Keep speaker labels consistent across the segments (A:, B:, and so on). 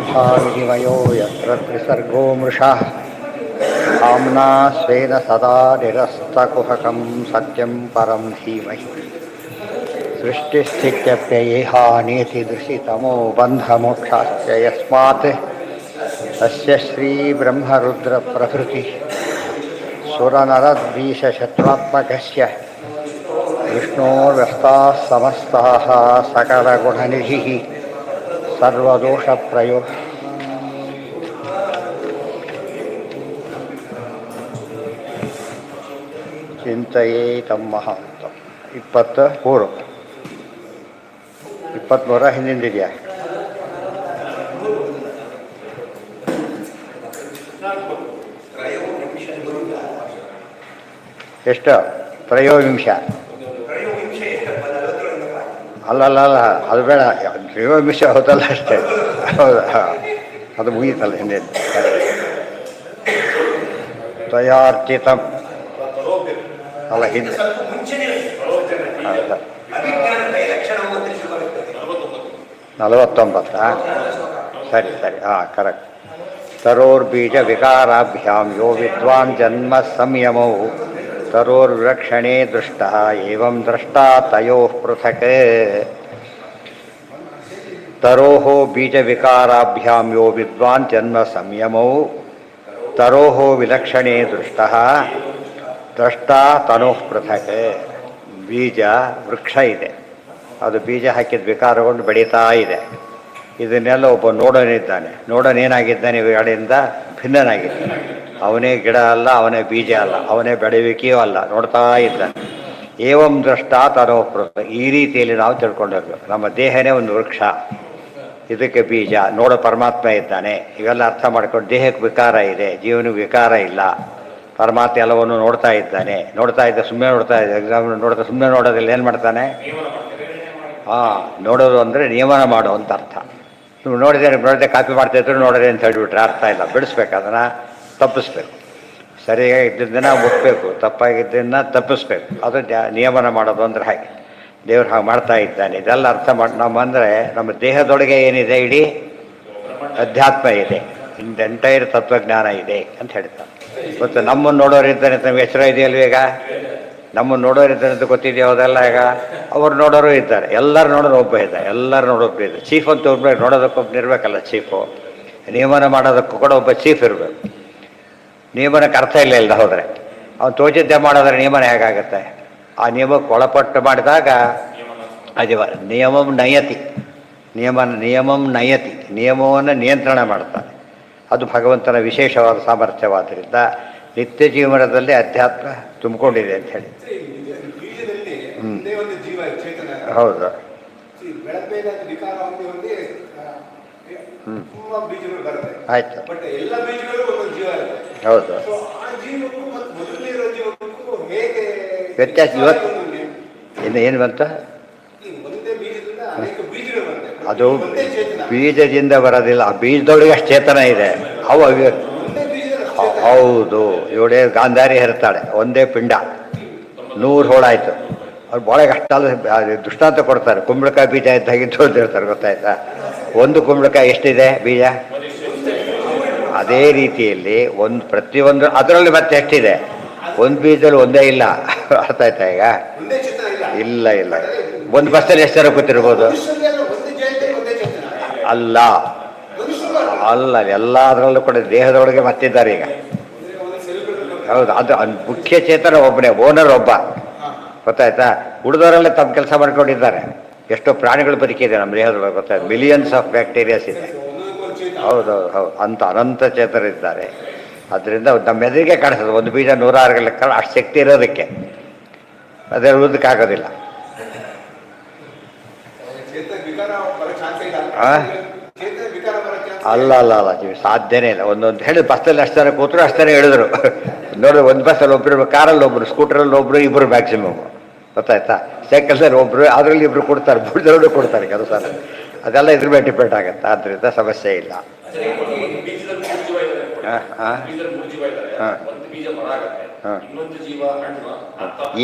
A: यथा विनिमयो यत्र त्रिसर्गो मृषः धाम्ना स्वेन सदा निरस्तकुहकं सत्यं परं धीमहि सृष्टिस्थित्यप्ययेहानीतिदृशितमो बन्धमोक्षाश्च यस्मात् तस्य श्रीब्रह्मरुद्रप्रभृतिः सुरनरद्वीषशत्रुत्मकस्य विष्णोर्व्यस्ताः समस्ताः सकलगुणनिधिः सर्वदोषप्रयो ಚಿಂತೆಯೇತಂ ಮಹಾಂತಂ 23 23 ಹಿಂದಿಂದಿದೆಯಾ? ಎಷ್ಟು? ತ್ರಯೋವಿಂಶ ಅಲ್ಲಲ್ಲ ಅದು ಬೇಡ, ತ್ರಯೋವಿಂಶ ಹೌದಲ್ಲ ಅಷ್ಟೇ. ಹೌದಾ, ಅದು ಮುಗೀತಲ್ಲ ಹಿಂದೆ. ತ್ವಯಾರ್ಚಿತಂ ಅಲ್ಲ, ಹಿಂದೆ 49. ಸರಿ ಸರಿ, ಹಾಂ ಕರೆಕ್ಟ್. ತರೋರ್ಬೀಜ ವಿಕಾರಾಭ್ಯಾಂ ಯೋ ವಿದ್ವಾನ್ ಜನ್ಮ ಸಂಯಮೌ ತರೋರ್ವಿರಕ್ಷಣೆ ದೃಷ್ಟಃ ಏವಂ ದ್ರಷ್ಟಾ ತಯೋಃ ಪೃಥಕ್. ತರೋಃ ಬೀಜ ವಿಕಾರಾಭ್ಯಾಂ ಯೋ ವಿದ್ವಾನ್ ಜನ್ಮ ಸಂಯಮೌ ತರೋಃ ವಿಲಕ್ಷಣೆ ದೃಷ್ಟಃ ದ್ರಷ್ಟಾ ತನೋಃ ಪೃಥಕ್. ಬೀಜ ವೃಕ್ಷ ಇದೆ, ಅದು ಬೀಜ ಹಾಕಿದ ವಿಕಾರಗೊಂಡು ಬೆಳೀತಾ ಇದೆ. ಇದನ್ನೆಲ್ಲ ಒಬ್ಬ ನೋಡೋನಿದ್ದಾನೆ. ನೋಡೋನೇನಾಗಿದ್ದಾನೆ? ಇವುಗಳಿಂದ ಭಿನ್ನನಾಗಿದ್ದಾನೆ. ಅವನೇ ಗಿಡ ಅಲ್ಲ, ಅವನೇ ಬೀಜ ಅಲ್ಲ, ಅವನೇ ಬೆಳೆಯುವಿಕೆಯೂ ಅಲ್ಲ, ನೋಡ್ತಾ ಇದ್ದಾನೆ. ಏವಂ ದೃಷ್ಟ ತನೋಃ ಪೃಥಕ್. ಈ ರೀತಿಯಲ್ಲಿ ನಾವು ತಿಳ್ಕೊಂಡಿರ್ಬೇಕು. ನಮ್ಮ ದೇಹನೇ ಒಂದು ವೃಕ್ಷ, ಇದಕ್ಕೆ ಬೀಜ. ನೋಡೋ ಪರಮಾತ್ಮ ಇದ್ದಾನೆ. ಇವೆಲ್ಲ ಅರ್ಥ ಮಾಡ್ಕೊಂಡು ದೇಹಕ್ಕೆ ವಿಕಾರ ಇದೆ, ಜೀವನಕ್ಕೆ ವಿಕಾರ ಇಲ್ಲ. ಪರಮಾತ್ಮ ಎಲ್ಲವನ್ನು ನೋಡ್ತಾ ಇದ್ದಾನೆ. ನೋಡ್ತಾ ಇದ್ದ ಸುಮ್ಮನೆ ನೋಡ್ತಾ ಇದ್ದ, ಎಕ್ಸಾಮ್ ನೋಡ್ತಾ ಸುಮ್ಮನೆ ನೋಡೋದಿಲ್ಲ. ಏನು ಮಾಡ್ತಾನೆ? ನೋಡೋದು ಅಂದರೆ ನಿಯಮನ ಮಾಡೋ ಅಂತ ಅರ್ಥ. ನೀವು ನೋಡಿದೆ ಕಾಪಿ ಮಾಡ್ತಾಯಿದ್ರು ನೋಡೋದೆ ಅಂತ ಹೇಳಿಬಿಟ್ರೆ ಅರ್ಥ ಇಲ್ಲ. ಬಿಡಿಸ್ಬೇಕು, ಅದನ್ನು ತಪ್ಪಿಸ್ಬೇಕು. ಸರಿಯಾಗಿ ಇದ್ದದ್ದನ್ನು ಒಪ್ಪಬೇಕು, ತಪ್ಪಾಗಿದ್ದನ್ನು ತಪ್ಪಿಸ್ಬೇಕು. ಅದು ನಿಯಮನ ಮಾಡೋದು ಅಂದರೆ ಹಾಗೆ. ದೇವ್ರು ಹಾಗೆ ಮಾಡ್ತಾ ಇದ್ದಾನೆ. ಇದೆಲ್ಲ ಅರ್ಥ ಮಾಡಿ ಅಂದರೆ ನಮ್ಮ ದೇಹದೊಳಗೆ ಏನಿದೆ? ಇಡೀ ಅಧ್ಯಾತ್ಮ ಇದೆ, ಎಂಟೈರ್ ತತ್ವಜ್ಞಾನ ಇದೆ ಅಂತ ಹೇಳ್ತಾರೆ. ಮತ್ತು ನಮ್ಮನ್ನು ನೋಡೋರಿದ್ದಾನೆ ಅಂತ ನಮ್ಗೆ ಎಚ್ಚರ ಇದೆಯಲ್ವ? ಈಗ ನಮ್ಮನ್ನು ನೋಡೋರಿದ್ದಾರೆ ಅಂತ ಗೊತ್ತಿದೆಯೋ? ಅದೆಲ್ಲ ಈಗ ಅವ್ರು ನೋಡೋರು ಇದ್ದಾರೆ. ಎಲ್ಲರೂ ನೋಡೋರು ಒಬ್ಬ ಇದ್ದಾರೆ, ಎಲ್ಲರೂ ನೋಡೋಬ್ಬರು ಇದ್ದಾರೆ. ಚೀಫ್ ಅಂತ ಒಬ್ಬರು ನೋಡೋದಕ್ಕೊಬ್ಬರು ಇರಬೇಕಲ್ಲ ಚೀಫು. ನಿಯಮನ ಮಾಡೋದಕ್ಕೂ ಕೂಡ ಒಬ್ಬ ಚೀಫ್ ಇರಬೇಕು. ನಿಯಮನಕ್ಕೆ ಅರ್ಥ ಇಲ್ಲ ಹೋದರೆ ಅವ್ನು ತೋಚಿದ್ದೆ ಮಾಡೋದ್ರೆ ನಿಯಮನ ಹೇಗಾಗುತ್ತೆ? ಆ ನಿಯಮಕ್ಕೆ ಒಳಪಟ್ಟು ಮಾಡಿದಾಗ ಅದು ನಿಯಮಂ ನಯತಿ. ನಿಯಮಂ ನಯತಿ, ನಿಯಮವನ್ನು ನಿಯಂತ್ರಣ ಮಾಡ್ತಾನೆ. ಅದು ಭಗವಂತನ ವಿಶೇಷವಾದ ಸಾಮರ್ಥ್ಯವಾದ್ದರಿಂದ ನಿತ್ಯ ಜೀವನದಲ್ಲಿ ಅಧ್ಯಾತ್ಮ ತುಂಬಿಕೊಂಡಿದೆ ಅಂತ ಹೇಳಿ. ಹೌದು. ಆಯ್ತು, ಹೌದು. ವ್ಯತ್ಯಾಸ ಇವತ್ತು ಏನು ಬಂತ? ಅದು ಬೀಜದಿಂದ ಬರೋದಿಲ್ಲ, ಆ ಬೀಜದೊಳಗೆ ಅಷ್ಟು ಚೇತನ ಇದೆ. ಅವು ಹೌದು. ಇವಳೇ ಗಾಂಧಾರಿ ಹೆರ್ತಾಳೆ, ಒಂದೇ ಪಿಂಡ, 100 ಹೋಳಾಯ್ತು. ಅವ್ರು ಭಾಳ ಅಷ್ಟಲ್ಲ ದೃಷ್ಟಾಂತ ಕೊಡ್ತಾರೆ. ಕುಂಬಳಕಾಯಿ ಬೀಜ ಇದ್ದಾಗಿದ್ದು ಹೇಳ್ತಾರೆ, ಗೊತ್ತಾಯ್ತಾ? ಒಂದು ಕುಂಬಳಕಾಯಿ ಎಷ್ಟಿದೆ ಬೀಜ? ಅದೇ ರೀತಿಯಲ್ಲಿ ಪ್ರತಿಯೊಂದು ಅದರಲ್ಲಿ ಮತ್ತೆ ಎಷ್ಟಿದೆ? ಒಂದು ಬೀಜದಲ್ಲಿ ಒಂದೇ ಇಲ್ಲ. ಅರ್ಥ ಆಯ್ತಾ ಈಗ? ಇಲ್ಲ ಇಲ್ಲ. ಒಂದು ಬಸ್ಸಲ್ಲಿ ಎಷ್ಟು ಜನ ಕೂತಿರ್ಬೋದು? ಅಲ್ಲ ಅಲ್ಲ, ಎಲ್ಲ ಅದರಲ್ಲೂ ಕೂಡ ದೇಹದೊಳಗೆ ಮತ್ತಿದ್ದಾರೆ ಈಗ. ಹೌದು, ಅದು ಮುಖ್ಯ ಚೇತನ ಒಬ್ಬನೇ, ಓನರ್ ಒಬ್ಬ. ಗೊತ್ತಾಯ್ತಾ? ಉಳಿದವರೆಲ್ಲ ತಮ್ಮ ಕೆಲಸ ಮಾಡ್ಕೊಂಡಿದ್ದಾರೆ. ಎಷ್ಟೋ ಪ್ರಾಣಿಗಳು ಬದುಕಿದೆ ನಮ್ಮ ದೇಹದೊಳಗೆ, ಗೊತ್ತಾಯ್ತು? ಮಿಲಿಯನ್ಸ್ ಆಫ್ ಬ್ಯಾಕ್ಟೀರಿಯಾಸ್ ಇದೆ. ಹೌದೌದು ಹೌದು, ಅಂತ ಅನಂತ ಚೇತರಿದ್ದಾರೆ. ಅದರಿಂದ ನಮ್ಮ ಎದುರಿಗೆ ಕಾಣಿಸ್ತದೆ. ಒಂದು ಬೀಜ 106 ಲೆಕ್ಕ ಅಷ್ಟು ಶಕ್ತಿ ಇರೋದಕ್ಕೆ, ಅದೇ ಉಳಿದಕ್ಕಾಗೋದಿಲ್ಲ. ಅಲ್ಲ ಅಲ್ಲ ಅಲ್ಲ, ಸಾಧ್ಯನೇ ಇಲ್ಲ. ಒಂದೊಂದು ಹೇಳಿದ್ರು ಬಸ್ಸಲ್ಲಿ ಅಷ್ಟು ಜನ ಕೂತರು ಅಷ್ಟು ಜನ ಹೇಳಿದ್ರು. ನೋಡಿದ್ರೆ ಒಂದು ಬಸ್ಸಲ್ಲಿ ಒಬ್ಬರು, ಕಾರಲ್ಲಿ ಒಬ್ಬರು, ಸ್ಕೂಟ್ರಲ್ಲಿ ಒಬ್ಬರು, ಇಬ್ಬರು ಮ್ಯಾಕ್ಸಿಮಮ್. ಗೊತ್ತಾಯ್ತಾ? ಸೈಕಲ್ಸಲ್ಲಿ ಒಬ್ಬರು, ಅದರಲ್ಲಿ ಇಬ್ಬರು ಕೊಡ್ತಾರೆ, ಬುಡ್ದವರು ಕೊಡ್ತಾರೆ ಕೆಲಸ. ಅದೆಲ್ಲ ಇದ್ರ ಮೇಲೆ ಡಿಪೆಂಡ್ ಆಗುತ್ತೆ. ಆದ್ದರಿಂದ ಸಮಸ್ಯೆ ಇಲ್ಲ.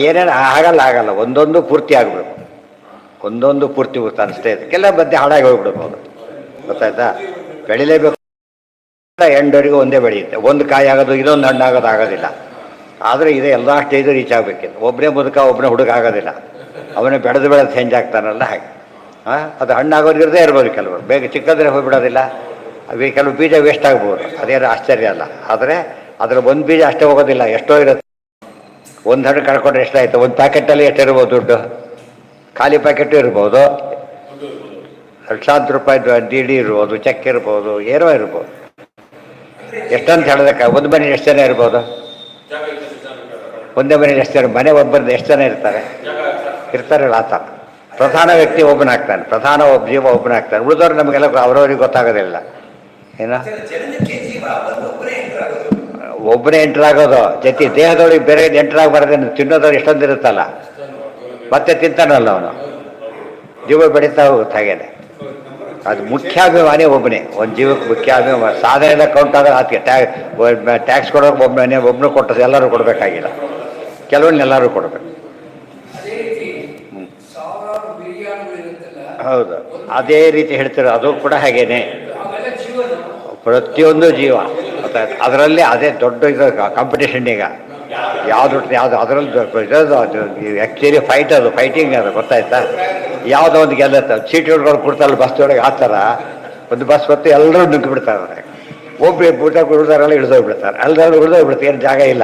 A: ಏನೇನು ಆಗಲ್ಲ, ಒಂದೊಂದು ಪೂರ್ತಿ ಆಗಬೇಕು. ಒಂದೊಂದು ಪೂರ್ತಿ ಅನಿಸ್ತೇ ಇದೆ. ಕೆಲ ಮಧ್ಯೆ ಹಾಳಾಗಿ ಹೋಗ್ಬಿಡ್ಬೋದು. ಗೊತ್ತಾಯ್ತಾ? ಬೆಳಿಲೇಬೇಕು. ಎಂಡವರೆಗೂ ಒಂದೇ ಬೆಳೆಯುತ್ತೆ. ಒಂದು ಕಾಯಿ ಆಗೋದು ಇನ್ನೊಂದು ಹಣ್ಣಾಗೋದು ಆಗೋದಿಲ್ಲ. ಆದರೆ ಇದು ಎಲ್ಲ ಸ್ಟೇಜು ರೀಚ್ ಆಗಬೇಕಿತ್ತು. ಒಬ್ಬನೇ ಮುದುಕ ಒಬ್ಬನೇ ಹುಡುಗ ಆಗೋದಿಲ್ಲ. ಅವನೇ ಬೆಳೆದು ಚೇಂಜ್ ಆಗ್ತಾನಲ್ಲ ಹಾಗೆ. ಅದು ಹಣ್ಣಾಗೋರು ಇರದೇ ಇರ್ಬೋದು, ಕೆಲವರು ಬೇಗ ಚಿಕ್ಕದ್ರೆ ಹೋಗಿಬಿಡೋದಿಲ್ಲ. ಕೆಲವು ಬೀಜ ವೇಸ್ಟ್ ಆಗ್ಬೋದು, ಅದೇನು ಆಶ್ಚರ್ಯ ಅಲ್ಲ. ಆದರೆ ಅದರ ಒಂದು ಬೀಜ ಅಷ್ಟೇ ಹೋಗೋದಿಲ್ಲ, ಎಷ್ಟೋ ಇರುತ್ತೆ. ಒಂದು ಹಣ್ಣು ಕಳ್ಕೊಂಡ್ರೆ ಎಷ್ಟಾಯಿತು? ಒಂದು ಪ್ಯಾಕೆಟಲ್ಲಿ ಎಷ್ಟಿರ್ಬೋದು ದುಡ್ಡು? ಖಾಲಿ ಪ್ಯಾಕೆಟು ಇರ್ಬೋದು, ಲಕ್ಷಾಂತರ ರೂಪಾಯಿ ಡಿ ಡಿ ಇರ್ಬೋದು, ಚೆಕ್ ಇರ್ಬೋದು, ಏನೋ ಇರ್ಬೋದು. ಎಷ್ಟಂತ ಹೇಳೋದಕ್ಕೆ ಒಂದು ಮನೇಲಿ ಎಷ್ಟು ಜನ ಇರ್ಬೋದು? ಒಂದೇ ಮನೇಲಿ ಎಷ್ಟು ಜನ? ಮನೆ ಒಬ್ಬರಿಂದ ಎಷ್ಟು ಜನ ಇರ್ತಾರಲ್ಲ ಆ ಥರ. ಪ್ರಧಾನ ವ್ಯಕ್ತಿ ಒಬ್ಬನಾಗ್ತಾನೆ, ಪ್ರಧಾನ ಜೀವ ಒಬ್ಬನಾಗ್ತಾನೆ. ಉಳಿದವ್ರು ನಮಗೆಲ್ಲ ಅವರವ್ರಿಗೆ ಗೊತ್ತಾಗೋದಿಲ್ಲ. ಏನೋ ಒಬ್ಬನೇ ಎಂಟ್ರಾಗೋದು ಜೊತೆ ದೇಹದೊಳಗೆ ಬೇರೆ ಎಂಟ್ರಾಗಬಾರ್ದೇನು. ತಿನ್ನೋದವ್ರು ಎಷ್ಟೊಂದು ಇರುತ್ತಲ್ಲ, ಮತ್ತೆ ತಿಂತಾನಲ್ಲ ಅವನು, ಜೀವ ಬೆಳೀತಾ ಹೋಗುತ್ತೆ ಹಾಗೇನೆ. ಅದು ಮುಖ್ಯಾಭಿಮಾನಿ ಒಬ್ಬನೇ, ಒಂದು ಜೀವಕ್ಕೆ ಮುಖ್ಯಾಭಿಮಾನ. ಸಾಧನೆ ಎಲ್ಲ ಕೌಂಟ್ ಆಗೋದು ಅದಕ್ಕೆ ಟ್ಯಾಕ್ಸ್ ಕೊಡೋಕೆ ಒಬ್ಬನು ಕೊಟ್ಟದ್ದು ಎಲ್ಲರೂ ಕೊಡಬೇಕಾಗಿಲ್ಲ, ಕೆಲವೊಂದು ಎಲ್ಲರೂ ಕೊಡಬೇಕು. ಹೌದು, ಅದೇ ರೀತಿ ಹೇಳ್ತಿರೋ ಅದು ಕೂಡ ಹಾಗೇನೆ. ಪ್ರತಿಯೊಂದು ಜೀವ ಅದರಲ್ಲಿ ಅದೇ ದೊಡ್ಡ ಇದು ಕಾಂಪಿಟೇಷನ್. ಈಗ ಯಾವುದು ಅದರಲ್ಲಿ ಆ್ಯಕ್ಚುಲಿ ಫೈಟಿಂಗ್ ಅದು ಗೊತ್ತಾಯ್ತಾ? ಯಾವುದೋ ಒಂದು ಗೆಲ್ಲುತ್ತೆ. ಸೀಟ್ ಹಿಡ್ಕೊಂಡು ಕೊಡ್ತಾರಲ್ಲ ಬಸ್ದೊಳಗೆ, ಆ ಥರ ಒಂದು ಬಸ್ ಹೊತ್ತು ಎಲ್ಲರೂ ನುಗ್ಗಿ ಬಿಡ್ತಾರೆ. ಒಬ್ಬರು ಉಳಿದಾರೆಲ್ಲ ಇಳಿದೋಗ್ಬಿಡ್ತಾರೆ, ಎಲ್ಲರೂ ಉಳಿದೋಗ್ಬಿಡ್ತಾರೆ, ಏನು ಜಾಗ ಇಲ್ಲ.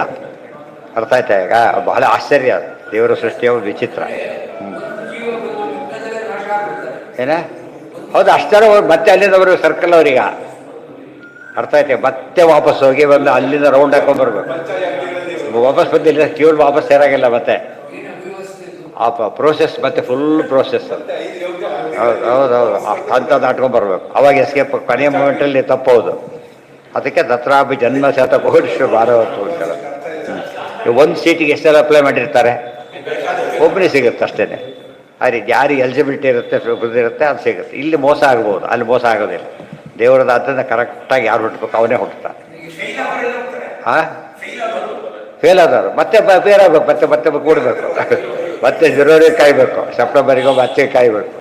A: ಅರ್ಥ ಆಯ್ತಾ? ಈಗ ಬಹಳ ಆಶ್ಚರ್ಯ ದೇವರ ಸೃಷ್ಟಿಯ ಒಂದು ವಿಚಿತ್ರ. ಏನ ಹೌದು, ಅಷ್ಟರ ಮತ್ತೆ ಅಲ್ಲಿಂದ ಅವರು ಸರ್ಕಲ್ ಅವ್ರೀಗ ಅರ್ಥ ಆಯ್ತೆ. ಮತ್ತೆ ವಾಪಸ್ ಹೋಗಿ ಬಂದು ಅಲ್ಲಿಂದ ರೌಂಡ್ ಹಾಕೊಂಡ್ಬರ್ಬೇಕು. ವಾಪಸ್ ಬಂದಿಲ್ಲ, ಕ್ಯೂಲ್ ವಾಪಸ್ ಸೇರಾಗಿಲ್ಲ. ಮತ್ತೆ ಆ ಪ್ರೋಸೆಸ್ ಮತ್ತೆ ಫುಲ್ ಪ್ರೋಸೆಸ್. ಹೌದು, ಅಂತ ದಾಟ್ಕೊಂಡ್ಬರ್ಬೇಕು. ಅವಾಗ ಎಸ್ಕೇಪ್ ಕೊನೆಯ ಮೂಮೆಂಟಲ್ಲಿ ತಪ್ಪೋದು. ಅದಕ್ಕೆ ತತ್ರಾಪಿ ಜನ್ಮ ಶತ ಕೋಟಿ ಭಾರವತ್ತು ಅಂತ ಹೇಳೋದು. ಒಂದು ಸೀಟಿಗೆ ಎಷ್ಟೆಲ್ಲ ಅಪ್ಲೈ ಮಾಡಿರ್ತಾರೆ, ಒಬ್ಬನೇ ಸಿಗುತ್ತೆ ಅಷ್ಟೇ. ಆದರೆ ಯಾರಿಗೆ ಎಲಿಜಿಬಿಲಿಟಿ ಇರುತ್ತೆ, ಇರುತ್ತೆ, ಅದು ಸಿಗುತ್ತೆ. ಇಲ್ಲಿ ಮೋಸ ಆಗ್ಬೋದು, ಅಲ್ಲಿ ಮೋಸ ಆಗೋದಿಲ್ಲ. ದೇವರದಾದ್ರಿಂದ ಕರೆಕ್ಟಾಗಿ ಯಾರು ಹುಟ್ಟಬೇಕು ಅವನೇ ಹುಟ್ಟುತ್ತಾರೆ. ಹಾಂ, ಫೇಲ್ ಆದವರು ಮತ್ತೆ ಫೇಲ್ ಆಗಬೇಕು, ಮತ್ತೆ ಕೂಡಬೇಕು, ಮತ್ತೆ ಜುರೋರಿಗೆ ಕಾಯಬೇಕು, ಸೆಪ್ಟೆಂಬರಿಗೆ ಮತ್ತೆ ಕಾಯಬೇಕು.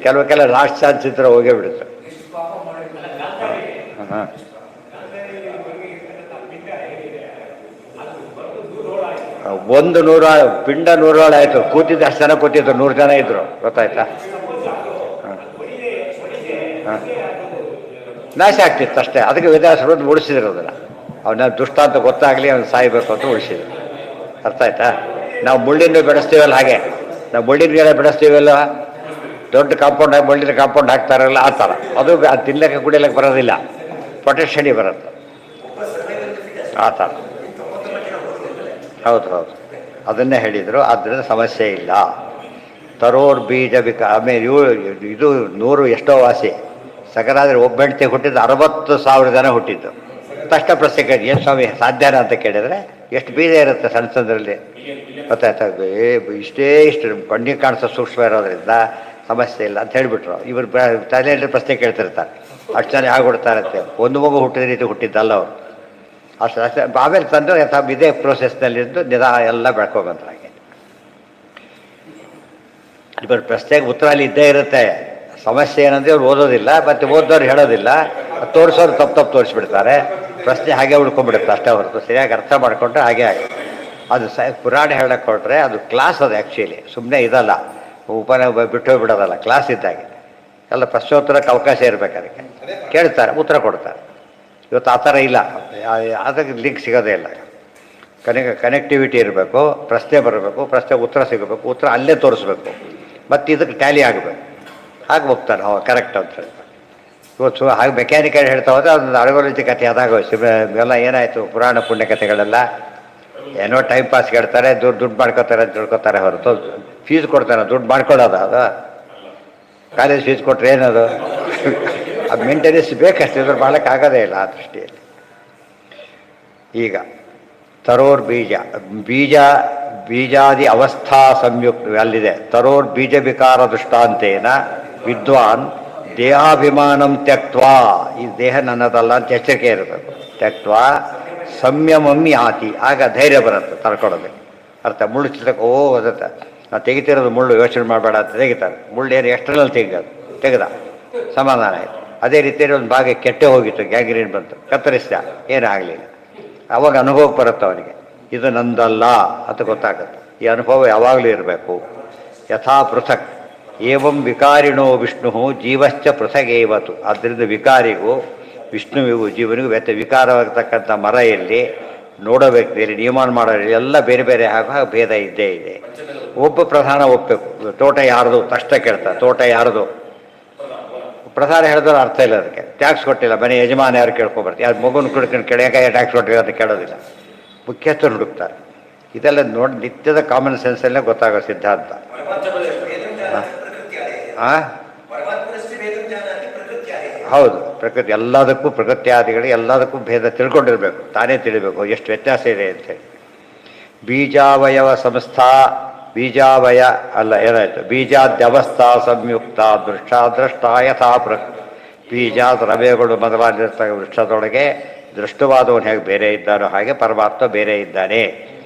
A: ಕೆಲವಕ್ಕೆಲ್ಲ ಲಾಸ್ಟ್ ಚಾನ್ಸ್ ಇದ್ರೆ ಹೋಗೇ ಬಿಡುತ್ತೆ. ಹಾಂ, ಒಂದು ಪಿಂಡ 100 ಆಯಿತು. ಕೂತಿದ್ದು ಅಷ್ಟು ಜನ ಕೂತಿದ್ರು, 100 ಜನ ಇದ್ರು, ಗೊತ್ತಾಯ್ತಾ? ಹಾಂ, ನಾಶ ಆಗ್ತಿತ್ತು ಅಷ್ಟೇ. ಅದಕ್ಕೆ ವೇದಾಸರು ಉಳಿಸಿದಿರೋದಿಲ್ಲ. ಅವನ ದುಷ್ಟ ಅಂತ ಗೊತ್ತಾಗಲಿ, ಅವ್ನು ಸಾಯಬೇಕು ಅಂತ ಉಳಿಸಿದ್ರು. ಅರ್ಥ ಆಯ್ತಾ? ನಾವು ಮುಳ್ಳಿನ ಬೆಳೆಸ್ತೀವಲ್ಲ ಹಾಗೆ, ನಾವು ಮುಳ್ಳಿನ ಬೆಳೆಸ್ತೀವಲ್ಲ, ದೊಡ್ಡ ಕಾಂಪೌಂಡ್ ಮುಳ್ಳಿನ ಕಾಂಪೌಂಡ್ ಹಾಕ್ತಾರಲ್ಲ ಆ ಥರ. ಅದು ತಿನ್ನಕ್ಕೆ ಕುಡಿಯಲಿಕ್ಕೆ ಬರೋದಿಲ್ಲ, ಪ್ರೊಟೆಕ್ಷನಿಗೆ ಬರುತ್ತೆ ಆ ಥರ. ಹೌದು, ಅದನ್ನೇ ಹೇಳಿದರು. ಆದ್ದರಿಂದ ಸಮಸ್ಯೆ ಇಲ್ಲ. ತರೋರ್ ಬೀಜ ಆಮೇಲೆ ಇದು 100 ಎಷ್ಟೋ ವಾಸಿ ಸಗರಾದ್ರೆ ಒಬ್ಬ ಹೆಂಡತಿ ಹುಟ್ಟಿದ್ದು 60,000 ಜನ ಹುಟ್ಟಿದ್ದು. ತಕ್ಷಣ ಪ್ರಶ್ನೆ ಕೇಳಿ, ಏನು ಸ್ವಾಮಿ ಸಾಧ್ಯನಾ ಅಂತ ಕೇಳಿದರೆ, ಎಷ್ಟು ಬೀಜ ಇರುತ್ತೆ ಸಣ್ಣ ಸಣ್ಣದ್ರಲ್ಲಿ, ಗೊತ್ತಾಯ್ತಾ? ಇಷ್ಟು ಕಣ್ಣಿಗೆ ಕಾಣಿಸೋ ಸೂಕ್ಷ್ಮ ಇರೋದ್ರಿಂದ ಸಮಸ್ಯೆ ಇಲ್ಲ ಅಂತ ಹೇಳಿಬಿಟ್ರು. ಇವರು ತಲೆಯಲ್ಲಿ ಪ್ರಶ್ನೆ ಕೇಳ್ತಿರ್ತಾರೆ, ಅಷ್ಟು ಜನ ಆಗ್ಬಿಡ್ತಾರಂತೆ. ಒಂದು ಮಗು ಹುಟ್ಟಿದ ರೀತಿ ಹುಟ್ಟಿದ್ದಲ್ಲ ಅವರು. ಅಷ್ಟು ಆಮೇಲೆ ತಂದು ಇದೇ ಪ್ರೋಸೆಸ್ನಲ್ಲಿದ್ದು ಎಲ್ಲ ಬೆಳ್ಕೊಬಂದ್ರು. ಹಾಗೆ ಇಬ್ಬರು ಪ್ರಶ್ನೆಗೆ ಉತ್ತರ ಅಲ್ಲಿ ಇದ್ದೇ ಇರುತ್ತೆ. ಸಮಸ್ಯೆ ಏನಂದರೆ ಅವ್ರು ಓದೋದಿಲ್ಲ, ಮತ್ತು ಓದೋರು ಹೇಳೋದಿಲ್ಲ, ತೋರಿಸೋರು ತಪ್ಪು ತೋರಿಸ್ಬಿಡ್ತಾರೆ. ಪ್ರಶ್ನೆ ಹಾಗೆ ಉಳ್ಕೊಂಡ್ಬಿಡುತ್ತೆ ಅಷ್ಟೇ ಹೊರತು ಸರಿಯಾಗಿ ಅರ್ಥ ಮಾಡಿಕೊಂಡ್ರೆ ಹಾಗೆ ಅದು ಪುರಾಣ ಹೇಳಕ್ಕೆ ಹೊರಟ್ರೆ ಅದು ಕ್ಲಾಸ್. ಅದು ಆ್ಯಕ್ಚುಲಿ ಸುಮ್ಮನೆ ಇದಲ್ಲ, ಬಿಟ್ಟು ಹೋಗ್ಬಿಡೋದಲ್ಲ, ಕ್ಲಾಸ್ ಇದ್ದಾಗೆ. ಎಲ್ಲ ಪ್ರಶ್ನೋತ್ತರಕ್ಕೆ ಅವಕಾಶ ಇರಬೇಕು. ಅದಕ್ಕೆ ಕೇಳ್ತಾರೆ, ಉತ್ತರ ಕೊಡ್ತಾರೆ. ಇವತ್ತು ಆ ಥರ ಇಲ್ಲ, ಅದಕ್ಕೆ ಲಿಂಕ್ ಸಿಗೋದೇ ಇಲ್ಲ. ಕನೆಕ್ಟಿವಿಟಿ ಇರಬೇಕು, ಪ್ರಶ್ನೆ ಬರಬೇಕು, ಪ್ರಶ್ನೆಗೆ ಉತ್ತರ ಸಿಗಬೇಕು, ಉತ್ತರ ಅಲ್ಲೇ ತೋರಿಸ್ಬೇಕು, ಮತ್ತು ಇದಕ್ಕೆ ಟ್ಯಾಲಿ ಆಗಬೇಕು. ಹಾಗೆ ಹೋಗ್ತಾನೆ ಕರೆಕ್ಟ್ ಅಂತ ಹೇಳ್ತಾರೆ. ಇವತ್ತು ಹಾಗೆ ಮೆಕ್ಯಾನಿಕಲ್ ಹೇಳ್ತಾ ಹೋದರೆ ಅದೊಂದು ಅಳಗೋಲಿತಿ ಕಥೆ ಅದಾಗ ಇವೆಲ್ಲ ಏನಾಯಿತು. ಪುರಾಣ ಪುಣ್ಯ ಕಥೆಗಳೆಲ್ಲ ಏನೋ ಟೈಮ್ ಪಾಸ್ ಹೇಳ್ತಾರೆ, ದುಡ್ಡು ಮಾಡ್ಕೋತಾರೆ ಅಂತ ತಿಳ್ಕೊತಾರೆ ಹೊರತು ಫೀಸ್ ಕೊಡ್ತಾರೆ. ದುಡ್ಡು ಮಾಡ್ಕೊಳ್ಳೋದು ಅದು ಕಾಲೇಜ್ ಫೀಸ್ ಕೊಟ್ಟರೆ ಏನದು? ಅದು ಮೇಂಟೆನೆನ್ಸ್ ಬೇಕಷ್ಟೇ, ಇದ್ರ ಮಾಡೋಕ್ಕಾಗೋದೇ ಇಲ್ಲ ಆ ದೃಷ್ಟಿಯಲ್ಲಿ. ಈಗ ತರೋರ್ ಬೀಜಾದಿ ಅವಸ್ಥಾ ಸಂಯುಕ್ತ ಅಲ್ಲಿದೆ. ತರೋರ್ ಬೀಜ ವಿಕಾರ ದೃಷ್ಟಾಂತೇನ ವಿದ್ವಾನ್ ದೇಹಾಭಿಮಾನಂ ತ್ಯಕ್ತ್ವಾ, ಈ ದೇಹ ನನ್ನದಲ್ಲ ಅಂತ ಎಚ್ಚರಿಕೆ ಇರಬೇಕು. ತ್ಯಕ್ತ್ವಾ ಸಂಯಮಂ ಯಾತಿ, ಆಗ ಧೈರ್ಯ ಬರುತ್ತೆ ತಡ್ಕೊಡೋದಕ್ಕೆ. ಅರ್ಥ ಮುಳ್ಳು ಚಿತ್ರಕ್ಕೆ ಅದತ್ತೆ ನಾವು ತೆಗಿತಿರೋದು ಮುಳ್ಳು, ಯೋಚನೆ ಮಾಡಬೇಡ ಅಂತ ತೆಗಿತಾರೆ. ಮುಳ್ಳು ಏನು ಎಕ್ಸ್ಟರ್ನಲ್ ತೆಗ್ದ ಸಮಾಧಾನ ಆಯಿತು. ಅದೇ ರೀತಿಯಲ್ಲಿ ಒಂದು ಭಾಗ ಕೆಟ್ಟೆ ಹೋಗಿತ್ತು, ಗ್ಯಾಂಗ್ರೀನ್ ಬಂತು, ಕತ್ತರಿಸಿದ, ಏನಾಗಲಿಲ್ಲ. ಅವಾಗ ಅನುಭವಕ್ಕೆ ಬರುತ್ತೆ ಅವನಿಗೆ, ಇದು ನಂದಲ್ಲ ಅಂತ ಗೊತ್ತಾಗುತ್ತೆ. ಈ ಅನುಭವ ಯಾವಾಗಲೂ ಇರಬೇಕು. ಯಥಾ ಪೃಥಕ್ ಏವಂ ವಿಕಾರಿಣೋ ವಿಷ್ಣು ಜೀವಶ್ಚ ಪೃಥಗೇವತು. ಆದ್ದರಿಂದ ವಿಕಾರಿಗೂ ವಿಷ್ಣುವಿಗೂ ಜೀವನಿಗೂ ವಿಕಾರವಾಗತಕ್ಕಂಥ ಮರ ಎಲ್ಲಿ, ನೋಡೋ ವ್ಯಕ್ತಿಯಲ್ಲಿ, ನಿಯಮನ ಮಾಡೋರಲ್ಲಿ ಎಲ್ಲ ಬೇರೆ ಬೇರೆ ಆಗುವ ಭೇದ ಇದ್ದೇ ಇದೆ. ಒಬ್ಬ ಪ್ರಧಾನ ಒಪ್ಪಬೇಕು. ತೋಟ ಯಾರ್ದು ತಕ್ಷಣ ಕೇಳ್ತಾರೆ, ತೋಟ ಯಾರ್ದು. ಪ್ರಧಾನ ಹೇಳಿದ್ರೆ ಅರ್ಥ ಇಲ್ಲ ಅದಕ್ಕೆ. ಟ್ಯಾಕ್ಸ್ ಕೊಟ್ಟಿಲ್ಲ, ಮನೆ ಯಜಮಾನ ಯಾರು ಕೇಳ್ಕೊಬರ್ತೀವಿ, ಯಾರು ಮಗುನ ಕುಡ್ಕೊಂಡು ಕೆಳಗೆ ಟ್ಯಾಕ್ಸ್ ಕೊಟ್ಟಿಲ್ಲ ಅಂತ ಕೇಳೋದಿಲ್ಲ, ಮುಖ್ಯಸ್ಥರು ಹುಡುಕ್ತಾರೆ. ಇದೆಲ್ಲ ನೋಡಿ ನಿತ್ಯದ ಕಾಮನ್ ಸೆನ್ಸಲ್ಲೇ ಗೊತ್ತಾಗೋ ಸಿದ್ಧಾಂತ. ಹೌದು, ಪ್ರಕೃತಿ ಎಲ್ಲದಕ್ಕೂ, ಪ್ರಕೃತಿಯಾದಿಗಳಿಗೆ ಎಲ್ಲದಕ್ಕೂ ಭೇದ ತಿಳ್ಕೊಂಡಿರ್ಬೇಕು, ತಾನೇ ತಿಳಿಬೇಕು ಎಷ್ಟು ವ್ಯತ್ಯಾಸ ಇದೆ ಅಂತೇಳಿ. ಬೀಜಾವಯವ ಸಂಸ್ಥಾ, ಬೀಜಾವಯ ಅಲ್ಲ, ಏನಾಯ್ತು, ಬೀಜಾದ್ಯವಸ್ಥಾ ಸಂಯುಕ್ತ ದೃಷ್ಟ ಯಥಾ ಬೀಜ ದ್ರವ್ಯಗಳು ಮೊದಲಾಗಿರ್ತಕ್ಕ ವೃಕ್ಷದೊಳಗೆ ದೃಷ್ಟವಾದವನು ಹೇಗೆ ಬೇರೆ ಇದ್ದಾನೋ ಹಾಗೆ ಪರಮಾತ್ಮ ಬೇರೆ ಇದ್ದಾನೆ.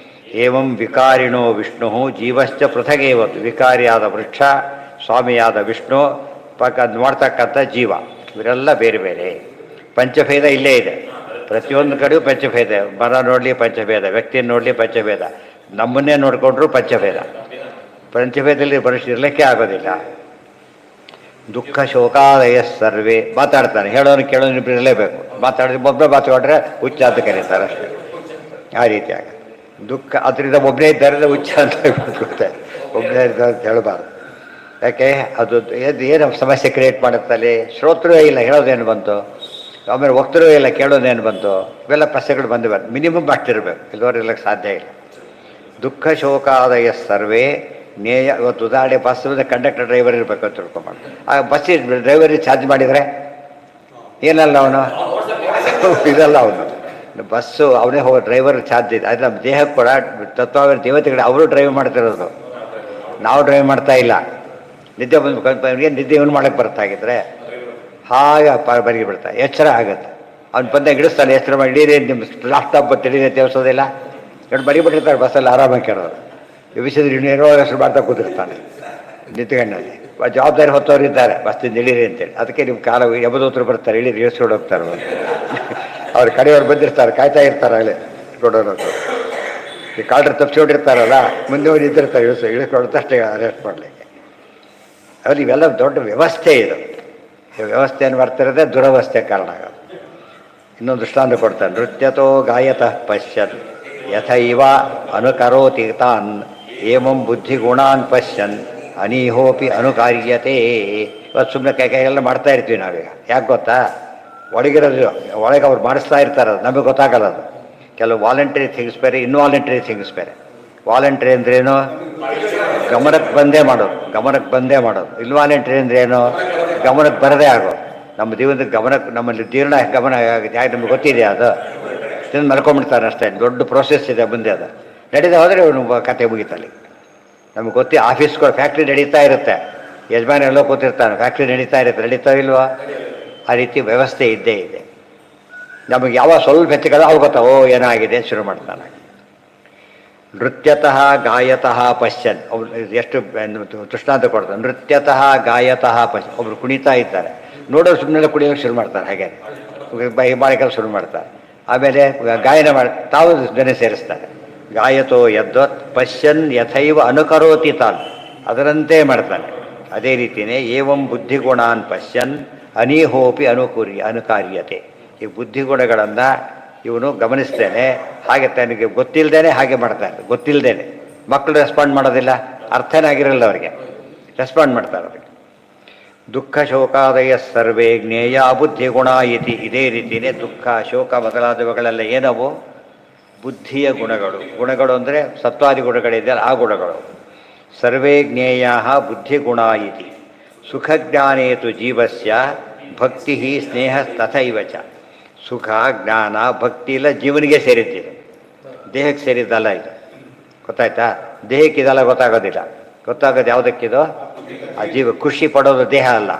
A: ಏವಂ ವಿಕಾರಿಣೋ ವಿಷ್ಣು ಜೀವಶ್ಚ ಪೃಥಗೇವತ್ತು. ವಿಕಾರಿಯಾದ ವೃಕ್ಷ, ಸ್ವಾಮಿಯಾದ ವಿಷ್ಣು, ಮಾಡ್ತಕ್ಕಂಥ ಜೀವ, ಇವರೆಲ್ಲ ಬೇರೆ ಬೇರೆ. ಪಂಚಭೇದ ಇಲ್ಲೇ ಇದೆ, ಪ್ರತಿಯೊಂದು ಕಡೆಯೂ ಪಂಚಭೇದ. ಮರ ನೋಡಲಿ ಪಂಚಭೇದ, ವ್ಯಕ್ತಿಯನ್ನು ನೋಡಲಿ ಪಂಚಭೇದ, ನಮ್ಮನ್ನೇ ನೋಡಿಕೊಂಡ್ರು ಪಂಚಭೇದ. ಪಂಚಭೇದದಲ್ಲಿ ಇರಲಿಕ್ಕೆ ಆಗೋದಿಲ್ಲ. ದುಃಖ ಶೋಕಾದಯ ಸರ್ವೇ. ಮಾತಾಡ್ತಾನೆ, ಹೇಳೋನು ಕೇಳೋನು ಇಬ್ಬರು ಇರಲೇಬೇಕು. ಮಾತಾಡಿದ್ರೆ ಒಬ್ಬರೇ ಮಾತಾಡ್ರೆ ಹುಚ್ಚ ಅಂತ ಕರೀತಾರೆ ಅಷ್ಟೇ. ಆ ರೀತಿ ಆಗ ದುಃಖ, ಅದರಿಂದ ಒಬ್ಬನೇ ಇದ್ದಾರೆ ಹುಚ್ಚ ಅಂತ ಗೊತ್ತೆ, ಒಬ್ಬನೇ ಇದ್ದಾರೆ ಅಂತ ಹೇಳಬಾರ್ದು. ಯಾಕೆ ಅದು ಏನು ಸಮಸ್ಯೆ ಕ್ರಿಯೇಟ್ ಮಾಡುತ್ತಲ್ಲಿ. ಶ್ರೋತೃವೇ ಇಲ್ಲ, ಹೇಳೋದೇನು ಬಂತು. ಆಮೇಲೆ ವಕ್ತೃ ಇಲ್ಲ, ಕೇಳೋದೇನು ಬಂತು. ಇವೆಲ್ಲ ಪ್ರಶ್ನೆಗಳು ಬಂದಿವೆ. ಮಿನಿಮಮ್ ಆಗ್ತಿರ್ಬೇಕು, ಇಲ್ಲವರೆಲ್ಲಕ್ಕೆ ಸಾಧ್ಯ ಇಲ್ಲ. ದುಃಖ ಶೋಕಾದಯ ಸರ್ವೇ ನೇಯ. ಇವತ್ತು ಉದಾಹರಣೆ ಬಸ್ ಕಂಡಕ್ಟರ್ ಡ್ರೈವರ್ ಇರಬೇಕು ಅಂತ ತಿಳ್ಕೊಂಬಾರ್ದು. ಆ ಬಸ್ಸಿಗೆ ಡ್ರೈವರಿಗೆ ಚಾರ್ಜ್ ಮಾಡಿದರೆ ಏನಲ್ಲ ಅವನು ಇದಲ್ಲ. ಅವನು ಬಸ್ಸು ಅವನೇ ಹೋಗೋ ಡ್ರೈವರ್ ಚಾರ್ಜ್ ಇದೆ. ಅದು ನಮ್ಮ ದೇಹಕ್ಕೆ ಕೂಡ ತತ್ವ ದೇವತೆಗಳು ಅವರು ಡ್ರೈವ್ ಮಾಡ್ತಿರೋದು, ನಾವು ಡ್ರೈವ್ ಮಾಡ್ತಾ ಇಲ್ಲ. ನಿದ್ದೆ ಬಂದು ನಿದ್ದೆ ಇವನು ಮಾಡೋಕ್ಕೆ ಬರ್ತಾಗಿದ್ರೆ ಹಾಗೆ ಬರಿಗೆ ಬಿಡ್ತಾರೆ, ಎಚ್ಚರ ಆಗುತ್ತೆ. ಅವ್ನು ಬಂದಾಗ ಇಡಿಸ್ತಾನೆ, ಎಚ್ಚರ ಮಾಡಿ ಇಡೀರಿ, ನಿಮ್ಮ ಲಾಸ್ಟ್ ಸ್ಟಾಪ್ ತಿಳಿದೇ ತೇರಿಸೋದಿಲ್ಲ. ಎರಡು ಬರಿಬಿಟ್ಟಿರ್ತಾರೆ ಬಸ್ಸಲ್ಲಿ ಆರಾಮಾಗಿ ಕೇಳೋರು. ವಿಷಯದಲ್ಲಿ ಇನ್ನೇನೋ ಹೆಸರು ಮಾಡ್ತಾ ಕೂತಿರ್ತಾನೆ ನಿಂತ್ಕೊಂಡಲ್ಲಿ. ಜವಾಬ್ದಾರಿ ಹೊತ್ತವ್ರು ಇದ್ದಾರೆ, ಬಸ್ತಿಂದ ಇಳೀರಿ ಅಂತೇಳಿ. ಅದಕ್ಕೆ ನಿಮ್ಮ ಕಾಲ ಎಬದೋತ್ರ ಬರ್ತಾರೆ, ಇಳೀರಿ ಇಳಿಸ್ಕೊಂಡು ಹೋಗ್ತಾರೆ. ಅವ್ರ ಕಡೆಯವ್ರು ಬಂದಿರ್ತಾರೆ, ಕಾಯ್ತಾ ಇರ್ತಾರೆ ಅಲ್ಲಿ ಕೊಡೋರು. ಈ ಕಾಲ್ಡ್ರ್ ತಪ್ಪಿಸ್ಕೊಂಡಿರ್ತಾರಲ್ಲ, ಮುಂದೆ ಹೋಗಿ ನಿಂತಿರ್ತಾರೆ, ಇಳಿಸ್ಕೊಳ್ತಷ್ಟೇ ಅರೆಸ್ಟ್ ಮಾಡಲಿಕ್ಕೆ. ಅವ್ರು ಇವೆಲ್ಲ ದೊಡ್ಡ ವ್ಯವಸ್ಥೆ ಇದು. ವ್ಯವಸ್ಥೆಯನ್ನು ಬರ್ತಿರೋದೇ ದುರವಸ್ಥೆ ಕಾರಣ ಆಗೋದು. ಇನ್ನೊಂದು ದೃಷ್ಟಾಂತ ಕೊಡ್ತಾನೆ. ನೃತ್ಯತೋ ಗಾಯತಃ ಪಶ್ಯನ್ ಯಥೈವ ಅನುಕರೋತಿ ತಾನ್ ಏಮಂ ಬುದ್ಧಿಗುಣಾನ್ ಪಶ್ಯನ್ ಅನೀಹೋಪಿ ಅನುಕಾರ್ಯತೆ. ಇವತ್ತು ಸುಮ್ಮನೆ ಕೈಗೆಲ್ಲ ಮಾಡ್ತಾ ಇರ್ತೀವಿ ನಾವೀಗ. ಯಾಕೆ ಗೊತ್ತಾ, ಒಳಗಿರೋದು ಒಳಗೆ ಅವ್ರು ಮಾಡಿಸ್ತಾ ಇರ್ತಾರೆ, ಅದು ನಮಗೆ ಗೊತ್ತಾಗಲ್ಲ. ಅದು ಕೆಲವು ವಾಲಂಟ್ರಿ ಥಿಂಗ್ಸ್ ಬೇರೆ, ಇನ್ವಾಲಂಟ್ರಿ ಥಿಂಗ್ಸ್ ಬೇರೆ. ವಾಲಂಟ್ರಿ ಅಂದ್ರೇನು, ಗಮನಕ್ಕೆ ಬಂದೇ ಮಾಡೋದು, ಗಮನಕ್ಕೆ ಬಂದೇ ಮಾಡೋದು. ಇನ್ವಾಲಂಟ್ರಿ ಅಂದ್ರೇನು, ಗಮನಕ್ಕೆ ಬರದೇ ಆಗೋದು. ನಮ್ಮ ಜೀವನದ ಗಮನಕ್ಕೆ, ನಮ್ಮಲ್ಲಿ ಜೀರ್ಣ ಗಮನ ಯಾಕೆ ನಮ್ಗೆ ಗೊತ್ತಿದೆ, ಅದು ತಿಂದು ಮಲ್ಕೊಂಡ್ಬಿಡ್ತಾರೆ ಅಷ್ಟೇ. ದೊಡ್ಡ ಪ್ರೋಸೆಸ್ ಇದೆ ಮುಂದೆ. ಅದು ನಡೀತಾ ಹೋದರೆ ಇವನು ಕತೆ ಮುಗಿತಲ್ಲಿ. ನಮ್ಗೆ ಗೊತ್ತಿ ಆಫೀಸ್ಗಳು, ಫ್ಯಾಕ್ಟ್ರಿ ನಡೀತಾ ಇರುತ್ತೆ, ಯಜಮಾನ ಎಲ್ಲೋ ಕೂತಿರ್ತಾನೆ, ಫ್ಯಾಕ್ಟ್ರಿ ನಡೀತಾ ಇರುತ್ತೆ, ನಡೀತಾ ಇಲ್ವಾ? ಆ ರೀತಿ ವ್ಯವಸ್ಥೆ ಇದ್ದೇ ಇದೆ. ನಮಗೆ ಯಾವ ಸ್ವಲ್ಪ ಹೆಚ್ಚಿಗಲ್ಲ ಅವು ಗೊತ್ತಾ, ಓ ಏನಾಗಿದೆ ಶುರು ಮಾಡ್ತಾನೆ. ನೃತ್ಯತಃ ಗಾಯತಃ ಪಶ್ಯನ್. ಅವ್ರು ಎಷ್ಟು ದೃಷ್ಟಾಂತ ಕೊಡ್ತಾರೆ. ನೃತ್ಯತಃ ಗಾಯತಃ ಪಶ್ಯನ್. ಒಬ್ರು ಕುಣಿತಾ ಇದ್ದಾರೆ, ನೋಡೋರು ಸುಮ್ಮನೆ ಕುಣಿಯೋಕೆ ಶುರು ಮಾಡ್ತಾರೆ, ಹಾಗೆ ಬಾಳಿಕಲ್ಲಿ ಶುರು ಮಾಡ್ತಾರೆ. ಆಮೇಲೆ ಗಾಯನ ಮಾಡಿ ತಾವು ಜನ ಸೇರಿಸ್ತಾರೆ. ಗಾಯತೋ ಯದ್ವತ್ ಪಶ್ಯನ್ ಯಥೈವ ಅನುಕರೋತಿ ತಾನ್. ಅದರಂತೆ ಮಾಡ್ತಾನೆ. ಅದೇ ರೀತಿಯೇ ಏವಂ ಬುದ್ಧಿಗುಣಾನ್ ಪಶ್ಯನ್ ಅನೀಹೋಪಿ ಅನುಕಾರ್ಯತೆ. ಈ ಬುದ್ಧಿಗುಣಗಳನ್ನು ಇವನು ಗಮನಿಸ್ತೇನೆ, ಹಾಗೆ ತನಗೆ ಗೊತ್ತಿಲ್ಲದೇನೆ ಹಾಗೆ ಮಾಡ್ತಾನೆ. ಗೊತ್ತಿಲ್ಲದೇನೆ ಮಕ್ಕಳು ರೆಸ್ಪಾಂಡ್ ಮಾಡೋದಿಲ್ಲ, ಅರ್ಥನೇ ಆಗಿರಲ್ಲ ಅವರಿಗೆ, ರೆಸ್ಪಾಂಡ್ ಮಾಡ್ತಾರೆ ಅವರಿಗೆ. ದುಃಖ ಶೋಕಾದಯ ಸರ್ವೇ ಜ್ಞೇಯ ಬುದ್ಧಿಗುಣ ಇತಿ. ಇದೇ ರೀತಿಯೇ ದುಃಖ ಶೋಕ ಮೊದಲಾದವುಗಳೆಲ್ಲ ಏನವು, ಬುದ್ಧಿಯ ಗುಣಗಳು. ಗುಣಗಳು ಅಂದರೆ ಸತ್ವಾದಿ ಗುಣಗಳಿದೆಯಲ್ಲ, ಆ ಗುಣಗಳು. ಸರ್ವೇ ಜ್ಞೇಯ ಬುದ್ಧಿಗುಣ ಇತಿ. ಸುಖಜ್ಞಾನೇತು ಜೀವಸ್ಯ ಭಕ್ತಿ ಸ್ನೇಹ ತಥೈವ ಚ. ಸುಖ ಜ್ಞಾನ ಭಕ್ತಿ ಇಲ್ಲ ಜೀವನಿಗೆ ಸೇರಿದ್ದಿದೆ, ದೇಹಕ್ಕೆ ಸೇರಿದ್ದಲ್ಲ ಇದು. ಗೊತ್ತಾಯ್ತಾ? ದೇಹಕ್ಕೆ ಇದೆಲ್ಲ ಗೊತ್ತಾಗೋದಿಲ್ಲ. ಗೊತ್ತಾಗೋದು ಯಾವುದಕ್ಕಿದೋ ಆ ಜೀವ. ಖುಷಿ ಪಡೋದು ದೇಹ ಅಲ್ಲ,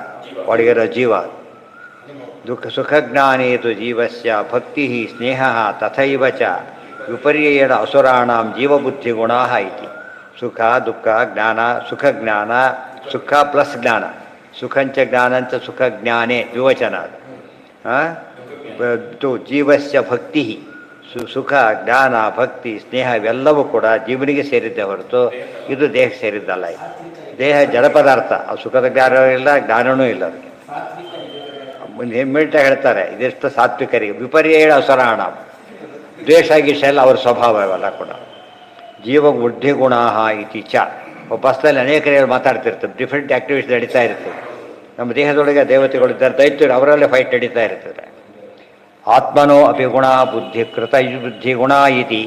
A: ಒಳಗಿರೋ ಜೀವ. ದುಃಖ ಸುಖಜ್ಞಾನೇತು ಜೀವಸ್ಯ ಭಕ್ತಿ ಸ್ನೇಹ ತಥೈವ ಚ ವಿಪರ್ಯೇಣ ಅಸುರಾಣಾಂ ಜೀವಬುದ್ಧಿಗುಣಾ ಇತಿ. ಸುಖ ದುಃಖ ಜ್ಞಾನ, ಸುಖ ಜ್ಞಾನ, ಸುಖ ಪ್ಲಸ್ ಜ್ಞಾನ. ಸುಖಂಚ ಜ್ಞಾನಂಚ ಸುಖ ಜ್ಞಾನೇ ದ್ವಿವಚನ ಅದು ಜೀವಸ್ಯ ಭಕ್ತಿ ಸುಖ ಜ್ಞಾನ ಭಕ್ತಿ ಸ್ನೇಹ ಇವೆಲ್ಲವೂ ಕೂಡ ಜೀವನಿಗೆ ಸೇರಿದ್ದೇ ಹೊರತು ಇದು ದೇಹಕ್ಕೆ ಸೇರಿದ್ದಲ್ಲ. ಇದು ದೇಹ ಜಡ ಪದಾರ್ಥ, ಆ ಸುಖದ ಜ್ಞಾನವೂ ಇಲ್ಲ, ಜ್ಞಾನವೂ ಇಲ್ಲ. ಅದಕ್ಕೆ ಮಿಲ್ಟ ಹೇಳ್ತಾರೆ, ಇದೆಷ್ಟು ಸಾತ್ವಿಕರಿಗೆ ವಿಪರ್ಯಯ ಅಸರಾಣ, ದ್ವೇಷ ಗೀಷ ಎಲ್ಲ ಅವ್ರ ಸ್ವಭಾವ ಇವೆಲ್ಲ ಕೂಡ. ಜೀವ ಬುದ್ಧಿ ಗುಣ ಇತಿ ಚ. ಒಬ್ಬ ಬಸ್ಸಲ್ಲಿ ಅನೇಕರು ಮಾತಾಡ್ತಿರ್ತಾರೆ, ಡಿಫ್ರೆಂಟ್ ಆ್ಯಕ್ಟಿವಿಟೀಸ್ ನಡೀತಾ ಇರ್ತದೆ. ನಮ್ಮ ದೇಹದೊಳಗೆ ದೇವತೆಗಳಿದ್ದಾರೆ, ದೈತ್ಯರು ಅವರಲ್ಲೇ ಫೈಟ್ ನಡೀತಾ ಇರ್ತದೆ. ಆತ್ಮನೋ ಅಪಿ ಗುಣ ಬುದ್ಧಿಕೃತ ಬುದ್ಧಿಗುಣ ಇತಿ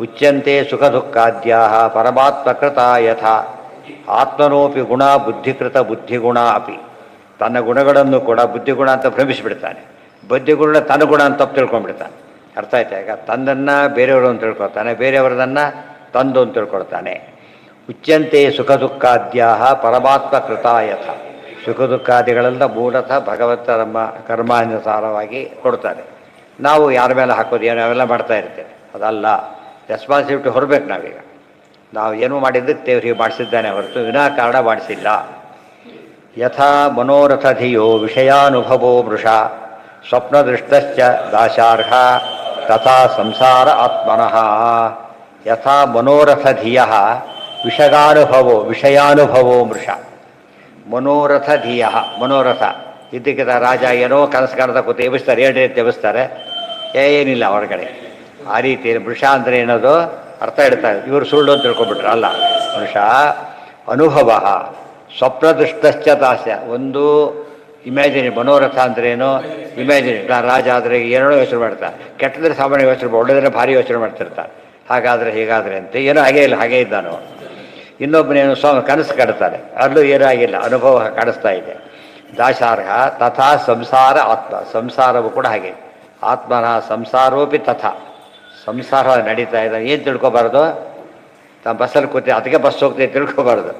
A: ಉಚ್ಯಂತೆ ಸುಖ ದುಃಖಾದ್ಯಾ ಪರಮಾತ್ಮಕೃತ ಯಥಾ. ಆತ್ಮನೋಪಿ ಗುಣ ಬುದ್ಧಿಕೃತ ಬುದ್ಧಿಗುಣ ಅಪಿ, ತನ್ನ ಗುಣಗಳನ್ನು ಕೂಡ ಬುದ್ಧಿಗುಣ ಅಂತ ಭ್ರಮಿಸಿಬಿಡ್ತಾನೆ. ಬುದ್ಧಿಗುಣ ತನ್ನ ಗುಣ ಅಂತ ತಪ್ಪು ತಿಳ್ಕೊಂಡ್ಬಿಡ್ತಾನೆ. ಅರ್ಥ ಆಯ್ತಾ? ಈಗ ತನ್ನನ್ನು ಬೇರೆಯವರು ಅಂತ ತಿಳ್ಕೊಳ್ತಾನೆ, ಬೇರೆಯವರದನ್ನು ತಂದು ಅಂತ ತಿಳ್ಕೊಳ್ತಾನೆ. ಉಚ್ಯಂತೆ ಸುಖ ದುಃಖಾದ್ಯಾ ಪರಮಾತ್ಮಕೃತ ಯಥ. ಸುಖ ದುಃಖಾದಿಗಳೆಲ್ಲ ಮೂಲತಃ ಭಗವಂತ ನಮ್ಮ ಕರ್ಮಾನುಸಾರವಾಗಿ ಕೊಡ್ತಾರೆ. ನಾವು ಯಾರ ಮೇಲೆ ಹಾಕೋದು ಏನು ಅವೆಲ್ಲ ಮಾಡ್ತಾ ಇರ್ತೇವೆ. ಅದಲ್ಲ, ರೆಸ್ಪಾನ್ಸಿಬಿಲಿಟಿ ಹೊರಬೇಕು ನಾವೀಗ. ನಾವು ಏನೂ ಮಾಡಿದ್ದಕ್ಕೆ ದೇವರಿಗೆ ಮಾಡಿಸಿದ್ದಾನೆ ಹೊರತು ವಿನಾಕಾರಣ ಮಾಡಿಸಿಲ್ಲ. ಯಥಾ ಮನೋರಥ ಧಿಯೋ ವಿಷಯಾನುಭವೋ ಮೃಷ ಸ್ವಪ್ನದೃಷ್ಟಶ್ಚ ದಾಶಾರ್ಹ ತಥಾ ಸಂಸಾರ ಆತ್ಮನಃ. ಯಥಾ ಮನೋರಥ ಧಿಯ ವಿಷಯಾನುಭವೋ ಮೃಷ. ಮನೋರಥ ಧಿಯ, ಮನೋರಥ ಇದ್ದಕ್ಕಿದ್ದ ರಾಜ ಏನೋ ಕನಸು ಕಾಣದ ಕೂತು ಎಬ್ಬಿಸ್ತಾರೆ, 2 ರೀತಿ ಎಬ್ಬಿಸ್ತಾರೆ, ಏನಿಲ್ಲ ಹೊರಗಡೆ. ಆ ರೀತಿ ಮೃಷ ಅಂದರೆ ಏನದು ಅರ್ಥ ಇಡ್ತಾರೆ. ಇವರು ಸುಳ್ಳು ಅಂತ ತಿಳ್ಕೊಬಿಟ್ರೆ ಅಲ್ಲ. ಮೃಷ ಅನುಭವ ಸ್ವಪ್ನದೃಷ್ಟಶ್ಚ ದಾಸ. ಒಂದು ಇಮ್ಯಾಜಿನಿ, ಮನೋರಥ ಅಂದ್ರೇನು ಇಮ್ಯಾಜಿನಿ. ರಾಜ ಆದರೆ ಏನೋ ಯೋಚನೆ ಮಾಡ್ತಾರೆ, ಕೆಟ್ಟದ್ರೆ ಸಾಮಾನ್ಯ ಯೋಚನೆ, ಒಳ್ಳೆದ್ರೆ ಭಾರಿ ಯೋಚನೆ ಮಾಡ್ತಿರ್ತಾರೆ. ಹಾಗಾದರೆ ಹೀಗಾದರೆ ಅಂತ ಏನೋ ಹಾಗೇ ಇಲ್ಲ, ಹಾಗೇ ಇದ್ದಾನೋ. ಇನ್ನೊಬ್ಬನೇನು ಕನಸು ಕಾಡ್ತಾರೆ, ಅಲ್ಲೂ ಏನೂ ಆಗಿಲ್ಲ, ಅನುಭವ ಕಾಣಿಸ್ತಾ ಇದೆ. ದಾಶಾರ್ಹ ತಥಾ ಸಂಸಾರ ಆತ್ಮ. ಸಂಸಾರವು ಕೂಡ ಹಾಗೆ. ಆತ್ಮನ ಸಂಸಾರೋಪಿ ತಥಾ. ಸಂಸಾರ ನಡೀತಾ ಇದೆ. ಏನು ತಿಳ್ಕೊಬಾರ್ದು? ನಾವು ಬಸ್ಸಲ್ಲಿ ಕೂತಿ ಅದಕ್ಕೆ ಬಸ್ ಹೋಗ್ತೀವಿ ತಿಳ್ಕೊಬಾರ್ದು.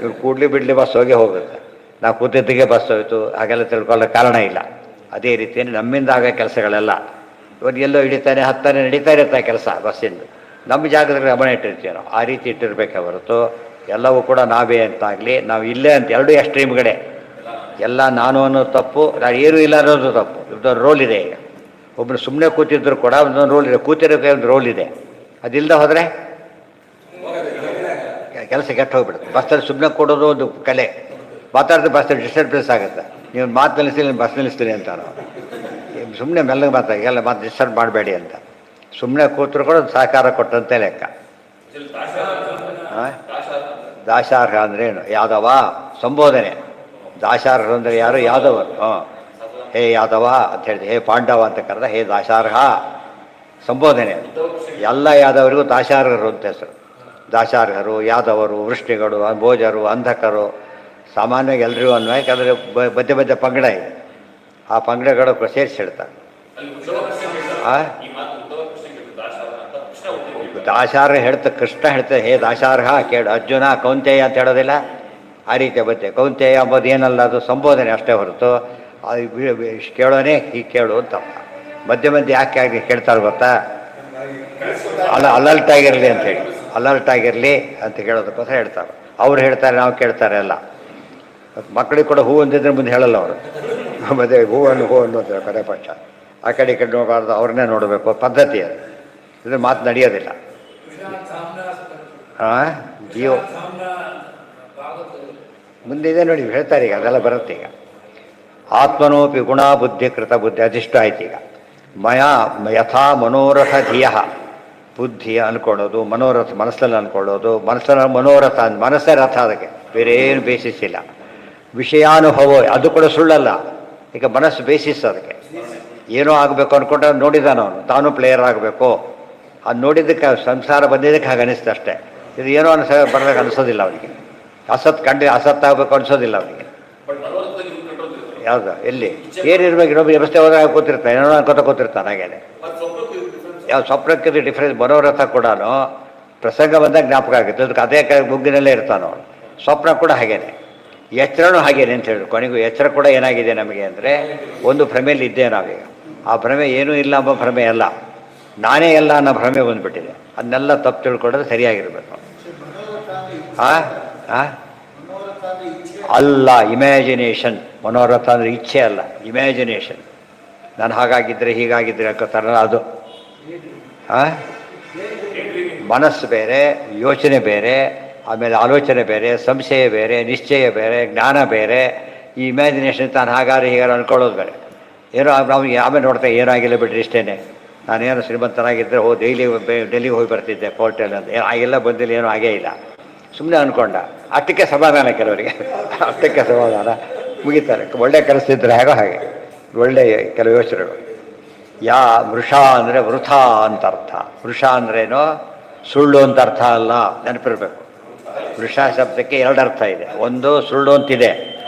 A: ಇವ್ರು ಕೂಡ್ಲಿ ಬಿಡ್ಲಿ ಬಸ್ ಹೋಗೇ ಹೋಗುತ್ತೆ. ನಾವು ಕೂತಿದ್ದಕ್ಕೆ ಬಸ್ ಹೋಯಿತು ಹಾಗೆಲ್ಲ ತಿಳ್ಕೊಳ್ಳೋ ಕಾರಣ ಇಲ್ಲ. ಅದೇ ರೀತಿಯಲ್ಲಿ ನಮ್ಮಿಂದ ಆಗೋ ಕೆಲಸಗಳೆಲ್ಲ ಇವತ್ತು ಎಲ್ಲೋ ಹಿಡಿತಾನೆ ಹತ್ತಾನೆ ನಡೀತಾ ಇರುತ್ತೆ ಕೆಲಸ ಬಸ್ಸಿಂದು. ನಮ್ಮ ಜಾಗದಲ್ಲಿ ಗಮನ ಇಟ್ಟಿರ್ತೀವಿ ನಾವು. ಆ ರೀತಿ ಇಟ್ಟಿರ್ಬೇಕೆ ಹೊರತು ಎಲ್ಲವೂ ಕೂಡ ನಾವೇ ಅಂತಾಗಲಿ, ನಾವು ಇಲ್ಲೇ ಅಂತ ಎರಡೂ ಎಕ್ಸ್ಟ್ರೀಮ್ಗಳೇ. ಎಲ್ಲ ನಾನು ಅನ್ನೋದು ತಪ್ಪು, ನಾನು ಏನೂ ಇಲ್ಲ ಅನ್ನೋದು ತಪ್ಪು. ಇದೊಂದು ರೋಲ್ ಇದೆ. ಈಗ ಒಬ್ಬರು ಸುಮ್ಮನೆ ಕೂತಿದ್ರು ಕೂಡ ಒಂದೊಂದು ರೋಲ್ ಇದೆ, ಕೂತಿರೋಕ್ಕೆ ಒಂದು ರೋಲ್ ಇದೆ. ಅದಿಲ್ಲದೆ ಹೋದರೆ ಕೆಲಸ ಕೆಟ್ಟು ಹೋಗ್ಬಿಡುತ್ತೆ. ಬಸ್ಸಲ್ಲಿ ಸುಮ್ಮನೆ ಕೊಡೋದು ಒಂದು ಕಲೆ. ಮಾತಾಡಿದ್ರೆ ಬಸ್ಸಲ್ಲಿ ಡಿಸ್ಟರ್ಬೆನ್ಸ್ ಆಗುತ್ತೆ. ನೀವು ಮಾತು ನಿಲ್ಲಿಸ್ತೀನಿ, ಬಸ್ ನಿಲ್ಲಿಸ್ತೀನಿ ಅಂತ. ನಾವು ಸುಮ್ಮನೆ ಮೆಲ್ಲಗೆ ಮಾತಾಡಿ, ಎಲ್ಲ ಮಾತು ಡಿಸ್ಟರ್ಬ್ ಮಾಡಬೇಡಿ ಅಂತ. ಸುಮ್ಮನೆ ಕೂತರು ಕೂಡ ಸಹಕಾರ ಕೊಟ್ಟಂತೆ ಲೆಕ್ಕ. ದಾಶಾರ್ಹ ಅಂದರೆ ಏನು? ಯಾದವ ಸಂಬೋಧನೆ. ದಾಶಾರ್ಹ ಅಂದರೆ ಯಾರು? ಯಾದವರು. ಹೇ ಯಾದವ ಅಂತ ಹೇಳಿದೆ, ಹೇ ಪಾಂಡವ ಅಂತ ಕರೆದ, ಹೇ ದಾಶಾರ್ಹ ಸಂಬೋಧನೆ. ಎಲ್ಲ ಯಾದವರಿಗೂ ದಾಶಾರ್ಹರು ಅಂತ ಹೆಸರು. ದಾಶಾರ್ಹರು, ಯಾದವರು, ವೃಷ್ಟಿಗಳು, ಭೋಜರು, ಅಂಧಕರು, ಸಾಮಾನ್ಯವಾಗಿ ಎಲ್ಲರಿಗೂ ಅನ್ವಯ. ಯಾಕಂದರೆ ಮಧ್ಯ ಮಧ್ಯ ಪಂಗಡ ಇದೆ. ಆ ಪಂಗಡಗಳು ಸೇರಿಸಿ ಹೇಳ್ತಾರೆ. ದಾಶಾರ್ಹ ಹೇಳ್ತಾರೆ, ಕೃಷ್ಣ ಹೇಳ್ತಾರೆ, ಹೇ ದಾಶಾರ್ಹ ಕೇಳು. ಅರ್ಜುನ ಕೌಂತೆಯ ಅಂತ ಹೇಳೋದಿಲ್ಲ. ಆ ರೀತಿ ಬತ್ತೆ. ಕೌಂತೆಯ ಅಂಬೋದು ಏನಲ್ಲ, ಅದು ಸಂಬೋಧನೆ ಅಷ್ಟೇ ಹೊರತು ಕೇಳೋನೇ ಹೀಗೆ ಕೇಳು ಅಂತ. ಮಧ್ಯೆ ಮಧ್ಯೆ ಯಾಕೆ ಕೇಳ್ತಾರೆ ಗೊತ್ತಾ? ಅಲರ್ಟ್ ಆಗಿರಲಿ ಅಂತೇಳಿ, ಅಲರ್ಟ್ ಆಗಿರಲಿ ಅಂತ ಕೇಳೋದಕ್ಕೋಸ್ಕರ ಹೇಳ್ತಾರೆ. ಅವ್ರು ಹೇಳ್ತಾರೆ, ನಾವು ಕೇಳ್ತಾರೆ ಎಲ್ಲ. ಮಕ್ಕಳಿಗೆ ಕೂಡ ಹೂ ಅಂದಿದ್ರೆ ಮುಂದೆ ಹೇಳಲ್ಲ ಅವರು. ಮತ್ತೆ ಹೂ ಅನ್ನೋದು ಕಡೆ ಪಕ್ಷ. ಆ ಕಡೆ ಈ ಕಡೆ ನೋಡಬಾರ್ದು, ಅವ್ರನ್ನೇ ನೋಡಬೇಕು, ಪದ್ಧತಿ ಅದು. ಇದ್ರ ಮಾತು ನಡೆಯೋದಿಲ್ಲ. ಜೀವ ಮುಂದಿದೆ ನೋಡಿ, ಹೇಳ್ತಾರೆ ಈಗ ಅದೆಲ್ಲ ಬರುತ್ತೆ. ಈಗ ಆತ್ಮನೋಪಿ ಗುಣ ಬುದ್ಧಿ ಕೃತ ಬುದ್ಧಿ, ಅದಿಷ್ಟು ಆಯ್ತು. ಈಗ ಯಥಾ ಮನೋರಥ ಧಿಯ, ಬುದ್ಧಿ ಅಂದ್ಕೊಳ್ಳೋದು, ಮನೋರಥ ಮನಸ್ಸಲ್ಲಿ ಅಂದ್ಕೊಳ್ಳೋದು. ಮನಸ್ಸಲ್ಲಿ ಮನೋರಥ, ಮನಸ್ಸೇ ರಥ, ಅದಕ್ಕೆ ಬೇರೆ ಏನು ಬೇಸಿಸ್ ಇಲ್ಲ. ವಿಷಯಾನುಭವ ಅದು ಕೂಡ ಸುಳ್ಳಲ್ಲ. ಈಗ ಮನಸ್ಸು ಬೇಸಿಸ್ ಅದಕ್ಕೆ. ಏನೋ ಆಗಬೇಕು ಅಂದ್ಕೊಂಡ್ರೆ ನೋಡಿದಾನ ಅವನು, ತಾನು ಪ್ಲೇಯರ್ ಆಗಬೇಕು. ಅದು ನೋಡಿದ್ದಕ್ಕೆ ಸಂಸಾರ ಬಂದಿದ್ದಕ್ಕೆ ಹಾಗೆ ಅನಿಸ್ತು ಅಷ್ಟೇ. ಇದು ಏನೋ ಬರಬೇಕು ಅನಿಸೋದಿಲ್ಲ ಅವನಿಗೆ. ಅಸತ್ ಆಗಬೇಕು ಅನಿಸೋದಿಲ್ಲ ಅವನಿಗೆ. ಯಾವುದು ಎಲ್ಲಿ ಏನಿರ್ಬೇಕು? ಇನ್ನೊಬ್ಬ ವ್ಯವಸ್ಥೆ ಹೋದಾಗ ಕೂತಿರ್ತಾನೆ, ಏನೋ ಅನ್ಕೋತ ಕೂತಿರ್ತಾನೆ. ಹಾಗೇನೆ ಯಾವ ಸ್ವಪ್ನಕ್ಕೆ ಡಿಫ್ರೆನ್ಸ್. ಮನೋರಥ ಕೂಡ ಪ್ರಸಂಗ ಬಂದಾಗ ಜ್ಞಾಪಕ ಆಗುತ್ತೆ, ಅದಕ್ಕೆ ಅದೇ ಮುಗ್ಗಿನಲ್ಲೇ ಇರ್ತಾನೋ. ಸ್ವಪ್ನ ಕೂಡ ಹಾಗೇನೆ, ಎಚ್ಚರನೂ ಹಾಗೇನೆ ಅಂತ ಹೇಳಿ. ಕೊನೆಗೂ ಎಚ್ಚರ ಕೂಡ ಏನಾಗಿದೆ ನಮಗೆ ಅಂದರೆ, ಒಂದು ಭ್ರಮೆಯಲ್ಲಿ ಇದ್ದೇ ನಾವೀಗ. ಆ ಭ್ರಮೆ ಏನೂ ಇಲ್ಲ ಎಂಬ ಭ್ರಮೆ ಅಲ್ಲ, ನಾನೇ ಎಲ್ಲ ಅನ್ನೋ ಭ್ರಮೆ ಬಂದುಬಿಟ್ಟಿದೆ. ಅದನ್ನೆಲ್ಲ ತಪ್ಪು ತಿಳ್ಕೊಳ್ಳೋದು ಸರಿಯಾಗಿರ್ಬೇಕು. ಅಲ್ಲ, ಇಮ್ಯಾಜಿನೇಷನ್. ಮನೋರಥ ಅಂದರೆ ಇಚ್ಛೆ ಅಲ್ಲ, ಇಮ್ಯಾಜಿನೇಷನ್. ನಾನು ಹಾಗಾಗಿದ್ದರೆ ಹೀಗಾಗಿದ್ದರೆ ಹಾಕೋತಾರಲ್ಲ ಅದು. ಮನಸ್ಸು ಬೇರೆ, ಯೋಚನೆ ಬೇರೆ, ಆಮೇಲೆ ಆಲೋಚನೆ ಬೇರೆ, ಸಂಶಯ ಬೇರೆ, ನಿಶ್ಚಯ ಬೇರೆ, ಜ್ಞಾನ ಬೇರೆ. ಈ ಇಮ್ಯಾಜಿನೇಷನ್ ತಾನು ಹಾಗಾದ್ರೆ ಹೀಗಾರು ಅಂದ್ಕೊಳ್ಳೋದು ಬೇರೆ. ಏನೋ ನಾವು ಆಮೇಲೆ ನೋಡ್ತಾ ಏನೂ ಆಗಿಲ್ಲ ಬಿಡ್ರಿ ಇಷ್ಟೇ. ನಾನೇನು ಶ್ರೀಮಂತನಾಗಿದ್ದರೆ ಡೆಲ್ಲಿಗೆ ಹೋಗಿ ಬರ್ತಿದ್ದೆ ಕೋರ್ಟಲ್ಲಿ ಅಂತ. ಆಗಿಲ್ಲ, ಬಂದಿಲ್ಲ, ಏನೂ ಆಗೇ ಇಲ್ಲ, ಸುಮ್ಮನೆ ಅಂದ್ಕೊಂಡ. ಅಷ್ಟಕ್ಕೆ ಸಮಾಧಾನ ಕೆಲವರಿಗೆ. ಅಷ್ಟಕ್ಕೆ ಸಮಾಧಾನ ಮುಗಿತಾರೆ. ಒಳ್ಳೆ ಕಲಿಸ್ತಿದ್ರೆ ಹೇಗೋ ಹಾಗೆ ಒಳ್ಳೆಯ ಕೆಲವು ಯೋಚನೆಗಳು. ವೃಷ ಅಂದರೆ ವೃಥ ಅಂತ ಅರ್ಥ. ವೃಷ ಅಂದ್ರೇನೋ ಸುಳ್ಳು ಅಂತ ಅರ್ಥ ಅಲ್ಲ, ನೆನಪಿರ್ಬೇಕು. ವೃಷ ಶಬ್ದಕ್ಕೆ ಎರಡು ಅರ್ಥ ಇದೆ. ಒಂದು ಸುಳ್ಳು ಅಂತಿದೆ,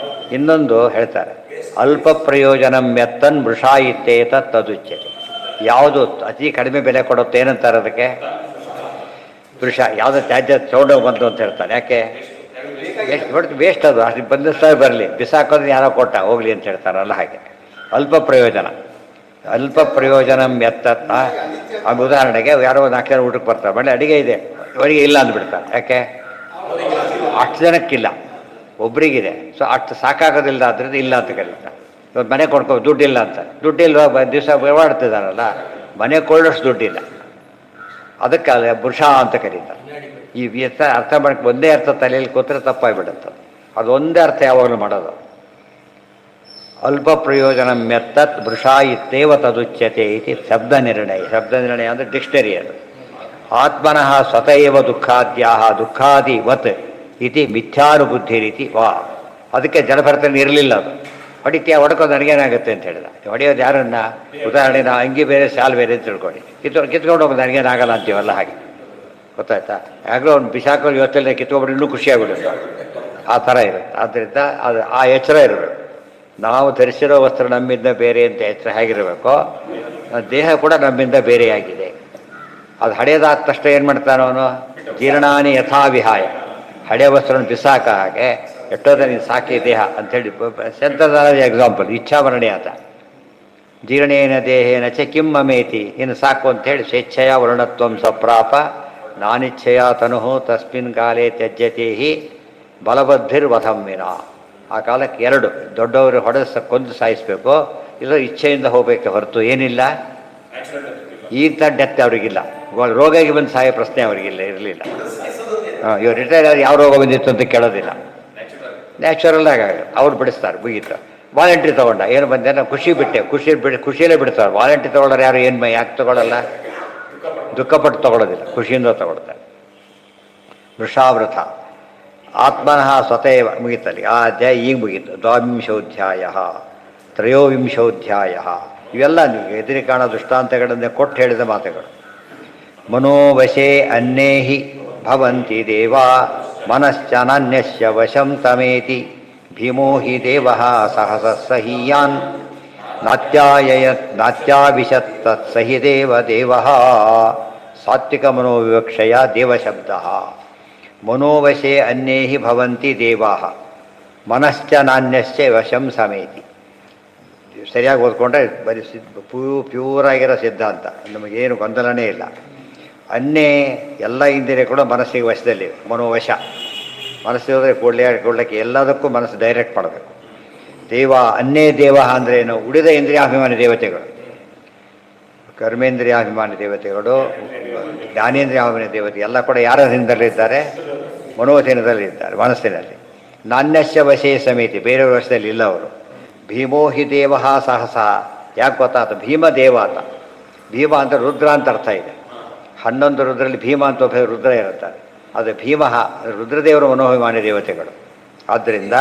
A: ಇನ್ನೊಂದು ಹೇಳ್ತಾರೆ ಅಲ್ಪ ಪ್ರಯೋಜನಂ ಎತ್ತನ್ ವೃಷ ಇತ್ತೇತ ತದುಚ್ಯತೆ. ಯಾವುದು ಅತಿ ಕಡಿಮೆ ಬೆಲೆ ಕೊಡುತ್ತೆ ಏನಂತಾರೆ ಅದಕ್ಕೆ? ವೃಷ. ಯಾವುದೋ ತ್ಯಾಜ್ಯ ಚೌಡ ಬಂತು ಅಂತ ಹೇಳ್ತಾನೆ. ಯಾಕೆ? ಎಷ್ಟು ವೇಸ್ಟ್ ಅದು, ಅಷ್ಟು ಬಂದಿಸ್ತಾ ಬರಲಿ, ಬಿಸಾಕೋದ್ರೆ ಯಾರೋ ಕೊಟ್ಟ ಹೋಗ್ಲಿ ಅಂತ ಹೇಳ್ತಾರಲ್ಲ ಹಾಗೆ. ಅಲ್ಪ ಪ್ರಯೋಜನ, ಅಲ್ಪ ಪ್ರಯೋಜನಂ ಎತ್ತ. ಆ ಉದಾಹರಣೆಗೆ ಯಾರೋ 4 ಜನ ಊಟಕ್ಕೆ ಬರ್ತಾರೆ, ಒಳ್ಳೆ ಅಡಿಗೆ ಇದೆ, ಅವರಿಗೆ ಇಲ್ಲ ಅಂದ್ಬಿಡ್ತಾರೆ. ಯಾಕೆ? ಅಷ್ಟು ಜನಕ್ಕಿಲ್ಲ, ಒಬ್ರಿಗಿದೆ. ಸೊ ಅಷ್ಟು ಸಾಕಾಗೋದಿಲ್ಲ, ಆದ್ದರಿಂದ ಇಲ್ಲ ಅಂತ ಕರೀತಾರೆ. ಇವತ್ತು ಮನೆ ಕೊಂಡ್ಕೊ ದುಡ್ಡಿಲ್ಲ ಅಂತ, ದುಡ್ಡಿಲ್ಲ ದಿವಸ ಓಡಾಡ್ತಿದ್ದಾರಲ್ಲ, ಮನೆ ಕೊಳ್ಳೋಷ್ಟು ದುಡ್ಡಿಲ್ಲ, ಅದಕ್ಕೆ ವೃಷ ಅಂತ ಕರೀತಾರೆ. ಈ ಅರ್ಥ ಮಾಡಕ್ಕೆ ಒಂದೇ ಅರ್ಥ ತಲೆಯಲ್ಲಿ ಕೂತ್ರೆ ತಪ್ಪಾಗಿಬಿಡುತ್ತೆ. ಅದು ಒಂದೇ ಅರ್ಥ ಯಾವಾಗಲೂ ಮಾಡೋದು. ಅಲ್ಪ ಪ್ರಯೋಜನ ಮೆತ್ತತ್ ವೃಷ ಇತ್ತೇವ ತದುಚ್ಯತೆ ಇತಿ ಶಬ್ದ ನಿರ್ಣಯ. ಶಬ್ದ ನಿರ್ಣಯ ಅಂದರೆ ಡಿಕ್ಷನರಿ ಅದು. ಆತ್ಮನಃ ಸ್ವತಃ ದುಃಖಾದ್ಯಾಹ ದುಃಖಾದಿವತ್ ಇತಿ ಮಿಥ್ಯಾನುಬುದ್ಧಿ ರೀತಿ ವಾ. ಅದಕ್ಕೆ ಜಲಭರತನ ಇರಲಿಲ್ಲ. ಅದು ಹೊಡಿತೀಯ, ಹೊಡ್ಕೋದು ನನಗೇನಾಗುತ್ತೆ ಅಂತ ಹೇಳಿದ. ಹೊಡೆಯೋದು ಯಾರನ್ನ? ಉದಾಹರಣೆ ನಾವು ಅಂಗಿ ಬೇರೆ ಶಾಲ್ ಬೇರೆ ಅಂತ ತಿಳ್ಕೊಳ್ಳಿ, ಕಿತ್ಕೊಂಡು ಹೋಗೋದು ನನಗೇನಾಗಲ್ಲ ಅಂತೀವಲ್ಲ ಹಾಗೆ. ಗೊತ್ತಾಯ್ತಾ? ಯಾಕೋ ಅವ್ನು ಬಿಸಾಕೋದು ಇವತ್ತಲ್ಲೇ ಕಿತ್ಕೊಂಡ್ಬಿಟ್ಟು ಇನ್ನೂ ಖುಷಿಯಾಗ್ಬಿಡುತ್ತೆ. ಆ ಥರ ಇರುತ್ತೆ. ಆದ್ದರಿಂದ ಅದು ಆ ಎಚ್ಚರ ಇರಬೇಕು. ನಾವು ಧರಿಸಿರೋ ವಸ್ತ್ರ ನಮ್ಮಿಂದ ಬೇರೆ ಅಂತ ಎಚ್ಚರ ಹೇಗಿರಬೇಕೋ, ದೇಹ ಕೂಡ ನಮ್ಮಿಂದ ಬೇರೆಯಾಗಿದೆ. ಅದು ಹಳೆಯದಾದ ತಕ್ಷಣ ಏನು ಮಾಡ್ತಾನೆ ಅವನು? ಜೀರ್ಣಾನಿ ಯಥಾವಿಹಾಯ. ಹಳೆಯ ವಸ್ತ್ರನ ಬಿಸಾಕ ಹಾಗೆ ಎಷ್ಟೋದ ನೀನು ಸಾಕಿ ದೇಹ ಅಂಥೇಳಿ ಸೆಂತದ ಎಕ್ಸಾಂಪಲ್. ಇಚ್ಛಾವರಣೆ ಆತ. ಜೀರ್ಣೇನ ದೇಹೇನ ಚ ಕಿಂ ಮಮೇತಿ. ಇನ್ನು ಸಾಕು ಅಂಥೇಳಿ ಸ್ವೇಚ್ಛೆಯ ವರ್ಣತ್ವಂ ಸಪ್ರಾಪ ನಾನಿಚ್ಛೆಯ ತನುಹು ತಸ್ಮಿನ್ ಕಾಲೇ ತ್ಯಜ್ಯತೆ ಹಿ ಬಲಬದ್ಧಿರ್ವಧಮ್ಮಿನ. ಆ ಕಾಲಕ್ಕೆ ಎರಡು, ದೊಡ್ಡವರು ಹೊಡೆದ ಕೊಂದು ಸಾಯಿಸಬೇಕು, ಇಲ್ಲ ಇಚ್ಛೆಯಿಂದ ಹೋಗಬೇಕು ಹೊರತು ಏನಿಲ್ಲ. ಈಗ ಡೆತ್ ಅವರಿಗಿಲ್ಲ, ರೋಗಿಗೆ ಬಂದು ಸಾಯೋ ಪ್ರಶ್ನೆ ಅವರಿಗಿಲ್ಲ, ಇರಲಿಲ್ಲ. ಇವ್ರು ರಿಟೈರ್ ಆಗಿ ಯಾವ ರೋಗ ಬಂದಿತ್ತು ಅಂತ ಕೇಳೋದಿಲ್ಲ, ನ್ಯಾಚುರಲ್ ಆಗಿ ಅವ್ರು ಬಿಡಿಸ್ತಾರೆ. ಮುಗೀತು. ವಾಲಂಟ್ರಿ ತೊಗೊಂಡ, ಏನು ಬಂದೆ ನಾವು ಖುಷಿ ಖುಷಿಯಲ್ಲೇ ಬಿಡ್ತಾರೆ. ವಾಲಂಟ್ರಿ ತೊಗೊಳ್ಳೋರು ಯಾರು ಏನು ಯಾಕೆ ತೊಗೊಳ್ಳಲ್ಲ? ದುಃಖಪಟ್ಟು ತೊಗೊಳ್ಳೋದಿಲ್ಲ, ಖುಷಿಯಿಂದ ತೊಗೊಳ್ತಾರೆ. ವೃಷಾವೃತ ಆತ್ಮನಃ ಸ್ವತಃ ಮುಗೀತಲ್ಲಿ. ಆ ಅಧ್ಯಾಯ ಈಗ ಮುಗೀತು. ದ್ವಾವಿಂಶೋಧ್ಯಾಯ, ತ್ರಯೋವಿಂಶೋಧ್ಯಾಯ. ಇವೆಲ್ಲ ನೀವು ಎದುರಿ ಕಾಣೋ ದೃಷ್ಟಾಂತಗಳನ್ನೇ ಕೊಟ್ಟು ಹೇಳಿದ ಮಾತುಗಳು. ಮನೋವಶೇ ಅನ್ನೇಹಿ ಭವಂತಿ ದೇವಾ ಮನಶ್ಚನನ್ಯಸ್ಯ ವಶಂ ತಮೇತಿ ಭೀಮೋ ಹಿ ದೇವ ಸಹಸಹೀಯಾನ್ ನಾತ್ಯಾವಿಶತ್ ತತ್ಸಹಿ ದೇವ. ಸಾತ್ವಿಕ ಮನೋವಿವಕ್ಷಯ ದೇವಶಬ್ದ. ಮನೋವಶೇ ಅನ್ಯೇಹಿ ಭವಂತಿ ದೇವಾ ಮನಶ್ಚ ನಾನ್ಯಶ್ಚ ವಶಂ ಸಮೇತಿ. ಸರಿಯಾಗಿ ಓದ್ಕೊಂಡ್ರೆ ಬರೀ ಪ್ಯೂರಾಗಿರೋ ಸಿದ್ಧಾಂತ, ನಮಗೇನು ಗೊಂದಲನೇ ಇಲ್ಲ. ಅನ್ನೇ ಎಲ್ಲ ಇಂದ್ರಿಯ ಕೂಡ ಮನಸ್ಸಿಗೆ ವಶದಲ್ಲಿ. ಮನೋವಶ ಮನಸ್ಸು ಹೋದರೆ ಕೊಡ್ಲಿಕ್ಕೆ ಎಲ್ಲದಕ್ಕೂ ಮನಸ್ಸು ಡೈರೆಕ್ಟ್ ಮಾಡಬೇಕು. ದೇವ ಅನ್ನೇ ದೇವ ಅಂದರೆ ಏನು? ಉಳಿದ ಇಂದ್ರಿಯಾಭಿಮಾನಿ ದೇವತೆಗಳು, ಕರ್ಮೇಂದ್ರಿಯಾಭಿಮಾನಿ ದೇವತೆಗಳು, ಜ್ಞಾನೇಂದ್ರಿಯಾಭಿಮಾನಿ ದೇವತೆ ಎಲ್ಲ ಕೂಡ ಯಾರ ಅಧೀನದಲ್ಲಿದ್ದಾರೆ? ಮನೋಧೀನದಲ್ಲಿದ್ದಾರೆ, ಮನಸ್ಸಿನಲ್ಲಿ. ನಾಣ್ಯಸ್ಯ ವಶೇ ಸಮಿತಿ, ಬೇರೆಯವ್ರ ವಶದಲ್ಲಿ ಇಲ್ಲ ಅವರು. ಭೀಮೋ ಹಿ ದೇವ ಸಹಸ. ಯಾಕೆ ಗೊತ್ತಾತ? ಭೀಮ ದೇವ ಆತ. ಭೀಮ ಅಂತ ರುದ್ರ ಅಂತ ಅರ್ಥ ಇದೆ. 11 ರುದ್ರಲ್ಲಿ ಭೀಮ ಅಂತ ಒಬ್ಬ ರುದ್ರ ಇರುತ್ತಾರೆ. ಅದು ಭೀಮ ರುದ್ರದೇವರ ಮನೋಭಿಮಾನಿ ದೇವತೆಗಳು. ಆದ್ದರಿಂದ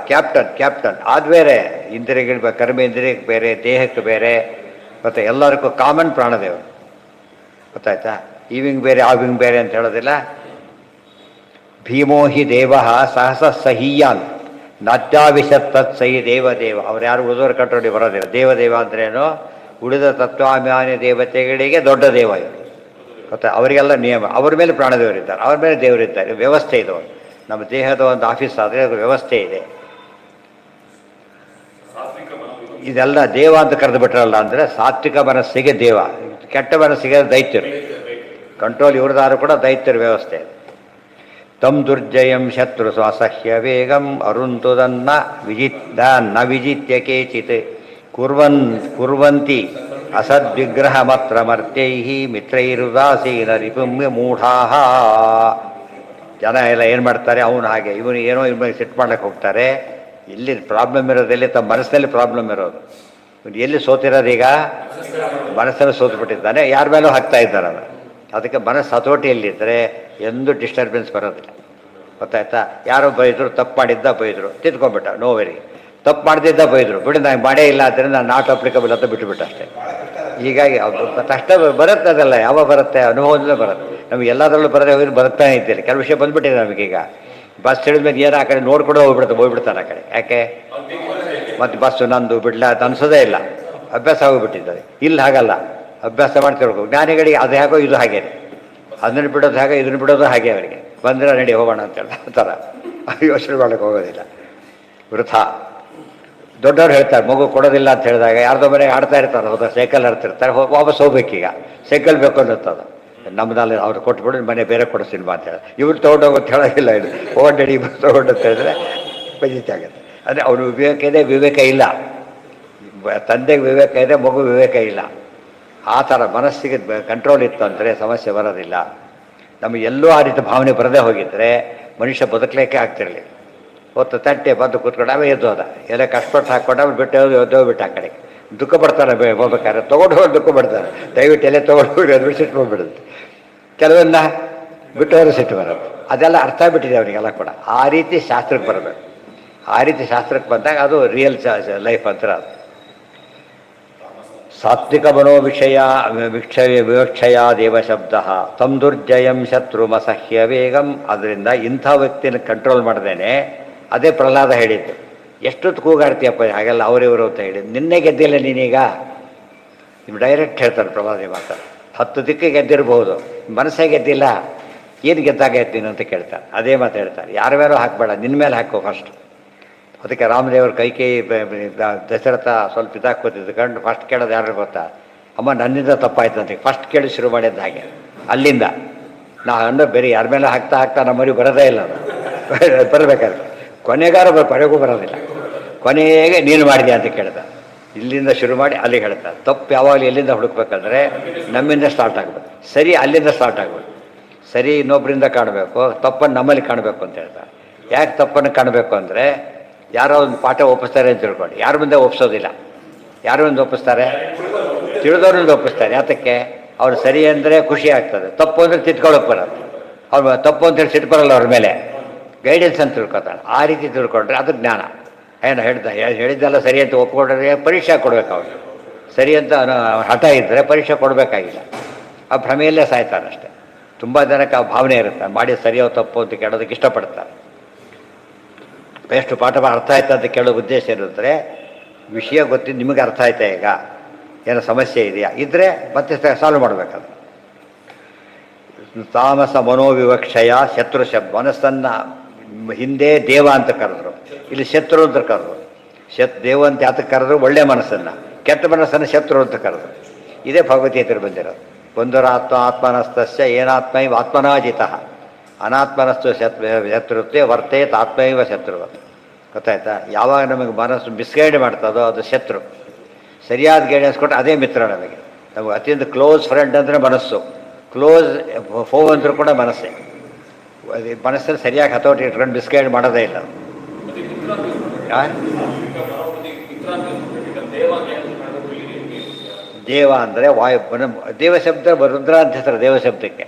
A: ಕ್ಯಾಪ್ಟನ್ ಅದು ಬೇರೆ. ಇಂದ್ರಿಯಗಳಿಗೆ ಕರ್ಮೇಂದ್ರಿಯಕ್ಕೆ ಬೇರೆ, ದೇಹಕ್ಕೆ ಬೇರೆ, ಮತ್ತು ಎಲ್ಲರಿಗೂ ಕಾಮನ್ ಪ್ರಾಣದೇವರು. ಗೊತ್ತಾಯ್ತಾ? ಇವಿಂಗ್ ಬೇರೆ ಆವಿಂಗ್ ಬೇರೆ ಅಂತ ಹೇಳೋದಿಲ್ಲ. ಭೀಮೋ ಹಿ ದೇವ ಸಹಸ ಸಹೀಯಾನ್ ನಾತ್ಯಾವಿಶತ್ ತತ್ ಸಹಿ ದೇವದೇವ. ಅವ್ರು ಯಾರು ಉಳಿದವರು ಕಟ್ಟೋಡಿ ಬರೋದಿಲ್ಲ. ದೇವದೇವ ಅಂದ್ರೇನು? ಉಳಿದ ತತ್ವಾಭಿಮಾನಿ ದೇವತೆಗಳಿಗೆ ದೊಡ್ಡ ದೇವ ಇವರು. ಗೊತ್ತಾ? ಅವರಿಗೆಲ್ಲ ನಿಯಮ, ಅವ್ರ ಮೇಲೆ ಪ್ರಾಣದೇವರಿದ್ದಾರೆ, ಅವ್ರ ಮೇಲೆ ದೇವರಿದ್ದಾರೆ. ವ್ಯವಸ್ಥೆ ಇದು. ನಮ್ಮ ದೇಹದ ಒಂದು ಆಫೀಸ್ ಆದರೆ ಅದು ವ್ಯವಸ್ಥೆ ಇದೆ. ಇದೆಲ್ಲ ದೇವ ಅಂತ ಕರೆದು ಬಿಟ್ರಲ್ಲ ಅಂದರೆ ಸಾತ್ವಿಕ ಮನಸ್ಸಿಗೆ ದೇವ, ಕೆಟ್ಟ ಮನಸ್ಸಿಗೆ ದೈತ್ಯರು. ಕಂಟ್ರೋಲ್ ಇವ್ರದಾರು ಕೂಡ ದೈತ್ಯರ ವ್ಯವಸ್ಥೆ. ತಂ ದುರ್ಜಯಂ ಶತ್ರು ಸ್ವಾಸಹ್ಯ ವೇಗಂ ಅರುಂತುದನ್ನ ನ ವಿಜಿತ್ಯ ಕೇಚಿತ್ ಕುರ್ವಂತಿ ಅಸದ್ವಿಗ್ರಹ ಮಾತ್ರ ಮರ್ತ್ಯೈ ಮಿತ್ರೈರುದಾಸೀನ ರಿಪುಮ್ಯ ಮೂಢಾಹ. ಜನ ಎಲ್ಲ ಏನು ಮಾಡ್ತಾರೆ, ಅವನು ಹಾಗೆ ಇವನು ಏನೋ ಇವ್ನಿಗೆ ಸೆಟ್ ಮಾಡಕ್ಕೆ ಹೋಗ್ತಾರೆ. ಇಲ್ಲಿ ಪ್ರಾಬ್ಲಮ್ ಇರೋದೆಲ್ಲಿ ತಮ್ಮ ಮನಸ್ಸಿನಲ್ಲಿ ಪ್ರಾಬ್ಲಮ್ ಇರೋದು. ಇವನು ಎಲ್ಲಿ ಸೋತಿರೋದೀಗ ಮನಸ್ಸನ್ನು ಸೋತುಬಿಟ್ಟಿದ್ದಾನೆ, ಯಾರ ಮೇಲೂ ಹಾಕ್ತಾ ಇದ್ದಾರೆ ಅದು. ಅದಕ್ಕೆ ಮನಸ್ಸು ಹತೋಟಿಯಲ್ಲಿದ್ದರೆ ಎಂದೂ ಡಿಸ್ಟರ್ಬೆನ್ಸ್ ಬರೋದಿಲ್ಲ. ಗೊತ್ತಾಯ್ತಾ? ಯಾರೋ ಬೈದರು, ತಪ್ಪು ಮಾಡಿದ್ದ ಬೈದರು, ತಿದ್ಕೊಂಡ್ಬಿಟ್ಟ, ನೋವೆರಿ. ತಪ್ಪು ಮಾಡ್ದಿದ್ದ ಬೈದರು, ಬಿಡು ನಾನು ಮಾಡೇ ಇಲ್ಲ ಆದ್ದರಿಂದ ನಾನು ನಾಟ್ ಅಪ್ಲಿಕಬಲ್ ಅಂತ ಬಿಟ್ಟುಬಿಟ್ಟ ಅಷ್ಟೇ. ಹೀಗಾಗಿ ತಕ್ಷಣ ಬರುತ್ತೆ, ಅದೆಲ್ಲ ಯಾವಾಗ ಬರುತ್ತೆ, ಅನುಭವದಲ್ಲೇ ಬರುತ್ತೆ. ನಮ್ಗೆ ಎಲ್ಲದರಲ್ಲೂ ಬರೋದೇ ಬರುತ್ತಾನೆ ಇದ್ದೀರಿ. ಕೆಲವು ವಿಷಯ ಬಂದುಬಿಟ್ಟಿದೆ ನಮಗೀಗ. ಬಸ್ ಹಿಡಿದ್ಮೇಲೆ ಏನು ಆ ಕಡೆ ನೋಡ್ಕೊಂಡು ಹೋಗ್ಬಿಡ್ತಾನೆ ಆ ಕಡೆ. ಯಾಕೆ ಮತ್ತು ಬಸ್ಸು ನಂದು ಬಿಡ್ಲ ಅಂತ ಅನ್ಸೋದೇ ಇಲ್ಲ, ಅಭ್ಯಾಸ ಆಗೋಗ್ಬಿಟ್ಟಿದ್ದಾರೆ. ಇಲ್ಲಿ ಹಾಗಲ್ಲ, ಅಭ್ಯಾಸ ಮಾಡ್ತಿರ್ಬೇಕು. ಜ್ಞಾನಿಗಳಿಗೆ ಅದು ಹೇಗೋ ಇದು ಹಾಗೆ, ಅದನ್ನು ಬಿಡೋದು ಹಾಗೆ ಇದನ್ನು ಬಿಡೋದು ಹಾಗೆ. ಅವರಿಗೆ ಬಂದರೆ ನಡಿ ಹೋಗೋಣ ಅಂತ ಹೇಳ್ತಾರೆ. ಯೋಚನೆ ಮಾಡೋಕ್ಕೆ ಹೋಗೋದಿಲ್ಲ, ವೃಥ. ದೊಡ್ಡವ್ರು ಹೇಳ್ತಾರೆ ಮಗು ಕೊಡೋದಿಲ್ಲ ಅಂತ ಹೇಳಿದಾಗ ಯಾರ್ದೋ ಮನೆಗೆ ಆಡ್ತಾ ಇರ್ತಾರೆ, ಹೌದಾ, ಸೈಕಲ್ ಆಡ್ತಿರ್ತಾರೆ, ವಾಪಸ್ ಹೋಗ್ಬೇಕೀಗ, ಸೈಕಲ್ ಬೇಕು ಅನ್ನೋದು. ನಮ್ಮದಲ್ಲಿ ಅವ್ರು ಕೊಟ್ಬಿಟ್ಟು ಮನೆ ಬೇರೆ ಕೊಡಿಸ್ತೀನಿ ಬಾ ಅಂತ ಹೇಳಿ, ಇವ್ರು ತೊಗೊಂಡೋಗೋದು ಹೇಳೋದಿಲ್ಲ. ಇದು ಓಡಾಡಿ ತೊಗೊಂಡು ಅಂತ ಹೇಳಿದ್ರೆ ಪಜಿತಿ ಆಗುತ್ತೆ. ಅಂದರೆ ಅವನು ವಿವೇಕ ಇದೆ, ವಿವೇಕ ಇಲ್ಲ. ತಂದೆಗೆ ವಿವೇಕ ಇದೆ, ಮಗು ವಿವೇಕ ಇಲ್ಲ. ಆ ಥರ ಮನಸ್ಸಿಗೆ ಕಂಟ್ರೋಲ್ ಇತ್ತು ಅಂದರೆ ಸಮಸ್ಯೆ ಬರೋದಿಲ್ಲ. ನಮಗೆ ಎಲ್ಲೂ ಆ ರೀತಿ ಭಾವನೆ ಬರದೇ ಹೋಗಿದ್ರೆ ಮನುಷ್ಯ ಬದುಕಲಿಕ್ಕೆ ಆಗ್ತಿರಲಿಲ್ಲ. ಹೊತ್ತು ತಟ್ಟೆ ಬಂದು ಕೂತ್ಕೊಂಡು ಅವೇ ಎದ್ದೋದ, ಎಲ್ಲ ಕಷ್ಟಪಟ್ಟು ಹಾಕ್ಕೊಂಡು ಅವ್ರು ಬಿಟ್ಟು ಎದ್ದೋಗ್ಬಿಟ್ಟು ಆ ಕಡೆಗೆ ದುಃಖ ಪಡ್ತಾರೆ. ಹೋಗ್ಬೇಕಾದ್ರೆ ತೊಗೊಂಡು ಹೋಗಿ ದುಃಖ ಪಡ್ತಾರೆ. ದಯವಿಟ್ಟು ಎಲ್ಲೇ ತೊಗೊಂಡು ಹೋಗಿ ಅದು ಸಿಟ್ಟು ಬಂದ್ಬಿಡುತ್ತೆ. ಕೆಲವನ್ನ ಬಿಟ್ಟವರು ಸಿಟ್ಟು ಬರೋದು, ಅದೆಲ್ಲ ಅರ್ಥ ಆಗ್ಬಿಟ್ಟಿದೆ ಅವರಿಗೆಲ್ಲ ಕೂಡ. ಆ ರೀತಿ ಶಾಸ್ತ್ರಕ್ಕೆ ಬರಬೇಕು. ಆ ರೀತಿ ಶಾಸ್ತ್ರಕ್ಕೆ ಬಂದಾಗ ಅದು ರಿಯಲ್ ಲೈಫ್ ಅಂತ. ಅದು ಸಾತ್ವಿಕ ಮನೋವಿಷಯ ವಿವಕ್ಷಯ ದೇವಶಬ್ದ ತಂ ದುರ್ಜಯಂ ಶತ್ರುಮಸಹ್ಯ ವೇಗಂ. ಅದರಿಂದ ಇಂಥ ವ್ಯಕ್ತಿನ ಕಂಟ್ರೋಲ್ ಮಾಡ್ದೇನೆ, ಅದೇ ಪ್ರಹ್ಲಾದ ಹೇಳಿದ್ದು. ಎಷ್ಟೊತ್ತು ಕೂಗಾಡ್ತೀಯಪ್ಪ ಹಾಗೆಲ್ಲ ಅವರಿವರು ಅಂತ ಹೇಳಿ. ನಿನ್ನೆ ಗೆದ್ದಿಲ್ಲ ನೀನೀಗ, ನೀವು ಡೈರೆಕ್ಟ್ ಹೇಳ್ತಾರೆ ಪ್ರಹ್ಲಾದ ಮಾತಾಡ. 10 ದಿಕ್ಕಿಗೆ ಗೆದ್ದಿರ್ಬೋದು, ಮನಸ್ಸೇ ಗೆದ್ದಿಲ್ಲ, ಏನು ಗೆದ್ದಾಗೈತೆ ನೀನು ಅಂತ ಕೇಳ್ತಾರೆ. ಅದೇ ಮಾತು ಹೇಳ್ತಾರೆ, ಯಾರ ಮೇಲೂ ಹಾಕಬೇಡ, ನಿನ್ನ ಮೇಲೆ ಹಾಕೋ ಫಸ್ಟ್. ಅದಕ್ಕೆ ರಾಮದೇವ್ರ ಕೈಕೇಯಿ ದಶರಥ ಸ್ವಲ್ಪ ಇದಾಕೋತಿದ್ದು ಕಂಡು ಫಸ್ಟ್ ಕೇಳೋದು ಯಾರು ಗೊತ್ತಾ? ಅಮ್ಮ ನನ್ನಿಂದ ತಪ್ಪಾಯ್ತು ಅಂತ ಫಸ್ಟ್ ಕೇಳಿ ಶುರು ಮಾಡಿದ್ದು. ಹಾಗೆ ಅಲ್ಲಿಂದ ನಾ ಅನ್ನೋ ಬೇರೆ ಯಾರ ಮೇಲೆ ಹಾಕ್ತಾ ಹಾಕ್ತಾ ನಮ್ಮಲ್ಲಿ ಬರೋದೇ ಇಲ್ಲ. ಅದು ಬರಬೇಕಾದ್ರೆ ಕೊನೆಗಾರ ಕೊನೆಗೂ ಬರೋದಿಲ್ಲ. ಕೊನೆಗೆ ನೀನು ಮಾಡಿದೆ ಅಂತ ಕೇಳ್ದ. ಇಲ್ಲಿಂದ ಶುರು ಮಾಡಿ ಅಲ್ಲಿಗೆ ಹೇಳ್ತಾರೆ. ತಪ್ಪು ಯಾವಾಗಲೂ ಎಲ್ಲಿಂದ ಹುಡುಕ್ಬೇಕಂದ್ರೆ ನಮ್ಮಿಂದ ಸ್ಟಾರ್ಟ್ ಆಗಬೇಕು. ಸರಿ ಅಲ್ಲಿಂದ ಸ್ಟಾರ್ಟ್ ಆಗಬೇಕು. ಸರಿ ಇನ್ನೊಬ್ಬರಿಂದ ಕಾಣಬೇಕು, ತಪ್ಪನ್ನು ನಮ್ಮಲ್ಲಿ ಕಾಣಬೇಕು ಅಂತ ಹೇಳ್ತಾರೆ. ಯಾಕೆ ತಪ್ಪನ್ನು ಕಾಣಬೇಕು ಅಂದರೆ, ಯಾರೋ ಒಂದು ಪಾಠ ಒಪ್ಪಿಸ್ತಾರೆ ಅಂತ ತಿಳ್ಕೊಂಡು ಯಾರ ಮುಂದೆ ಒಪ್ಪಿಸೋದಿಲ್ಲ. ಯಾರ ಮುಂದೆ ಒಪ್ಪಿಸ್ತಾರೆ? ತಿಳಿದವ್ರಿಂದ ಒಪ್ಪಿಸ್ತಾರೆ. ಯಾತಕ್ಕೆ? ಅವ್ರು ಸರಿ ಅಂದರೆ ಖುಷಿ ಆಗ್ತದೆ, ತಪ್ಪು ಅಂದರೆ ತಿದ್ಕೊಳ್ಳೋಕೆ ಬರೋದು. ಅವ್ರು ತಪ್ಪು ಅಂತೇಳಿ ಸಿಟ್ಟು ಬರಲ್ಲ ಅವ್ರ ಮೇಲೆ. ಗೈಡೆನ್ಸ್ ಅಂತ ತಿಳ್ಕೊತಾನೆ. ಆ ರೀತಿ ತಿಳ್ಕೊಂಡ್ರೆ ಅದು ಜ್ಞಾನ. ಏನು ಹೇಳಿದ್ದೆಲ್ಲ ಸರಿ ಅಂತ ಒಪ್ಕೊಂಡ್ರೆ ಪರೀಕ್ಷೆ ಕೊಡಬೇಕು. ಅವ್ರು ಸರಿ ಅಂತ ಹಠ ಇದ್ದರೆ ಪರೀಕ್ಷೆ ಕೊಡಬೇಕಾಗಿಲ್ಲ. ಆ ಭ್ರಮೆಯಲ್ಲೇ ಸಾಯ್ತಾನಷ್ಟೆ. ತುಂಬ ಜನಕ್ಕೆ ಆ ಭಾವನೆ ಇರುತ್ತೆ, ಮಾಡಿ ಸರಿಯೋ ತಪ್ಪು ಅಂತ ಕೇಳೋದಕ್ಕೆ ಇಷ್ಟಪಡ್ತಾರೆ. ಎಷ್ಟು ಪಾಠ ಅರ್ಥ ಆಯ್ತಾ ಅಂತ ಕೇಳೋ ಉದ್ದೇಶ ಇರುತ್ತೆ. ವಿಷಯ ಗೊತ್ತಿದ್ದು ನಿಮಗೆ ಅರ್ಥ ಆಯ್ತಾ, ಈಗ ಏನೋ ಸಮಸ್ಯೆ ಇದೆಯಾ, ಇದ್ದರೆ ಮತ್ತೆ ಸಾಲ್ವ್ ಮಾಡಬೇಕದು. ತಾಮಸ ಮನೋವಿವಕ್ಷಯ ಶತ್ರು ಶಬ್ದ. ಮನಸ್ಸನ್ನು ಹಿಂದೆ ದೇವ ಅಂತ ಕರೆದ್ರು, ಇಲ್ಲಿ ಶತ್ರು ಅಂತ ಕರೆದ್ರು. ದೇವ ಅಂತ ಯಾತಕ್ಕೆ ಕರೆದ್ರು? ಒಳ್ಳೆ ಮನಸ್ಸನ್ನು. ಕೆಟ್ಟ ಮನಸ್ಸನ್ನು ಶತ್ರು ಅಂತ ಕರೆದ್ರು. ಇದೇ ಭಗವದ್ಗೀತೆಯಲ್ಲಿ ಬಂದಿರೋದು. ಒಂದರಾತ್ಮ ಆತ್ಮನಸ್ತಸ್ಯ ಏನಾತ್ಮೈವ ಆತ್ಮನಾಜಿತ ಅನಾತ್ಮನಸ್ತು ಶತ್ರುತ್ವೇ ವರ್ತೇತ್ ಆತ್ಮೈವ ಶತ್ರು. ಗೊತ್ತಾಯ್ತಾ? ಯಾವಾಗ ನಮಗೆ ಮನಸ್ಸು ಮಿಸ್ಗೈಡ್ ಮಾಡ್ತದೋ ಅದು ಶತ್ರು. ಸರಿಯಾದ ಗೈಡೆನ್ಸ್ ಕೊಟ್ಟು ಅದೇ ಮಿತ್ರ. ನಮಗೆ ಅತ್ಯಂತ ಕ್ಲೋಸ್ ಫ್ರೆಂಡ್ ಅಂದರೆ ಮನಸ್ಸು, ಕ್ಲೋಸ್ ಫೋ ಅಂದರೂ ಕೂಡ ಮನಸ್ಸೇ. ಮನಸ್ಸನ್ನು ಸರಿಯಾಗಿ ಹತೋಟಿ ಇಟ್ಕೊಂಡು ಮಿಸ್ಗೈಡ್ ಮಾಡೋದೇ ಇಲ್ಲ. ದೇವ ಅಂದರೆ ವಾಯು. ದೇವ ಶಬ್ದ ರುದ್ರ ಅಂತ ಹೆಸರು ದೇವ ಶಬ್ದಕ್ಕೆ.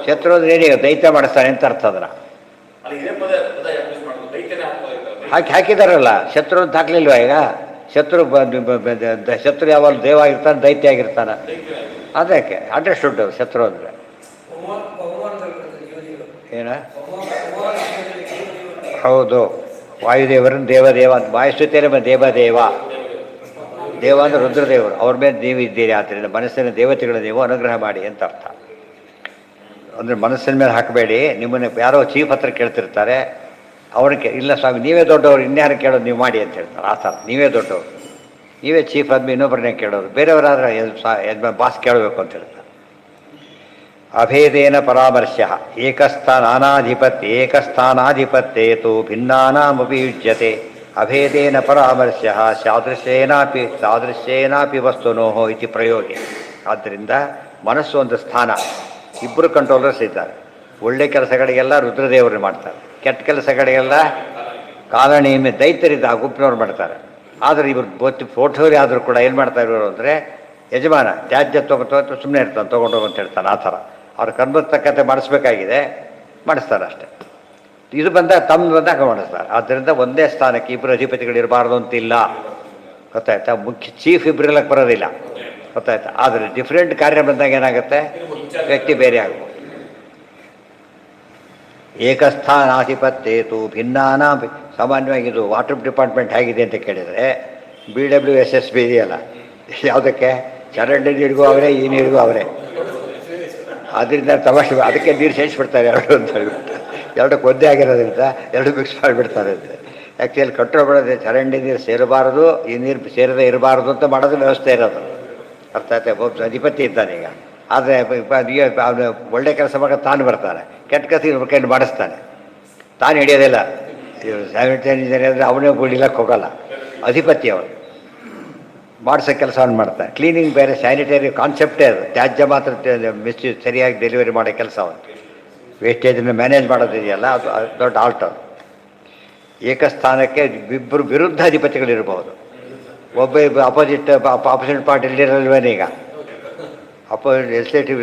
A: ಶತ್ರು ಅಂದ್ರೆ ಏನೇ ದೈತ್ಯ ಮಾಡಿಸ್ತಾನೆ ಅಂತ ಅರ್ಥ. ಅದನ್ನ ಹಾಕಿದಾರಲ್ಲ, ಶತ್ರು ಅಂತ ಹಾಕ್ಲಿಲ್ವಾ? ಈಗ ಶತ್ರು ಯಾವಾಗ ದೇವ ಆಗಿರ್ತಾನೆ, ದೈತ್ಯ ಆಗಿರ್ತಾನೆ. ಅದಕ್ಕೆ ಅಂಡರ್ಸ್ಟುಡ್ ಶತ್ರು ಅಂದರೆ ಏನ? ಹೌದು, ವಾಯುದೇವರನ್ನು ದೇವದೇವ ಅಂತ ವಾಯುಸ್ತುತಿಯಲ್ಲಿ ದೇವದೇವ. ದೇವ ಅಂದರೆ ರುದ್ರದೇವರು. ಅವ್ರ ಮೇಲೆ ನೀವು ಇದ್ದೀರಿ. ಆದ್ದರಿಂದ ಮನಸ್ಸಿನ ದೇವತೆಗಳ ನೀವು ಅನುಗ್ರಹ ಮಾಡಿ ಅಂತ ಅರ್ಥ. ಅಂದರೆ ಮನಸ್ಸಿನ ಮೇಲೆ ಹಾಕಬೇಡಿ. ನಿಮ್ಮನ್ನು ಯಾರೋ ಚೀಫ್ ಹತ್ರ ಕೇಳ್ತಿರ್ತಾರೆ, ಅವ್ರಿಗೆ ಇಲ್ಲ ಸ್ವಾಮಿ ನೀವೇ ದೊಡ್ಡವರು, ಇನ್ಯಾರು ಕೇಳೋದು ನೀವು ಮಾಡಿ ಅಂತ ಹೇಳ್ತಾರೆ. ಆ ಥರ ನೀವೇ ದೊಡ್ಡವರು, ನೀವೇ ಚೀಫ್ ಆದ್ಮೇಲೆ ಇನ್ನೊಬ್ಬರನ್ನೇ ಕೇಳೋದು. ಬೇರೆಯವರಾದ್ರೆ ಬಾಸ್ ಕೇಳಬೇಕು ಅಂತ ಹೇಳ್ತಾರೆ. ಅಭೇದೇನ ಪರಾಮರ್ಶ್ಯ ಏಕಸ್ಥಾನಾಧಿಪತ್ಯೇತು ಭಿನ್ನಾನಾಮಪಿ ಯುಜ್ಯತೆ ಅಭೇದೇನ ಪರಾಮರ್ಶ್ಯ ಸಾದೃಶ್ಯೇನಾಪಿ ವಸ್ತುನೋ ಇತಿ ಪ್ರಯೋಗೆ. ಆದ್ದರಿಂದ ಮನಸ್ಸು ಒಂದು ಸ್ಥಾನ, ಇಬ್ಬರು ಕಂಟ್ರೋಲರ್ಸ್ ಇದ್ದಾರೆ. ಒಳ್ಳೆ ಕೆಲಸಗಳಿಗೆಲ್ಲ ರುದ್ರದೇವರು ಮಾಡ್ತಾರೆ, ಕೆಟ್ಟ ಕೆಲಸಗಳಿಗೆಲ್ಲ ಕಾಲನೇಮಿ ದೈತ್ಯರಿದ್ದ ಆ ಗುಂಪಿನವ್ರು ಮಾಡ್ತಾರೆ. ಆದರೆ ಇವರು ಫೋಟೋರಿ ಆದರೂ ಕೂಡ ಏನು ಮಾಡ್ತಾ ಇರೋರು ಅಂದರೆ ಯಜಮಾನ ತ್ಯಾಜ್ಯ ತೊಗೊತ ಸುಮ್ಮನೆ ಇರ್ತಾನೆ, ತೊಗೊಂಡೋಗು ಅಂತ ಹೇಳ್ತಾನೆ. ಆ ಥರ ಅವ್ರ ಕರ್ಮತಕ್ಕಂತೆ ಮಾಡಿಸ್ಬೇಕಾಗಿದೆ, ಮಾಡಿಸ್ತಾರೆ ಅಷ್ಟೇ. ಇದು ಬಂದಾಗ ಬಂದಾಗ ಮಾಡಿಸ್ತಾರೆ. ಆದ್ದರಿಂದ ಒಂದೇ ಸ್ಥಾನಕ್ಕೆ ಇಬ್ಬರು ಅಧಿಪತಿಗಳಿರಬಾರ್ದು ಅಂತಿಲ್ಲ, ಗೊತ್ತಾಯ್ತಾ. ಮುಖ್ಯ ಚೀಫ್ ಇಬ್ಬರಿಲ್ಲಕ್ಕೆ ಬರೋದಿಲ್ಲ, ಗೊತ್ತಾಯ್ತಾ. ಆದರೆ ಡಿಫ್ರೆಂಟ್ ಕಾರ್ಯ ಬಂದಾಗ ಏನಾಗುತ್ತೆ, ವ್ಯಕ್ತಿ ಬೇರೆ ಆಗ್ಬೋದು. ಏಕಸ್ಥಾನಾಧಿಪತ್ಯೇತು ಭಿನ್ನಾನ. ಸಾಮಾನ್ಯವಾಗಿ ಇದು ವಾಟರ್ ಡಿಪಾರ್ಟ್ಮೆಂಟ್ ಹೇಗಿದೆ ಅಂತ ಕೇಳಿದರೆ BWSSB ಇದೆಯಲ್ಲ, ಯಾವುದಕ್ಕೆ ಚರಂಡಿ ನೀರಿಗೂ ಅವರೇ, ಈ ನೀರಿಗೂ ಅವರೇ. ಅದರಿಂದ ತಮಾಷೆ, ಅದಕ್ಕೆ ನೀರು ಸೇರಿಸ್ಬಿಡ್ತಾರೆ ಎರಡು ಅಂತ ಹೇಳ್ಬಿಟ್ಟು. ಎರಡಕ್ಕೆ ಒಂದೇ ಆಗಿರೋದ್ರಿಂದ ಎರಡು ಮಿಕ್ಸ್ ಮಾಡಿಬಿಡ್ತಾರೆ ಅಂತ. ಆ್ಯಕ್ಚುಲಿ ಕಂಟ್ರೋಲ್ ಮಾಡೋದು ಚರಂಡಿ ನೀರು ಸೇರಬಾರದು, ಈ ನೀರು ಸೇರದೇ ಇರಬಾರ್ದು ಅಂತ ಮಾಡೋದು ವ್ಯವಸ್ಥೆ ಇರೋದು, ಅರ್ಥ ಆಯ್ತಾ. ಒಬ್ಬ ಅಧಿಪತಿ ಇದ್ದಾನೆ ಈಗ, ಆದರೆ ಅವನು ಒಳ್ಳೆ ಕೆಲಸ ಮಾಡೋ ತಾನು ಬರ್ತಾನೆ, ಕೆಟ್ಟ ಕೆಲಸ ಇವ್ರ ಕೈಲಿ ಮಾಡಿಸ್ತಾನೆ, ತಾನು ಹಿಡಿಯೋದಿಲ್ಲ. ಸ್ಯಾನಿಟರಿ ಇಂಜಿನಿಯರ್ ಅಂದರೆ ಅವನೇ ಬಿಡಿಲಕ್ಕೆ ಹೋಗಲ್ಲ, ಅಧಿಪತಿ ಅವನು ಮಾಡಿಸೋ ಕೆಲಸವನ್ನು ಮಾಡ್ತಾನೆ. ಕ್ಲೀನಿಂಗ್ ಬೇರೆ, ಸ್ಯಾನಿಟರಿ ಕಾನ್ಸೆಪ್ಟೇ ಅದು. ತ್ಯಾಜ್ಯ ಮಾತ್ರ ಸರಿಯಾಗಿ ಡೆಲಿವರಿ ಮಾಡೋ ಕೆಲಸ ಅವನು. ವೇಸ್ಟೇಜನ್ನು ಮ್ಯಾನೇಜ್ ಮಾಡೋದಿದೆಯಲ್ಲ, ಅದು ದೊಡ್ಡ ಆಲ್ಟ್. ಏಕಸ್ಥಾನಕ್ಕೆ ಇಬ್ಬರು ವಿರುದ್ಧ ಅಧಿಪತಿಗಳಿರ್ಬೋದು. ಒಬ್ಬ ಆಪೋಸಿಟ್ ಪಾರ್ಟಿ ಲೀಡರ್ ಈಗ ಲೆಜಿಸ್ಲೇಟಿವ್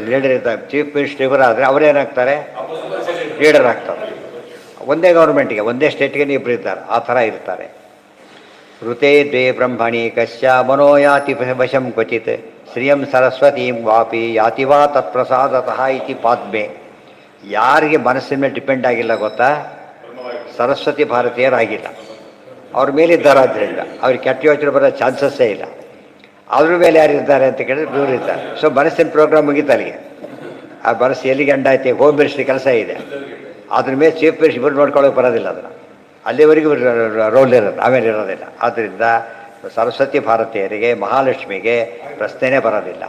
A: ಲೀಡರ್ ಇರ್ತಾರೆ, ಚೀಫ್ ಮಿನಿಸ್ಟರ್ ಇವರಾದರೆ ಅವರೇನಾಗ್ತಾರೆ, ಲೀಡರ್ ಆಗ್ತಾರೆ. ಒಂದೇ ಗೌರ್ಮೆಂಟಿಗೆ, ಒಂದೇ ಸ್ಟೇಟ್ಗೆ ಇಬ್ಬರು ಇರ್ತಾರೆ, ಆ ಥರ ಇರ್ತಾರೆ. ಋತೆ ದ್ವೇ ಬ್ರಹ್ಮಣಿ ಕಶ್ಯ ಮನೋಯಾತಿ ವಶಂ ಕ್ವಚಿತ್ ಶ್ರಿಯಂ ಸರಸ್ವತೀಂ ವಾಪಿ ಯಾತಿ ವಾ ತತ್ಪ್ರಸಾದತಃ ಇತಿ ಪಾದ್ಮೆ. ಯಾರಿಗೆ ಮನಸ್ಸಿನ ಮೇಲೆ ಡಿಪೆಂಡ್ ಆಗಿಲ್ಲ ಗೊತ್ತಾ, ಸರಸ್ವತಿ ಭಾರತೀಯರಾಗಿಲ್ಲ. ಅವ್ರ ಮೇಲಿದ್ದಾರೆ, ಆದ್ದರಿಂದ ಅವ್ರಿಗೆ ಕೆಟ್ಟ ಯೋಚನೆ ಬರೋ ಚಾನ್ಸಸ್ಸೇ ಇಲ್ಲ. ಅದ್ರ ಮೇಲೆ ಯಾರಿದ್ದಾರೆ ಅಂತ ಕೇಳಿದ್ರೆ ಇವರು ಇದ್ದಾರೆ. ಸೊ ಮನಸ್ಸಿನ ಪ್ರೋಗ್ರಾಮ್ ಮುಗಿತು ಅಲ್ಲಿಗೆ. ಆ ಮನಸ್ಸು ಎಲ್ಲಿಗೆ ಗಂಡಾಯ್ತು, ಹೋಮ್ ಮಿನಿಸ್ಟ್ರಿ ಕೆಲಸ ಇದೆ, ಅದ್ರ ಮೇಲೆ ಚೀಫ್ ಮಿನಿಸ್ಟರ್ ಇಬ್ಬರು ನೋಡ್ಕೊಳ್ಳೋಕೆ ಬರೋದಿಲ್ಲ. ಅದನ್ನು ಅಲ್ಲಿವರೆಗೂ ರೋಲ್ ಇರೋದು, ಆಮೇಲೆ ಇರೋದಿಲ್ಲ. ಆದ್ದರಿಂದ ಸರಸ್ವತಿ ಭಾರತೀಯರಿಗೆ, ಮಹಾಲಕ್ಷ್ಮಿಗೆ ಪ್ರಶ್ನೆನೇ ಬರೋದಿಲ್ಲ.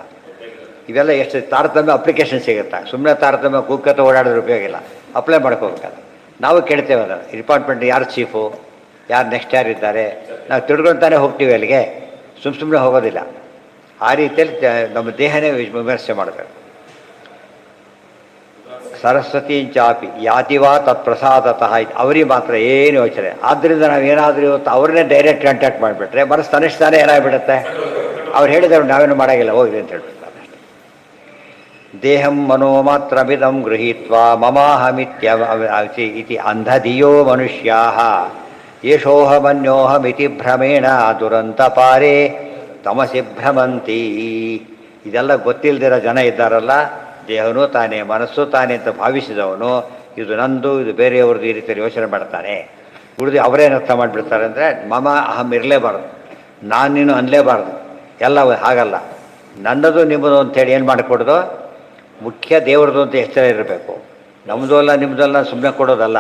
A: ಇವೆಲ್ಲ ಎಷ್ಟು ತಾರತಮ್ಯ ಅಪ್ಲಿಕೇಶನ್ ಸಿಗುತ್ತೆ. ಸುಮ್ಮನೆ ತಾರತಮ್ಯ ಕೂಕ್ಕತ್ತ ಓಡಾಡೋದ್ರ ಉಪಯೋಗ ಇಲ್ಲ, ಅಪ್ಲೈ ಮಾಡ್ಕೋಬೇಕಲ್ಲ. ನಾವು ಕೇಳ್ತೇವೆ ಅದನ್ನು, ಡಿಪಾರ್ಟ್ಮೆಂಟ್ ಯಾರು ಚೀಫು, ಯಾರು ನೆಕ್ಸ್ಟ್ ಯಾರಿದ್ದಾರೆ, ನಾವು ತಿಳ್ಕೊತಾನೆ ಹೋಗ್ತೀವಿ ಅಲ್ಲಿಗೆ, ಸುಮ್ಮನೆ ಹೋಗೋದಿಲ್ಲ. ಆ ರೀತಿಯಲ್ಲಿ ನಮ್ಮ ದೇಹನೇ ವಿಮರ್ಶೆ ಮಾಡಬೇಕು. ಸರಸ್ವತಿ ಚಾಪಿ ಯಾತಿವಾ ತತ್ಪ್ರಸಾದತಃ ಅವರಿಗೆ ಮಾತ್ರ ಏನು ಯೋಚನೆ. ಆದ್ದರಿಂದ ನಾವೇನಾದರೂ ಇವತ್ತು ಅವ್ರನ್ನೇ ಡೈರೆಕ್ಟ್ ಕಾಂಟ್ಯಾಕ್ಟ್ ಮಾಡಿಬಿಟ್ರೆ ಮನಸ್ಸು ತನಿಷ್ಠಾನೇ ಏನಾಗ್ಬಿಡುತ್ತೆ, ಅವ್ರು ಹೇಳಿದವ್ರು ನಾವೇನು ಮಾಡೋಂಗಿಲ್ಲ, ಹೋಗಿದೆ ಅಂತ ಹೇಳ್ಬಿಡ್ತಾರೆ. ದೇಹಂ ಮನೋ ಮಾತ್ರ ಮಿದಂ ಗೃಹೀತ್ವಾ ಮಮಾಹಮಿತ್ಯ ಇತಿ ಅಂಧಧಿಯೋ ಮನುಷ್ಯಾ ಯಶೋಹಮನ್ಯೋಹಮಿತಿ ಭ್ರಮೇಣ ದುರಂತ ಪಾರೇ ತಮಸಿ ಭ್ರಮಂತಿ. ಇದೆಲ್ಲ ಗೊತ್ತಿಲ್ಲದಿರೋ ಜನ ಇದ್ದಾರಲ್ಲ, ದೇಹನೂ ತಾನೇ ಮನಸ್ಸು ತಾನೇ ಅಂತ ಭಾವಿಸಿದವನು ಇದು ನಂದು, ಇದು ಬೇರೆಯವ್ರದ್ದು, ಈ ರೀತಿಯಲ್ಲಿ ಯೋಚನೆ ಮಾಡ್ತಾನೆ. ಉಳಿದು ಅವರೇನು ಅರ್ಥ ಮಾಡಿಬಿಡ್ತಾರೆ ಅಂದರೆ ಮಮ ಅಹಂ ಇರಲೇಬಾರ್ದು, ನಾನು ನೀನು ಅನ್ನಲೇಬಾರ್ದು. ಎಲ್ಲ ಹಾಗಲ್ಲ, ನನ್ನದು ನಿಮ್ಮದು ಅಂಥೇಳಿ ಏನು ಮಾಡಿಕೊಡೋದು, ಮುಖ್ಯ ದೇವ್ರದ್ದು ಅಂತ ಎಚ್ಚರ ಇರಬೇಕು. ನಮ್ಮದು ಅಲ್ಲ ನಿಮ್ಮದು ಅಲ್ಲ ಸುಮ್ಮನೆ ಕೊಡೋದಲ್ಲ.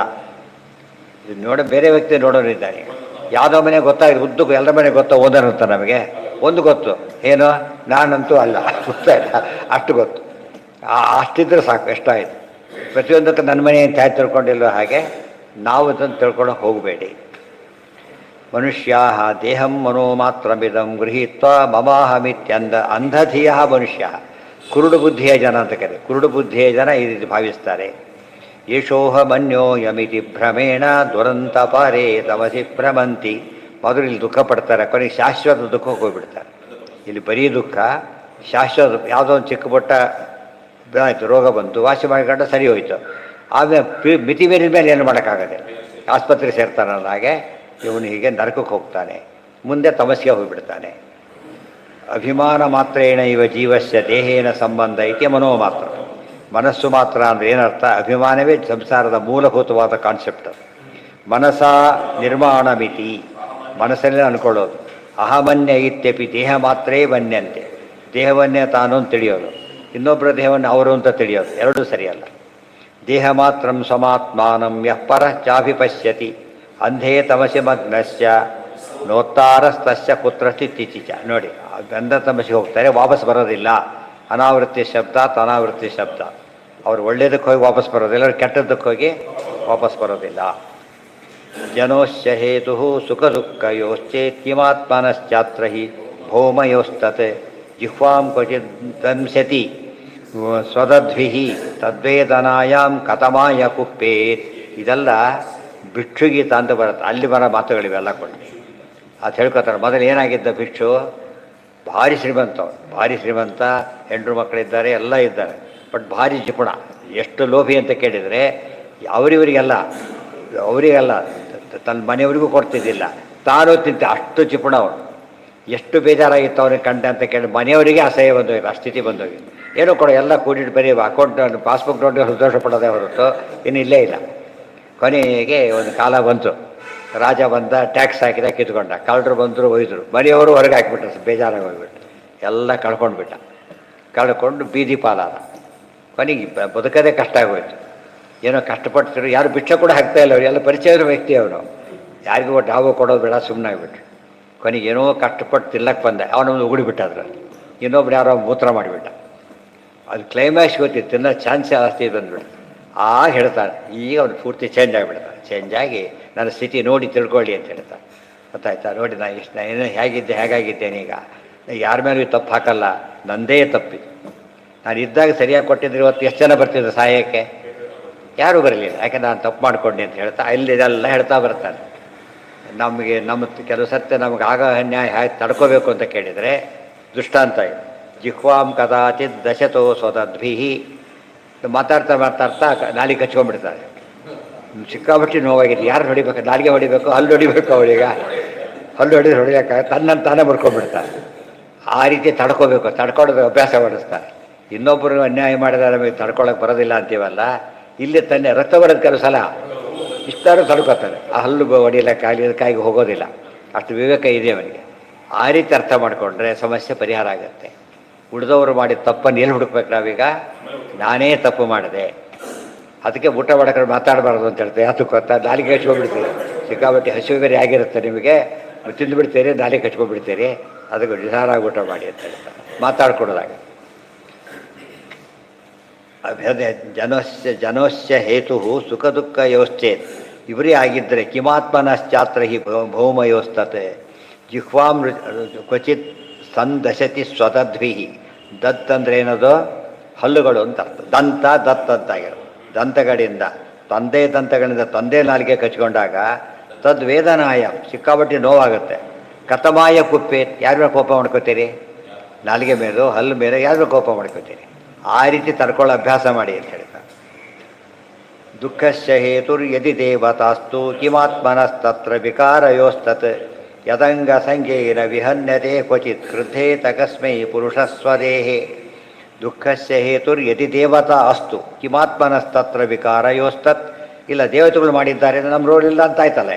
A: ಇದು ಬೇರೆ ವ್ಯಕ್ತಿ ನೋಡೋರಿದ್ದಾನೆ. ಯಾವುದೋ ಮನೆ ಗೊತ್ತಾಗಿದೆ, ಉದ್ದಕ್ಕೂ ಎಲ್ಲರ ಮನೆ ಗೊತ್ತೋ ಓದೋರು ಅಂತ ನಮಗೆ ಒಂದು ಗೊತ್ತು, ಏನು ನಾನಂತೂ ಅಲ್ಲ, ಗೊತ್ತಾಯಿಲ್ಲ, ಅಷ್ಟು ಗೊತ್ತು. ಅಷ್ಟಿದ್ರೆ ಸಾಕು, ಎಷ್ಟಾಯಿತು. ಪ್ರತಿಯೊಂದಕ್ಕೆ ನನ್ನ ಮನೆ ಅಂತ ಹೇಗೆ ತಿಳ್ಕೊಂಡಿಲ್ಲೋ ಹಾಗೆ ನಾವು ಅದನ್ನು ತಿಳ್ಕೊಳ್ಳೋಕೆ ಹೋಗಬೇಡಿ. ಮನುಷ್ಯಾ ದೇಹಂ ಮನೋ ಮಾತ್ರಮಿದಂ ಗೃಹೀತ್ವ ಮಮಾಹಮಿತ್ಯಂದ ಅಂಧಧಿಯ ಮನುಷ್ಯ. ಕುರುಡು ಬುದ್ಧಿಯ ಜನ ಅಂತ ಕರೆ, ಕುರುಡು ಬುದ್ಧಿಯ ಜನ ಈ ರೀತಿ ಭಾವಿಸ್ತಾರೆ. ಯಶೋಹ ಮನ್ಯೋ ಯಮಿತಿ ಭ್ರಮೇಣ ದುರಂತ ಪಾರೇ ತಮಸಿ ಭ್ರಮಂತಿ. ಮೊದಲು ಇಲ್ಲಿ ದುಃಖ ಪಡ್ತಾರೆ, ಕೊನೆಗೆ ಶಾಶ್ವತ ದುಃಖಕ್ಕೆ ಹೋಗ್ಬಿಡ್ತಾರೆ. ಇಲ್ಲಿ ಬರೀ ದುಃಖ, ಶಾಶ್ವತ ಯಾವುದೋ ಒಂದು ಚಿಕ್ಕ ಪುಟ್ಟ ಆಯಿತು, ರೋಗ ಬಂತು, ವಾಸಿ ಮಾಡಿಕೊಂಡು ಸರಿ ಹೋಯಿತು, ಆಮೇಲೆ ಮಿತಿ ಮೀರಿದ ಮೇಲೆ ಏನು ಮಾಡೋಕ್ಕಾಗೋದಿಲ್ಲ, ಆಸ್ಪತ್ರೆಗೆ ಸೇರ್ತಾನಲ್ಲ ಹಾಗೆ ಇವನು ಹೀಗೆ ನರಕಕ್ಕೆ ಹೋಗ್ತಾನೆ, ಮುಂದೆ ತಮಸ್ಸಿಗೆ ಹೋಗಿಬಿಡ್ತಾನೆ. ಅಭಿಮಾನ ಮಾತ್ರೇಣ ಇವ ಜೀವಸ್ಯ ದೇಹೇನ ಸಂಬಂಧ ಐತಿ ಮನೋ ಮಾತ್ರ. ಮನಸ್ಸು ಮಾತ್ರ ಅಂದರೆ ಏನರ್ಥ, ಅಭಿಮಾನವೇ ಸಂಸಾರದ ಮೂಲಭೂತವಾದ ಕಾನ್ಸೆಪ್ಟ್. ಮನಸ ನಿರ್ಮಾಣ ಮಿತಿ, ಮನಸ್ಸಲ್ಲೇ ಅಂದ್ಕೊಳ್ಳೋದು. ಅಹಮನ್ಯ ಇತ್ಯಪಿ ದೇಹ ಮಾತ್ರೇ ಮನ್ಯಂತೆ, ದೇಹವನ್ನೇ ತಾನು ಅಂತ ತಿಳಿಯೋದು, ಇನ್ನೊಬ್ಬರ ದೇಹವನ್ನು ಅವರು ಅಂತ ತಿಳಿಯೋದು, ಎರಡೂ ಸರಿಯಲ್ಲ. ದೇಹ ಮಾತ್ರ ಸ್ವಮಾತ್ಮಾನಂ ಯಃ ಪರಶ್ಚಾಭಿಪಶ್ಯತಿ ಅಂಧೇ ತಮಸಿ ಮಗ್ನಶ್ಚ ನೋತ್ತಾರಸ್ತಸ್ಯ ಕುತ್ರಶ್ಚಿತ್ತಿಚ. ನೋಡಿ, ಗಂಧ ತಮಸಿಗೆ ಹೋಗ್ತಾರೆ, ವಾಪಸ್ ಬರೋದಿಲ್ಲ. ಅನಾವೃತ್ತಿ ಶಬ್ದ ಅನಾವೃತ್ತಿ ಶಬ್ದ. ಅವ್ರು ಒಳ್ಳೇದಕ್ಕೆ ಹೋಗಿ ವಾಪಸ್ ಬರೋದಿಲ್ಲ, ಅವ್ರು ಕೆಟ್ಟದ್ದಕ್ಕೆ ಹೋಗಿ ವಾಪಸ್ ಬರೋದಿಲ್ಲ. ಜನೋಶ್ಚ ಹೇತು ಸುಖ ದುಃಖಯೋಶ್ಚೇತ್ ಕಿಮಾತ್ಮನಶ್ಚಾತ್ರ ಹಿ ಭೌಮಯೋಸ್ತತ್ ಜಿಹ್ವಾಂ ಕ್ವಚಿತ್ ದಂಸ್ಯತಿ ಸ್ವದದ್ಭಿ ತದ್ವೇದನಾಯಾಂ ಕಥಮಾಯ ಕುಪ್ಪೇತ್. ಇದೆಲ್ಲ ಭಿಕ್ಷುಗೀತ ಅಂತ ಬರುತ್ತೆ, ಅಲ್ಲಿ ಬರೋ ಮಾತುಗಳಿವೆಲ್ಲ ಕೊಡಿ ಅದು ಹೇಳ್ಕೊತಾರೆ. ಮೊದಲು ಏನಾಗಿದ್ದ ಭಿಕ್ಷು, ಭಾರಿ ಶ್ರೀಮಂತ, ಭಾರಿ ಶ್ರೀಮಂತ, ಹೆಂಡ್ರು ಮಕ್ಕಳಿದ್ದಾರೆ, ಎಲ್ಲ ಇದ್ದಾರೆ, ಬಟ್ ಭಾರಿ ಜಿಪುಣ. ಎಷ್ಟು ಲೋಭಿ ಅಂತ ಕೇಳಿದರೆ ಅವರಿವರಿಗೆಲ್ಲ ತನ್ನ ಮನೆಯವರಿಗೂ ಕೊಡ್ತಿದ್ದಿಲ್ಲ, ತಾನು ತಿಂತ ಅಷ್ಟು ಜಿಪುಣ ಅವನು. ಎಷ್ಟು ಬೇಜಾರಾಗಿತ್ತು ಅವನಿಗೆ ಕಂಡ ಅಂತ ಕೇಳಿ ಮನೆಯವರಿಗೆ ಅಸಹ್ಯ ಬಂದೋಗಿಲ್ಲ, ಆ ಸ್ಥಿತಿ ಬಂದೋಗಿತ್ತು. ಏನೋ ಕೊಡೋ ಎಲ್ಲ ಕೂಡಿಟ್ಟು ಬರೀ ಅಕೌಂಟ್ ಪಾಸ್ಬುಕ್ ನೋಡಿ ಸಂತೋಷ ಪಡೋದೇ ಹೊರತು ಇನ್ನು ಇಲ್ಲೇ ಇಲ್ಲ. ಕೊನೆಗೆ ಒಂದು ಕಾಲ ಬಂತು, ರಾಜ ಬಂದ, ಟ್ಯಾಕ್ಸ್ ಹಾಕಿದ, ಕಿತ್ಕೊಂಡ, ಕಳ್ಳರು ಬಂದರು, ಒಯ್ದರು, ಮನೆಯವರು ಹೊರಗೆ ಹಾಕಿಬಿಟ್ರು, ಬೇಜಾರಾಗಿ ಹೋಗ್ಬಿಟ್ಟು ಎಲ್ಲ ಕಳ್ಕೊಂಡು ಬೀದಿ ಪಾಲಾದ. ಕೊನೆಗೆ ಬದುಕೋದೇ ಕಷ್ಟ ಆಗೋಯ್ತು. ಏನೋ ಕಷ್ಟಪಡ್ತಿರು, ಯಾರು ಭಿಕ್ಷೆ ಕೂಡ ಹಾಕ್ತಾ ಇಲ್ಲ, ಅವ್ರು ಎಲ್ಲ ಪರಿಚಯದ ವ್ಯಕ್ತಿ ಅವನು, ಯಾರಿಗೂ ಒಟ್ಟು ಯಾವ ಕೊಡೋದು ಬೇಡ, ಸುಮ್ಮನೆ ಆಗಿಬಿಟ್ರು. ಕೊನೆಗೆ ಏನೋ ಕಷ್ಟಪಟ್ಟು ತಿಲ್ಲಕ್ಕೆ ಬಂದೆ, ಅವನೊಂದು ಉಗುಳಿಬಿಟ್ಟ ಅದ್ರಲ್ಲಿ, ಇನ್ನೊಬ್ರು ಯಾರೋ ಮೂತ್ರ ಮಾಡಿಬಿಟ್ಟ. ಅದು ಕ್ಲೈಮ್ಯಾಕ್ಸ್ ಗೊತ್ತಿತ್ತು, ತಿನ್ನೋ ಚಾನ್ಸೇ ಜಾಸ್ತಿ ಬಂದ್ಬಿಟ್ಟು ಹೇಳ್ತಾರೆ. ಈಗ ಅವ್ನು ಪೂರ್ತಿ ಚೇಂಜ್ ಆಗಿಬಿಡ್ತಾರೆ. ಚೇಂಜ್ ಆಗಿ ನನ್ನ ಸ್ಥಿತಿ ನೋಡಿ ತಿಳ್ಕೊಳ್ಳಿ ಅಂತ ಹೇಳ್ತಾರೆ. ಗೊತ್ತಾಯ್ತಾ, ನೋಡಿ ನಾನು ಏನೋ ಹೇಗಾಗಿದ್ದೇನೆ, ಈಗ ಯಾರ ಮೇಲೂ ತಪ್ಪು ಹಾಕಲ್ಲ, ನಂದೇ ತಪ್ಪಿದ್ದು. ನಾನು ಇದ್ದಾಗ ಸರಿಯಾಗಿ ಕೊಟ್ಟಿದ್ರೆ ಇವತ್ತು ಎಷ್ಟು ಜನ ಬರ್ತಿದ್ರು ಸಹಾಯಕ್ಕೆ, ಯಾರೂ ಬರಲಿಲ್ಲ, ಯಾಕೆ ನಾನು ತಪ್ಪು ಮಾಡ್ಕೊಂಡೆ ಅಂತ ಹೇಳ್ತಾ ಅಲ್ಲಿ ಇದೆಲ್ಲ ಹೇಳ್ತಾ ಬರ್ತಾನೆ. ನಮ್ಮ ಕೆಲವು ಸತ್ಯ ನಮಗೆ ಆಗ ಅನ್ಯಾಯ ಹೇಗೆ ತಡ್ಕೋಬೇಕು ಅಂತ ಕೇಳಿದರೆ ದೃಷ್ಟಾಂತ ಇದೆ. ಜಿಹ್ವಾಂ ಕದಾಚಿತ್ ದಶತೋ ಸ್ವದದ್ಭಿ. ಮಾತಾಡ್ತಾ ನಾಲಿಗೆ ಕಚ್ಕೊಂಡ್ಬಿಡ್ತಾರೆ. ಸಿಕ್ಕಾಪಟ್ಟಿ ನೋವಾಗಿದೆ, ಯಾರು ಹೊಡಿಬೇಕು, ನಾಲಿಗೆ ಹೊಡಿಬೇಕು, ಹಲ್ಲು ಹೊಡಿಬೇಕು, ಅವಳಿಗೆ ಹಲ್ಲು ಹೊಡಿಯೋಕ್ಕಾಗ ತನ್ನನ್ನು ತಾನೇ ಬರ್ಕೊಂಡ್ಬಿಡ್ತಾರೆ. ಆ ರೀತಿ ತಡ್ಕೊಳ್ಳೋದು ಅಭ್ಯಾಸ ಮಾಡಿಸ್ತಾರೆ. ಇನ್ನೊಬ್ಬರು ಅನ್ಯಾಯ ಮಾಡಿದರೆ ನಮಗೆ ತಡ್ಕೊಳ್ಳೋಕೆ ಬರೋದಿಲ್ಲ ಅಂತೀವಲ್ಲ, ಇಲ್ಲಿ ತನ್ನೆ ರಕ್ತ ಬರೋದು ಕೆಲವು ಸಲ ಇಷ್ಟಾರು ತಡ್ಕೋತಾರೆ. ಆ ಹಲ್ಲು ಹೊಡಿಲಿಕ್ಕಾಗಲಿ ಅದಕ್ಕಾಗಿ ಹೋಗೋದಿಲ್ಲ, ಅಷ್ಟು ವಿವೇಕ ಇದೆ ಅವನಿಗೆ. ಆ ರೀತಿ ಅರ್ಥ ಮಾಡಿಕೊಂಡ್ರೆ ಸಮಸ್ಯೆ ಪರಿಹಾರ ಆಗುತ್ತೆ. ಉಳಿದವರು ಮಾಡಿದ ತಪ್ಪನ್ನು ಎಲ್ಲಿ ಹುಡುಕ್ಬೇಕು ನಾವೀಗ? ನಾನೇ ತಪ್ಪು ಮಾಡಿದೆ, ಅದಕ್ಕೆ ಊಟ ಮಾಡೋಕೆ ಮಾತಾಡಬಾರ್ದು ಅಂತ ಹೇಳ್ತೇವೆ. ಅದಕ್ಕೆ ಗೊತ್ತಾ, ನಾಲಿಗೆ ಹಚ್ಕೊಂಡ್ಬಿಡ್ತೀರಿ, ಸಿಕ್ಕಾಬಟ್ಟೆ ಹಸಿವು ಬೇರೆ ಆಗಿರುತ್ತೆ ನಿಮಗೆ, ತಿಂದುಬಿಡ್ತೀರಿ, ನಾಲಿಗೆ ಹಚ್ಕೊಂಡ್ಬಿಡ್ತೀರಿ, ಅದಕ್ಕೆ ನಿಧಾನ ಊಟ ಮಾಡಿ ಅಂತ ಹೇಳ್ತಾರೆ, ಮಾತಾಡ್ಕೊಡೋದಾಗ. ಜನೋಶ್ಚ ಹೇತು ಸುಖ ದುಃಖ ಯೋಶ್ಚೇತ್. ಇವರೇ ಆಗಿದ್ದರೆ ಕಿಮಾತ್ಮನಶ್ಚಾತ್ರ ಹಿ ಭೌಮಯೋಸ್ತತೆ ಜಿಹ್ವಾಂ ಕ್ವಚಿತ್ ಸಂದಶತಿ ಸ್ವತದ್ಭಿ. ದತ್ ಅಂದರೆ ಏನದು? ಹಲ್ಲುಗಳು ಅಂತ ಅರ್ಥ. ದತ್ ಅಂತಾಗಿರೋದು, ದಂತಗಳಿಂದ, ದಂತಗಳಿಂದ ತಂದೆ ನಾಲಿಗೆ ಕಚ್ಕೊಂಡಾಗ ತದ್ವೇದನಾಯ, ಸಿಕ್ಕಾಬಟ್ಟಿ ನೋವಾಗುತ್ತೆ. ಕಥಮಾಯ ಕುಪ್ಪೆ, ಯಾರ ಕೋಪ ಮಾಡ್ಕೋತೀರಿ? ನಾಲಿಗೆ ಮೇಲೋ ಹಲ್ಲು ಮೇಲೆ ಯಾರು ಕೋಪ ಮಾಡ್ಕೋತೀರಿ? ಆ ರೀತಿ ತಡ್ಕೊಳ್ಳೋ ಅಭ್ಯಾಸ ಮಾಡಿ ಅಂತ ಹೇಳ್ತಾರೆ. ದುಃಖಶ್ಚ ಹೇತುರ್ ಯದಿ ದೇವತಾಸ್ತು ಕಿಮಾತ್ಮನಸ್ತತ್ರ ವಿಕಾರಯೋಸ್ತತ್ ಯದಂಗ ಸಂಖ್ಯೇನ ವಿಹನ್ಯತೆ ಕ್ವಚಿತ್ ಕೃತೇ ತಕಸ್ಮೈ ಪುರುಷಸ್ವದೇಹೇ. ದುಃಖಶ್ಚ ಹೇತುರ್ ಯದಿ ದೇವತಾ ಅಸ್ತು ಕಿಮಾತ್ಮನಸ್ತತ್ರ ವಿಕಾರಯೋಸ್ತತ್. ಇಲ್ಲ, ದೇವತೆಗಳು ಮಾಡಿದ್ದಾರೆ, ನಮ್ಮ ರೋಡ್ ಇಲ್ಲ ಅಂತ ಆಯ್ತಲ್ಲ.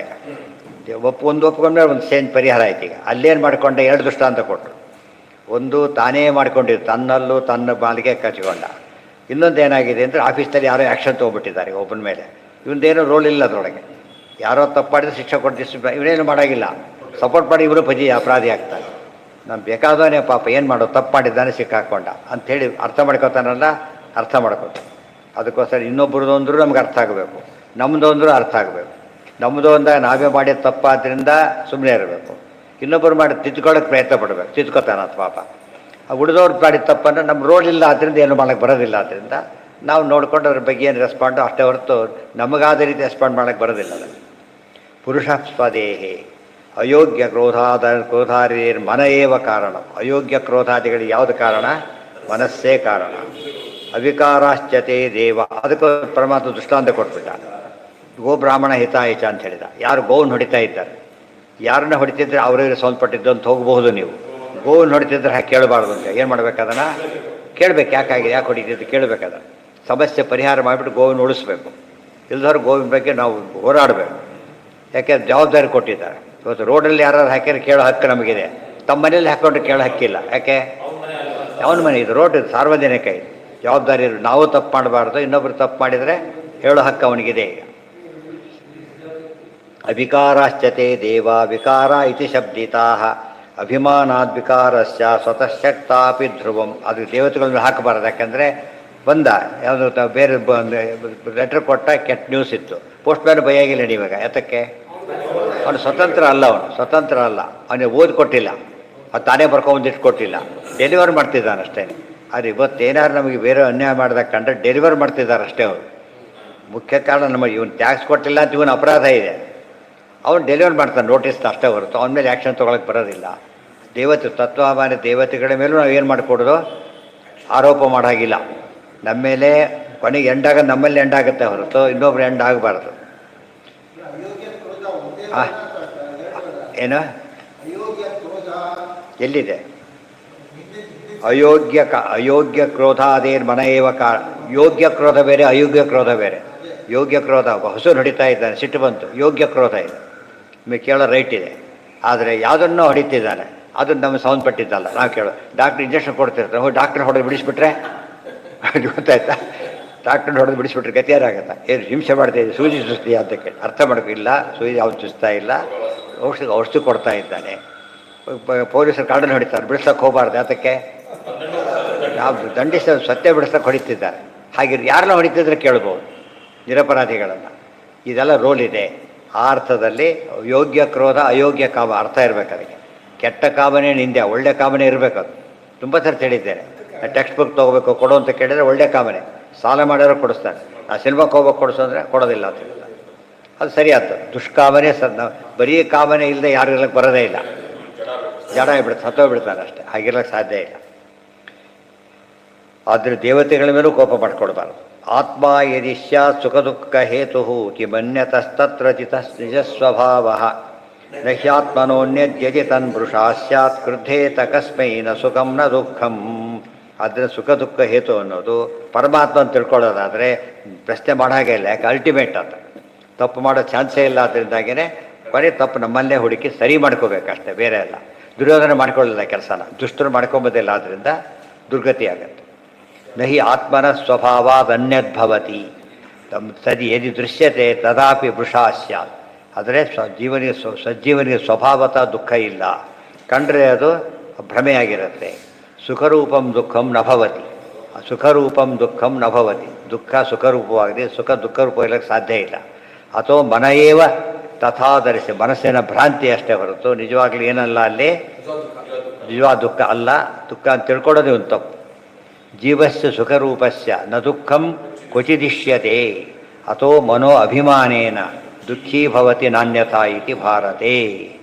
A: ಈಗ ಒಪ್ಕೊಂಡ್ರೆ ಒಂದು ಸೇನ್ ಪರಿಹಾರ ಆಯ್ತು. ಈಗ ಅಲ್ಲೇನು ಮಾಡಿಕೊಂಡೆ, ಎರಡು ದೃಷ್ಟಾಂತ ಕೊಟ್ಟರು. ಒಂದು ತಾನೇ ಮಾಡ್ಕೊಂಡಿದ್ದು, ತನ್ನಲ್ಲೂ ತನ್ನ ಬಾಲಿಗೆ ಕಚ್ಕೊಂಡ. ಇನ್ನೊಂದು ಏನಾಗಿದೆ ಅಂದರೆ ಆಫೀಸ್ನಲ್ಲಿ ಯಾರೋ ಆ್ಯಕ್ಷನ್ ತೊಗೊಬಿಟ್ಟಿದ್ದಾರೆ ಒಬ್ಬನ ಮೇಲೆ, ಇವನದೇನೋ ರೋಲ್ ಇಲ್ಲ ಅದರೊಳಗೆ. ಯಾರೋ ತಪ್ಪು ಮಾಡಿದ್ರೆ ಶಿಕ್ಷೆ ಕೊಡ್ತಿಷ್ಟು ಇವನೇನು ಮಾಡೋಂಗಿಲ್ಲ, ಸಪೋರ್ಟ್ ಮಾಡಿ ಇವರು ಅಪರಾಧಿ ಆಗ್ತಾರೆ. ನಾನು ಬೇಕಾದವನೇ ಪಾಪ ಏನು ಮಾಡೋದು, ತಪ್ಪು ಮಾಡಿದ್ದಾನೆ, ಸಿಕ್ಕಾಕೊಂಡ ಅಂಥೇಳಿ ಅರ್ಥ ಮಾಡ್ಕೋತಾನಲ್ಲ, ಅರ್ಥ ಮಾಡ್ಕೋತಾನೆ. ಅದಕ್ಕೋಸ್ಕರ ಇನ್ನೊಬ್ಬರದ್ದು ಅಂದರೂ ನಮ್ಗೆ ಅರ್ಥ ಆಗಬೇಕು, ನಮ್ಮದು ಅಂದರೂ ಅರ್ಥ ಆಗಬೇಕು. ನಮ್ಮದು ಅಂದಾಗ ನಾವೇ ಮಾಡಿದ ತಪ್ಪಾದ್ರಿಂದ ಸುಮ್ಮನೆ ಇರಬೇಕು, ಇನ್ನೊಬ್ಬರು ಮಾಡಿ ತಿದ್ಕೊಳ್ಳೋಕೆ ಪ್ರಯತ್ನ ಪಡಬೇಕು, ತಿದ್ಕೋತಾನ ಅದು ಪಾಪ. ಉಳಿದವ್ರು ಮಾಡಿದ ತಪ್ಪನ್ನು ನಮ್ಮ ರೋಡ್ ಇಲ್ಲ, ಆದ್ದರಿಂದ ಏನು ಮಾಡೋಕ್ಕೆ ಬರೋದಿಲ್ಲ. ಆದ್ದರಿಂದ ನಾವು ನೋಡ್ಕೊಂಡು ಅದ್ರ ಬಗ್ಗೆ ಏನು ರೆಸ್ಪಾಂಡು ಅಷ್ಟೇ ಹೊರತು ನಮಗಾದ ರೀತಿ ರೆಸ್ಪಾಂಡ್ ಮಾಡೋಕ್ಕೆ ಬರೋದಿಲ್ಲ. ಪುರುಷ ಸ್ವದೇಹೇ ಅಯೋಗ್ಯ ಕ್ರೋಧಾದಿರ್ ಮನ ಏವ ಕಾರಣ. ಅಯೋಗ್ಯ ಕ್ರೋಧಾದಿಗಳಿಗೆ ಯಾವುದು ಕಾರಣ? ಮನಸ್ಸೇ ಕಾರಣ. ಅವಿಕಾರಾಶ್ಚತೆ ದೇವ. ಅದಕ್ಕೂ ಪರಮಾತ್ಮ ದೃಷ್ಟಾಂತ ಕೊಟ್ಬಿಟ್ಟ. ಗೋಬ್ರಾಹ್ಮಣ ಹಿತಾಯಿಚ ಅಂತ ಹೇಳಿದ. ಯಾರು ಗೋವನ್ನು ಹೊಡಿತಾ ಇದ್ದಾರೆ, ಯಾರನ್ನ ಹೊಡಿತಿದ್ರೆ ಅವರಿಗೆ ಸಂಬಂಧಪಟ್ಟಿದ್ದು ಅಂತ ಹೋಗಬಹುದು. ನೀವು ಗೋವನ್ನು ಹೊಡಿತಿದ್ರೆ ಹಾಗೆ ಕೇಳಬಾರ್ದು ಅಂತ. ಏನು ಮಾಡ್ಬೇಕು? ಅದನ್ನು ಕೇಳಬೇಕು, ಯಾಕಾಗಿದೆ, ಯಾಕೆ ಹೊಡಿತಿದ್ದು ಕೇಳಬೇಕಾದ. ಸಮಸ್ಯೆ ಪರಿಹಾರ ಮಾಡಿಬಿಟ್ಟು ಗೋವನ್ನು ಉಳಿಸ್ಬೇಕು. ಇಲ್ದವ್ರು ಗೋವಿನ ಬಗ್ಗೆ ನಾವು ಹೋರಾಡಬೇಕು. ಯಾಕೆ ಜವಾಬ್ದಾರಿ ಕೊಟ್ಟಿದ್ದಾರೆ. ಇವತ್ತು ರೋಡಲ್ಲಿ ಯಾರು ಹಾಕಿದ್ರೆ ಕೇಳೋ ಹಕ್ಕು ನಮಗಿದೆ, ತಮ್ಮ ಮನೇಲಿ ಹಾಕ್ಕೊಂಡು ಕೇಳೋ ಹಕ್ಕಿಲ್ಲ. ಯಾಕೆ? ಅವನ ಮನೆ ಇದು, ರೋಡ್ ಇದು, ಸಾರ್ವಜನಿಕ ಇದು, ಜವಾಬ್ದಾರಿ. ನಾವು ತಪ್ಪು ಮಾಡಬಾರ್ದು, ಇನ್ನೊಬ್ರು ತಪ್ಪು ಮಾಡಿದರೆ ಹೇಳೋ ಹಕ್ಕು ಅವನಿಗಿದೆ. ಈಗ ಅವಿಕಾರಾಶ್ಚತೆ ದೇವ ವಿಕಾರ ಇತಿ ಶಬ್ದಿತಾ ಅಭಿಮಾನಾದ್ವಿಕಾರಸ್ಯ ಸ್ವತಃ ಶಕ್ತಾಪಿ ಧ್ರುವಂ. ಅದು ದೇವತೆಗಳನ್ನ ಹಾಕಬಾರ್ದು. ಯಾಕಂದರೆ ಬಂದ ಯಾವುದೋ ಬೇರೆ ಲೆಟ್ರ್ ಕೊಟ್ಟ ಕೆಟ್ಟ ನ್ಯೂಸ್ ಇತ್ತು, ಪೋಸ್ಟ್ ಮ್ಯಾನ್ ಬೈಯಾಗಿಲ್ಲ ನೀವಾಗ. ಯಾತಕ್ಕೆ? ಅವನು ಸ್ವತಂತ್ರ ಅಲ್ಲ, ಅವನು ಸ್ವತಂತ್ರ ಅಲ್ಲ, ಅವನಿಗೆ ಓದಿ ಕೊಟ್ಟಿಲ್ಲ, ಅದು ತಾನೇ ಬರ್ಕೊಂಬಂದಿಟ್ಟು ಕೊಟ್ಟಿಲ್ಲ, ಡೆಲಿವರ್ ಮಾಡ್ತಿದ್ದಾನೆ ಅಷ್ಟೇ. ಆದರೆ ಇವತ್ತು ಏನಾದ್ರು ನಮಗೆ ಬೇರೆ ಅನ್ಯಾಯ ಮಾಡಿದಾಗ ಕಂಡ್ರೆ ಡೆಲಿವರ್ ಮಾಡ್ತಿದ್ದಾರೆ ಅಷ್ಟೇ ಅವರು. ಮುಖ್ಯ ಕಾರಣ ನಮಗೆ ಇವನು ಟ್ಯಾಕ್ಸ್ ಕೊಟ್ಟಿಲ್ಲ ಅಂತ ಇವನು ಅಪರಾಧ ಇದೆ, ಅವನು ಡೆಲಿವರ್ ಮಾಡ್ತಾನೆ ನೋಟಿಸ್ನ ಅಷ್ಟೇ ಹೊರತು ಅವನ ಮೇಲೆ ಆ್ಯಕ್ಷನ್ ತೊಗೊಳಕ್ಕೆ ಬರೋದಿಲ್ಲ. ತತ್ವಾಭಿಮಾನಿ ದೇವತೆಗಳ ಮೇಲೂ ನಾವು ಏನು ಮಾಡಿಕೊಡೋದು, ಆರೋಪ ಮಾಡೋಂಗಿಲ್ಲ. ನಮ್ಮ ಮೇಲೆ ಕೊನೆಗೆ ಎಂಡಾಗ ನಮ್ಮಲ್ಲಿ ಎಂಡಾಗುತ್ತೆ ಹೊರತು ಇನ್ನೊಬ್ರು ಎಂಡ್ ಆಗಬಾರ್ದು. ಏನು ಎಲ್ಲಿದೆ? ಅಯೋಗ್ಯ ಕ್ರೋಧಾದೇನು ಮನ ಏವ ಯೋಗ್ಯ ಕ್ರೋಧ ಬೇರೆ, ಅಯೋಗ್ಯ ಕ್ರೋಧ ಬೇರೆ. ಯೋಗ್ಯ ಕ್ರೋಧ ಹಸು ಹೊಡಿತಾ ಇದ್ದಾನೆ, ಸಿಟ್ಟು ಬಂತು, ಯೋಗ್ಯ ಕ್ರೋಧ ಇದೆ, ನಿಮಗೆ ಕೇಳೋ ರೈಟ್ ಇದೆ. ಆದರೆ ಯಾವುದನ್ನೋ ಹೊಡಿತಿದ್ದಾನೆ, ಅದನ್ನು ನಮಗೆ ಸಂಬಂಧಪಟ್ಟಿದ್ದಲ್ಲ. ನಾವು ಕೇಳೋ ಡಾಕ್ಟ್ರ್ ಇಂಜೆಕ್ಷನ್ ಕೊಡ್ತಿರ್ತಾರೆ, ಹೋಗಿ ಡಾಕ್ಟ್ರ್ ಹೊಡೆದು ಬಿಡಿಸ್ಬಿಟ್ರೆ ಗೊತ್ತಾಯ್ತಾ? ಡಾಕ್ಟ್ರನ್ನ ಹೊಡೆದು ಬಿಡಿಸ್ಬಿಟ್ರೆ ಗತಿಯಾರಾಗತ್ತಾ? ಏನು ಹಿಂಸೆ ಮಾಡ್ತಾಯಿದ್ದೆ, ಸೂಜಿ ಚುಸ್ತೀಯ ಅಂತ ಕೇಳಿ ಅರ್ಥ ಮಾಡೋಕ್ಕಿಲ್ಲ. ಸೂಜಿ ಅವ್ನು ಚುಸ್ತಾ ಇಲ್ಲ, ಔಷಧಿ ಕೊಡ್ತಾ ಇದ್ದಾನೆ. ಪೊಲೀಸರು ಕಾಡನ್ನು ಹೊಡಿತಾರೆ, ಬಿಡಿಸೋಕೆ ಹೋಗಬಾರ್ದು. ಅದಕ್ಕೆ ನಾವು ದಂಡಿಸ ಸತ್ಯ ಬಿಡಿಸೋಕೆ ಹೊಡಿತಿದ್ದಾರೆ. ಹಾಗೆ ಯಾರನ್ನ ಹೊಡಿತಿದ್ರೆ ಕೇಳ್ಬೋದು ನಿರಪರಾಧಿಗಳನ್ನು. ಇದೆಲ್ಲ ರೋಲ್ ಇದೆ. ಆ ಅರ್ಥದಲ್ಲಿ ಯೋಗ್ಯ ಕ್ರೋಧ, ಅಯೋಗ್ಯ ಕಾಮ ಅರ್ಥ ಇರಬೇಕು ಅದಕ್ಕೆ. ಕೆಟ್ಟ ಕಾಮನೇ ನಿಂದೆ, ಒಳ್ಳೆ ಕಾಮನೇ ಇರಬೇಕು. ಅದು ತುಂಬ ಸರಿ ಹೇಳಿದ್ದೇನೆ. ಟೆಕ್ಸ್ಟ್ ಬುಕ್ ತೊಗೋಬೇಕು ಕೊಡು ಅಂತ ಕೇಳಿದರೆ ಒಳ್ಳೆ ಕಾಮನೆ, ಸಾಲ ಮಾಡಿದ್ರೆ ಕೊಡಿಸ್ತಾನೆ. ಆ ಸಿನಿಮಾಕ್ಕೆ ಹೋಗ್ಬೇಕು ಕೊಡಿಸು ಅಂದರೆ ಕೊಡೋದಿಲ್ಲ ಅಂತ ಹೇಳಿಲ್ಲ. ಅದು ಸರಿ ಆಗ್ತದೆ. ದುಷ್ಕಾಮನೆ ಬರೀ ಕಾಮನೆ ಇಲ್ಲದೆ ಯಾರು ಇರ್ಲಿಕ್ಕೆ ಬರೋದೇ ಇಲ್ಲ, ಜಡ ಬಿಡ್ತಾರೆ, ಸತ್ತೋಗ್ಬಿಡ್ತಾರೆ ಅಷ್ಟೇ. ಹಾಗಿರ್ಲಿಕ್ಕೆ ಸಾಧ್ಯ ಇಲ್ಲ. ಆದರೆ ದೇವತೆಗಳ ಮೇಲೂ ಕೋಪ ಮಾಡ್ಕೊಳ್ಬಾರ್ದು. ಆತ್ಮ ಯದಿ ಸ್ಯಾತ್ ಸುಖ ದುಃಖ ಹೇತು ಕಿಮನ್ಯತಸ್ತತ್ರ ನಿಜಸ್ವಭಾವ ನ ಹ್ಯಾತ್ಮನೋನ್ಯದ್ಯದಿ ತನ್ಪುರುಷಾ ಸ್ಯಾತ್ ಕ್ರುದ್ಧೇತ ಕಸ್ಮೈ ನ ಸುಖಂ ನ ದುಃಖಂ. ಆದ್ದರಿಂದ ಸುಖ ದುಃಖ ಹೇತು ಅನ್ನೋದು ಪರಮಾತ್ಮ ಅಂತ ತಿಳ್ಕೊಳ್ಳೋದಾದರೆ ಪ್ರಶ್ನೆ ಮಾಡಾಗೆ ಇಲ್ಲ. ಯಾಕೆ ಅಲ್ಟಿಮೇಟ್ ಅಂತ ತಪ್ಪು ಮಾಡೋ ಚಾನ್ಸೇ ಇಲ್ಲ. ಅದರಿಂದಾಗಿಯೇ ಬರೀ ತಪ್ಪು ನಮ್ಮಲ್ಲೇ ಹುಡುಕಿ ಸರಿ ಮಾಡ್ಕೋಬೇಕಷ್ಟೇ, ಬೇರೆ ಅಲ್ಲ. ದುರ್ಯೋಧನೆ ಮಾಡ್ಕೊಳ್ಳಿಲ್ಲ ಕೆಲಸನ, ದುಷ್ಟರು ಮಾಡ್ಕೊಂಬೋದಿಲ್ಲ. ಆದ್ದರಿಂದ ದುರ್ಗತಿ ಆಗತ್ತೆ. ನಹಿ ಆತ್ಮನ ಸ್ವಭಾವಾದನ್ಯದ್ಭವತಿ ತದಿ ಯದಿ ದೃಶ್ಯತೆ ತದಾಪಿ ವೃಷಾ ಸ್ಯಾತ್. ಆದರೆ ಸಜ್ಜೀವನಿಗೆ ಸ್ವಭಾವತಃ ದುಃಖ ಇಲ್ಲ, ಕಂಡ್ರೆ ಅದು ಭ್ರಮೆಯಾಗಿರುತ್ತೆ. ಸುಖರೂಪಂ ದುಃಖಂ ನಭವತಿ, ಸುಖರೂಪಂ ದುಃಖಂ ನಭವತಿ. ದುಃಖ ಸುಖರೂಪವಾಗಿದೆ, ಸುಖ ದುಃಖರೂಪವಾಗಲಿಕ್ಕೆ ಸಾಧ್ಯ ಇಲ್ಲ. ಅಥವಾ ಮನಯೇವ ತಥಾಧರಿಸಿ, ಮನಸ್ಸಿನ ಭ್ರಾಂತಿ ಅಷ್ಟೇ ಹೊರತು ನಿಜವಾಗ್ಲೂ ಏನಲ್ಲ ಅಲ್ಲಿ, ನಿಜವಾದ ದುಃಖ ಅಲ್ಲ. ದುಃಖ ಅಂತ ತಿಳ್ಕೊಳ್ಳೋದೇ ಒಂದು ತಪ್ಪು. ಜೀವಸ್ಯ ಸುಖರೂಪಸ್ಯ ನ ದುಃಖಂ ಕ್ವಚಿದಿಶ್ಯತೆ ಅಥೋ ಮನೋ ಅಭಿಮಾನೇನ ದುಃಖೀ ಭವತಿ ನಾಣ್ಯತಾ ಇತಿ ಭಾರತೆ.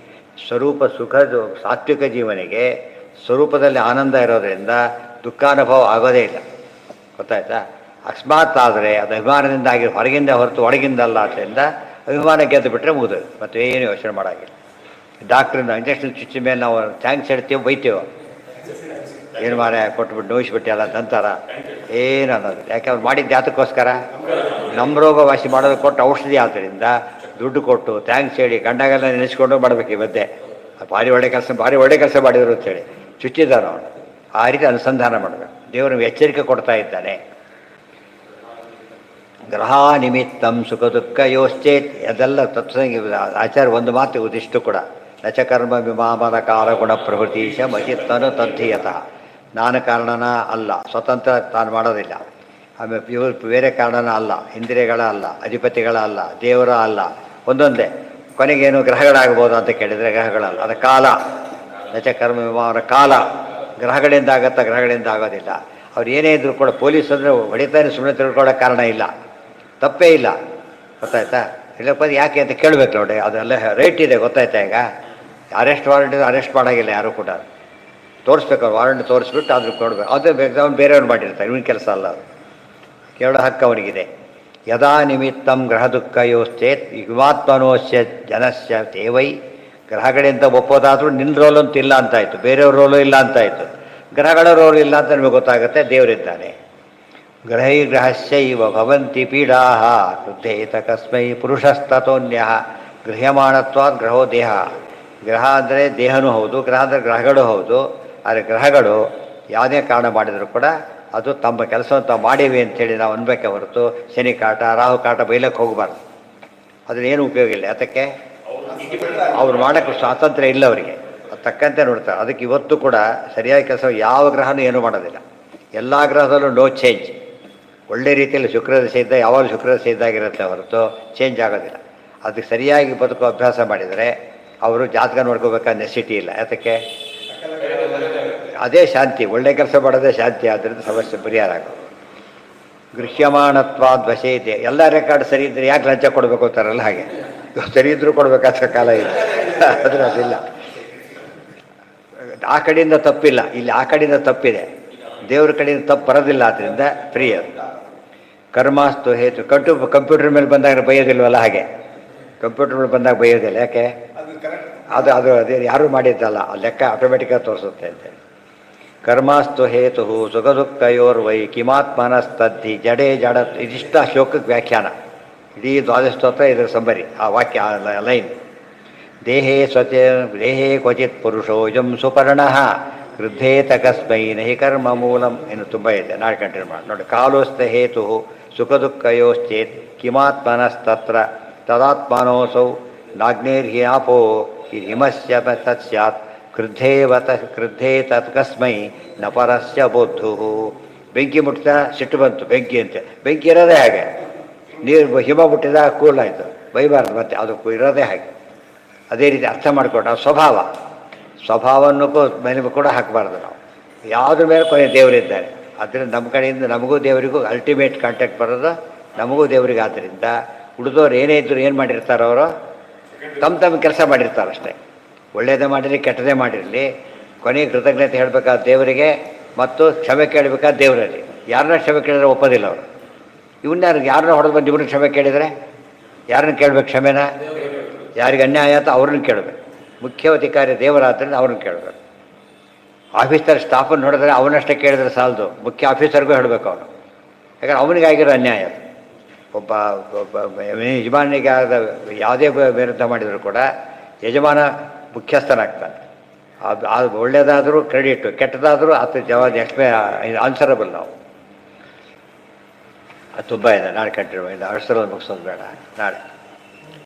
A: ಸ್ವರೂಪ ಸುಖ ಸಾತ್ವಿಕ ಜೀವನಿಗೆ ಸ್ವರೂಪದಲ್ಲಿ ಆನಂದ ಇರೋದರಿಂದ ದುಃಖಾನುಭವ ಆಗೋದೇ ಇಲ್ಲ. ಗೊತ್ತಾಯ್ತಾ? ಅಕಸ್ಮಾತ್ ಆದರೆ ಅದು ಅಭಿಮಾನದಿಂದ ಆಗಿ ಹೊರಗಿಂದ ಹೊರತು ಒಳಗಿಂದಲ್ಲ. ಆದ್ದರಿಂದ ಅಭಿಮಾನ ಗೆದ್ದು ಬಿಟ್ಟರೆ ಮುಗಿದು ಮತ್ತು ಏನು ಯೋಚನೆ ಮಾಡೋಂಗಿಲ್ಲ. ಡಾಕ್ಟ್ರನ್ನ ಇಂಜೆಕ್ಷನ್ ಚುಚ್ಚಿ ಮೇಲೆ ನಾವು ಥ್ಯಾಂಕ್ಸ್ ಹೇಳ್ತೀವಿ, ಬೈತೀವೋ, ಏನು ಮಾರ ಕೊಟ್ಬಿಟ್ಟು ನೋಯಿಸ್ಬಿಟ್ಟು ಎಲ್ಲ ಅಂತಾರ, ಏನು ಅನ್ನೋದು. ಯಾಕೆ ಅವ್ರು ಮಾಡಿದ್ದು ಯಾತಕ್ಕೋಸ್ಕರ? ನಮ್ಮ ರೋಗ ವಾಸಿ ಮಾಡೋದು ಕೊಟ್ಟು ಔಷಧಿ. ಆದ್ದರಿಂದ ದುಡ್ಡು ಕೊಟ್ಟು ಥ್ಯಾಂಕ್ಸ್ ಹೇಳಿ ಗಂಡಾಗೆಲ್ಲ ನೆನೆಸ್ಕೊಂಡು ಮಾಡಬೇಕು. ಈ ಮಧ್ಯೆ ಭಾರಿ ಒಳ್ಳೆ ಕೆಲಸ ಮಾಡಿದರು ಅಂತೇಳಿ ಚುಚ್ಚಿದ್ದಾನೆ ಅವನು. ಆ ರೀತಿ ಅನುಸಂಧಾನ ಮಾಡಬೇಕು. ದೇವರು ಎಚ್ಚರಿಕೆ ಕೊಡ್ತಾ ಇದ್ದಾನೆ. ಗ್ರಹ ನಿಮಿತ್ತಂ ಸುಖ ದುಃಖ ಯೋಶ್ಚೇತ್. ಅದೆಲ್ಲ ತತ್ಸಂಗಿ ಆಚಾರ್ಯ ಒಂದು ಮಾತು ಇದಿಷ್ಟು ಕೂಡ. ನಚಕರ್ಮ ವಿಮಾಮನ ಕಾಲ ಗುಣ ಪ್ರವೃತ್ತೀಶ ಮಹಿತ್ತನು ತದ್ಧೀಯತಃ. ನಾನು ಕಾರಣನ ಅಲ್ಲ, ಸ್ವತಂತ್ರ ತಾನು ಮಾಡೋದಿಲ್ಲ. ಆಮೇಲೆ ಇವರು ಬೇರೆ ಕಾರಣನ ಅಲ್ಲ, ಇಂದ್ರಿಯಗಳ ಅಲ್ಲ, ಅಧಿಪತಿಗಳ ಅಲ್ಲ, ದೇವರ ಅಲ್ಲ, ಒಂದೊಂದೇ. ಕೊನೆಗೇನು ಗ್ರಹಗಳಾಗ್ಬೋದು ಅಂತ ಕೇಳಿದರೆ ಗ್ರಹಗಳಲ್ಲ, ಅದು ಕಾಲ. ನಚಕರ್ಮ ವಿಮಾನ ಕಾಲ. ಗ್ರಹಗಳಿಂದ ಆಗತ್ತಾ? ಗ್ರಹಗಳಿಂದ ಆಗೋದಿಲ್ಲ. ಅವ್ರು ಏನೇ ಇದ್ರು ಕೂಡ ಪೊಲೀಸ್ ಅಂದರೆ ಹೊಡಿತಾನೆ ಸುಮ್ಮನೆ ತಿಳ್ಕೊಳ್ಳೋಕೆ ಕಾರಣ ಇಲ್ಲ, ತಪ್ಪೇ ಇಲ್ಲ. ಗೊತ್ತಾಯ್ತಾ? ಇಲ್ಲಪ್ಪ ಯಾಕೆ ಅಂತ ಕೇಳಬೇಕು ನೋಡಿ. ಅದೆಲ್ಲ ರೈಟ್ ಇದೆ, ಗೊತ್ತಾಯ್ತಾ? ಈಗ ಅರೆಸ್ಟ್ ವಾರೆಂಟ್ ಅರೆಸ್ಟ್ ಮಾಡೋಂಗಿಲ್ಲ ಯಾರು ಕೂಡ. ತೋರಿಸ್ಬೇಕು, ಅವ್ರು ವಾರೆಂಟ್ ತೋರಿಸ್ಬಿಟ್ಟು ಅದ್ರ ಕೊಡಬೇಕು. ಅದು ಎಕ್ಸಾಮ್ ಬೇರೆಯವ್ರು ಮಾಡಿರ್ತಾರೆ, ಇವನ ಕೆಲಸ ಅಲ್ಲ. ಅದು ಕೇಳೋ ಹಕ್ಕು ಅವನಿಗಿದೆ. ಯದಾ ನಿಮಿತ್ತಂ ಗ್ರಹ ದುಃಖ ಯೋಶ್ಚೇತ್ ಯುವಾತ್ಮನೋಶ್ಯ ಜನಸ್ಯ ತೇವೈ. ಗ್ರಹಗಳಿಂದ ಒಪ್ಪೋದಾದರೂ ನಿನ್ನ ರೋಲ್ ಅಂತ ಇಲ್ಲ ಅಂತಾಯಿತು, ಬೇರೆಯವ್ರ ರೋಲು ಇಲ್ಲ ಅಂತಾಯಿತು. ಗ್ರಹಗಳ ರೋಲ್ ಇಲ್ಲ ಅಂತ ನಿಮಗೆ ಗೊತ್ತಾಗುತ್ತೆ, ದೇವರಿದ್ದಾನೆ. ಗ್ರಹೈರ್ಗ್ರಹಸ್ಯ ಇವ ಭವಂತಿ ಪೀಡಾ ಕ್ರುದ್ಧೇತ ಕಸ್ಮೈ ಪುರುಷಸ್ತತೋನ್ಯ ಗೃಹ್ಯಮಾಣತ್ವಾತ್ ಗ್ರಹೋ ದೇಹ. ಗ್ರಹ ಅಂದರೆ ದೇಹನೂ ಹೌದು, ಗ್ರಹ ಅಂದರೆ ಗ್ರಹಗಳು ಹೌದು. ಆದರೆ ಗ್ರಹಗಳು ಯಾವುದೇ ಕಾರಣ ಮಾಡಿದರೂ ಕೂಡ ಅದು ತಮ್ಮ ಕೆಲಸವನ್ನು ತಾವು ಮಾಡೀವಿ ಅಂಥೇಳಿ ನಾವು ಅನ್ಬೇಕೆ ಹೊರತು ಶನಿ ಕಾಟ ರಾಹು ಕಾಟ ಬೈಲಕ್ಕೆ ಹೋಗಬಾರ್ದು. ಅದನ್ನೇನು ಉಪಯೋಗ ಇಲ್ಲ. ಅದಕ್ಕೆ ಅವ್ರು ಮಾಡೋಕ್ಕೆ ಸ್ವಾತಂತ್ರ್ಯ ಇಲ್ಲ ಅವರಿಗೆ. ಅದು ತಕ್ಕಂತೆ ನೋಡ್ತಾರೆ. ಅದಕ್ಕೆ ಇವತ್ತು ಕೂಡ ಸರಿಯಾಗಿ ಕೆಲಸ ಯಾವ ಗ್ರಹನೂ ಏನೂ ಮಾಡೋದಿಲ್ಲ. ಎಲ್ಲ ಗ್ರಹದಲ್ಲೂ ನೋ ಚೇಂಜ್. ಒಳ್ಳೆ ರೀತಿಯಲ್ಲಿ ಶುಕ್ರದಶೆ ಇದ್ದ ಯಾವಾಗಲೂ ಶುಕ್ರದಶೆ ಇದ್ದಾಗಿರುತ್ತೆ ಹೊರತು ಚೇಂಜ್ ಆಗೋದಿಲ್ಲ. ಅದಕ್ಕೆ ಸರಿಯಾಗಿ ಬದುಕೋ ಅಭ್ಯಾಸ ಮಾಡಿದರೆ ಅವರು ಜಾತಕ ನೋಡ್ಕೋಬೇಕಾದ ನೆಸಿಟಿ ಇಲ್ಲ. ಯಾತಕ್ಕೆ? ಅದೇ ಶಾಂತಿ. ಒಳ್ಳೆ ಕೆಲಸ ಮಾಡೋದೇ ಶಾಂತಿ. ಆದ್ದರಿಂದ ಸಮಸ್ಯೆ ಪರಿಹಾರ ಆಗೋದು. ಗೃಹ್ಯಮಾಣತ್ವಾದ್ ವಶೇ ಇದೆ. ಎಲ್ಲ ರೆಕಾರ್ಡ್ ಸರಿ ಇದ್ದರೆ ಯಾಕೆ ಲಂಚ ಕೊಡಬೇಕು ಅಂತಾರಲ್ಲ ಹಾಗೆ. ಸರಿ ಇದ್ದರೂ ಕೊಡಬೇಕಾದ ಕಾಲ ಇದೆ. ಆದರೆ ಅದಿಲ್ಲ. ಆ ಕಡೆಯಿಂದ ತಪ್ಪಿಲ್ಲ, ಇಲ್ಲಿ ಆ ಕಡೆಯಿಂದ ತಪ್ಪಿದೆ. ದೇವ್ರ ಕಡೆಯಿಂದ ತಪ್ಪು ಬರೋದಿಲ್ಲ. ಆದ್ದರಿಂದ ಫ್ರೀ ಅದು. ಕರ್ಮಾಸ್ತು ಹೇತು ಕಂಪ್ಯೂಟರ್ ಮೇಲೆ ಬಂದಾಗ ಬೈಯೋದಿಲ್ವಲ್ಲ ಹಾಗೆ. ಕಂಪ್ಯೂಟರ್ ಮೇಲೆ ಬಂದಾಗ ಬೈಯೋದಿಲ್ಲ. ಯಾಕೆ? ಅದು ಅದೇ ಯಾರೂ ಮಾಡಿದ್ದಲ್ಲ. ಆ ಲೆಕ್ಕ ಆಟೋಮೆಟಿಕ್ಕಾಗಿ ತೋರಿಸುತ್ತೆ ಅಂತೇಳಿ. ಕರ್ಮಾಸ್ತು ಹೇತು ಸುಖ ದುಃಖಯೋರ್ವೈ ಕಿಮಾತ್ಮನಸ್ತದ್ಧಿ ಜಡೇ ಜಡ. ಇದಿಷ್ಟ ಶ್ಲೋಕಕ್ಕೆ ವ್ಯಾಖ್ಯಾನ. ಇಡೀ ದ್ವಾದಶ ಸ್ತೋತ್ರ ಇದರ ಸಂಬರಿ. ಆ ವಾಕ್ಯ ಲೈನ್. ದೇಹೇ ಕ್ವಚಿತ್ ಪುರುಷೋಜಂ ಸುಪರ್ಣಃ ವೃದ್ಧೇತ ಕಸ್ಮೈ ನಹಿ ಕರ್ಮ ಮೂಲಂ ಇನ್ನು ತುಂಬ ಇದೆ. ನಾಳೆ ಕಂಟಿನ್ಯೂ ಮಾಡಿ ನೋಡಿ. ಕಾಲೋಸ್ತ ಹೇತು ಸುಖ ದುಃಖಯೋಶ್ಚೇತ್ ಕಿಮಾತ್ಮನಸ್ತತ್ರ ತದಾತ್ಮನೋಸೌ ನಾಗ್ನೇರ್ಹ್ಯಾಪೋ ಹಿಮಸ್ಯ ತತ್ ಸ್ಯಾತ್ ಕ್ರುದ್ಧೇ ತತ್ ಕಸ್ಮೈ ನ ಪರಸ್ಯ ಬುದ್ಧು. ಬೆಂಕಿ ಮುಟ್ಟಿದ ಸಿಟ್ಟು ಬಂತು ಬೆಂಕಿ ಅಂತೆ. ಬೆಂಕಿ ಇರೋದೇ ಹಾಗೆ. ನೀರು ಹಿಮ ಮುಟ್ಟಿದ ಕೂಲ್ ಆಯಿತು. ಬೈಬಾರ್ದು ಮತ್ತೆ. ಅದು ಇರೋದೇ ಹಾಗೆ. ಅದೇ ರೀತಿ ಅರ್ಥ ಮಾಡಿಕೊಟ್ಟು ಆ ಸ್ವಭಾವವನ್ನು ಮೇಲೆ ಕೂಡ ಹಾಕಬಾರ್ದು ನಾವು. ಯಾವುದ್ರ ಮೇಲೆ ಕೊನೆ ದೇವರಿದ್ದಾರೆ. ಆದ್ದರಿಂದ ನಮ್ಮ ಕಡೆಯಿಂದ ನಮಗೂ ದೇವರಿಗೂ ಅಲ್ಟಿಮೇಟ್ ಕಾಂಟ್ಯಾಕ್ಟ್ ಬರೋದು ನಮಗೂ ದೇವರಿಗೆ. ಆದ್ದರಿಂದ ಉಳಿದವ್ರು ಏನೇ ಇದ್ದರೂ ಏನು ಮಾಡಿರ್ತಾರೆ, ಅವರು ತಮ್ಮ ಕೆಲಸ ಮಾಡಿರ್ತಾರೆ ಅಷ್ಟೇ. ಒಳ್ಳೆಯದೇ ಮಾಡಿರಲಿ ಕೆಟ್ಟದೇ ಮಾಡಿರಲಿ ಕೊನೆಗೆ ಕೃತಜ್ಞತೆ ಹೇಳಬೇಕಾದ ದೇವರಿಗೆ ಮತ್ತು ಕ್ಷಮೆ ಕೇಳಬೇಕಾದ ದೇವರಲ್ಲಿ. ಯಾರನ್ನ ಕ್ಷಮೆ ಕೇಳಿದ್ರೆ ಒಪ್ಪೋದಿಲ್ಲ ಅವರು. ಯಾರನ್ನ ಹೊಡೆದು ಬಂದು ಇವ್ರನ್ನ ಕ್ಷಮೆ ಕೇಳಿದರೆ ಯಾರನ್ನ ಕೇಳಬೇಕು ಕ್ಷಮೆನ? ಯಾರಿಗೆ ಅನ್ಯಾಯ ಆಯ್ತು ಅವ್ರನ್ನ ಕೇಳಬೇಕು. ಮುಖ್ಯ ಅಧಿಕಾರಿ ದೇವರಾದ್ರಿಂದ ಅವ್ರನ್ನ ಕೇಳಬೇಕು. ಆಫೀಸರ್ ಸ್ಟಾಫನ್ನು ನೋಡಿದ್ರೆ ಅವನಷ್ಟೇ ಕೇಳಿದ್ರೆ ಸಾಲದು, ಮುಖ್ಯ ಆಫೀಸರ್ಗೂ ಹೇಳಬೇಕು ಅವನು. ಯಾಕಂದ್ರೆ ಅವನಿಗಾಗಿರೋ ಅನ್ಯಾಯ. ಒಬ್ಬ ಯಜಮಾನಿಗೆ ಆದ ಯಾವುದೇ ವಿರುದ್ಧ ಮಾಡಿದರೂ ಕೂಡ ಯಜಮಾನ ಮುಖ್ಯಸ್ಥನಾಗ್ತಾನೆ. ಅದು ಒಳ್ಳೆಯದಾದರೂ ಕ್ರೆಡಿಟು, ಕೆಟ್ಟದಾದರೂ ಆತ ಜವಾಬ್ದಾರಿ ಆನ್ಸರಬಲ್ ನಾವು. ಅದು ತುಂಬ ಇದೆ. ನಾಳೆ ಕಂಟಿನ್ಯೂ ಇದೆ. ಅಷ್ಟರಲ್ಲಿ ಮುಗಿಸೋದು ಬೇಡ. ನಾಳೆ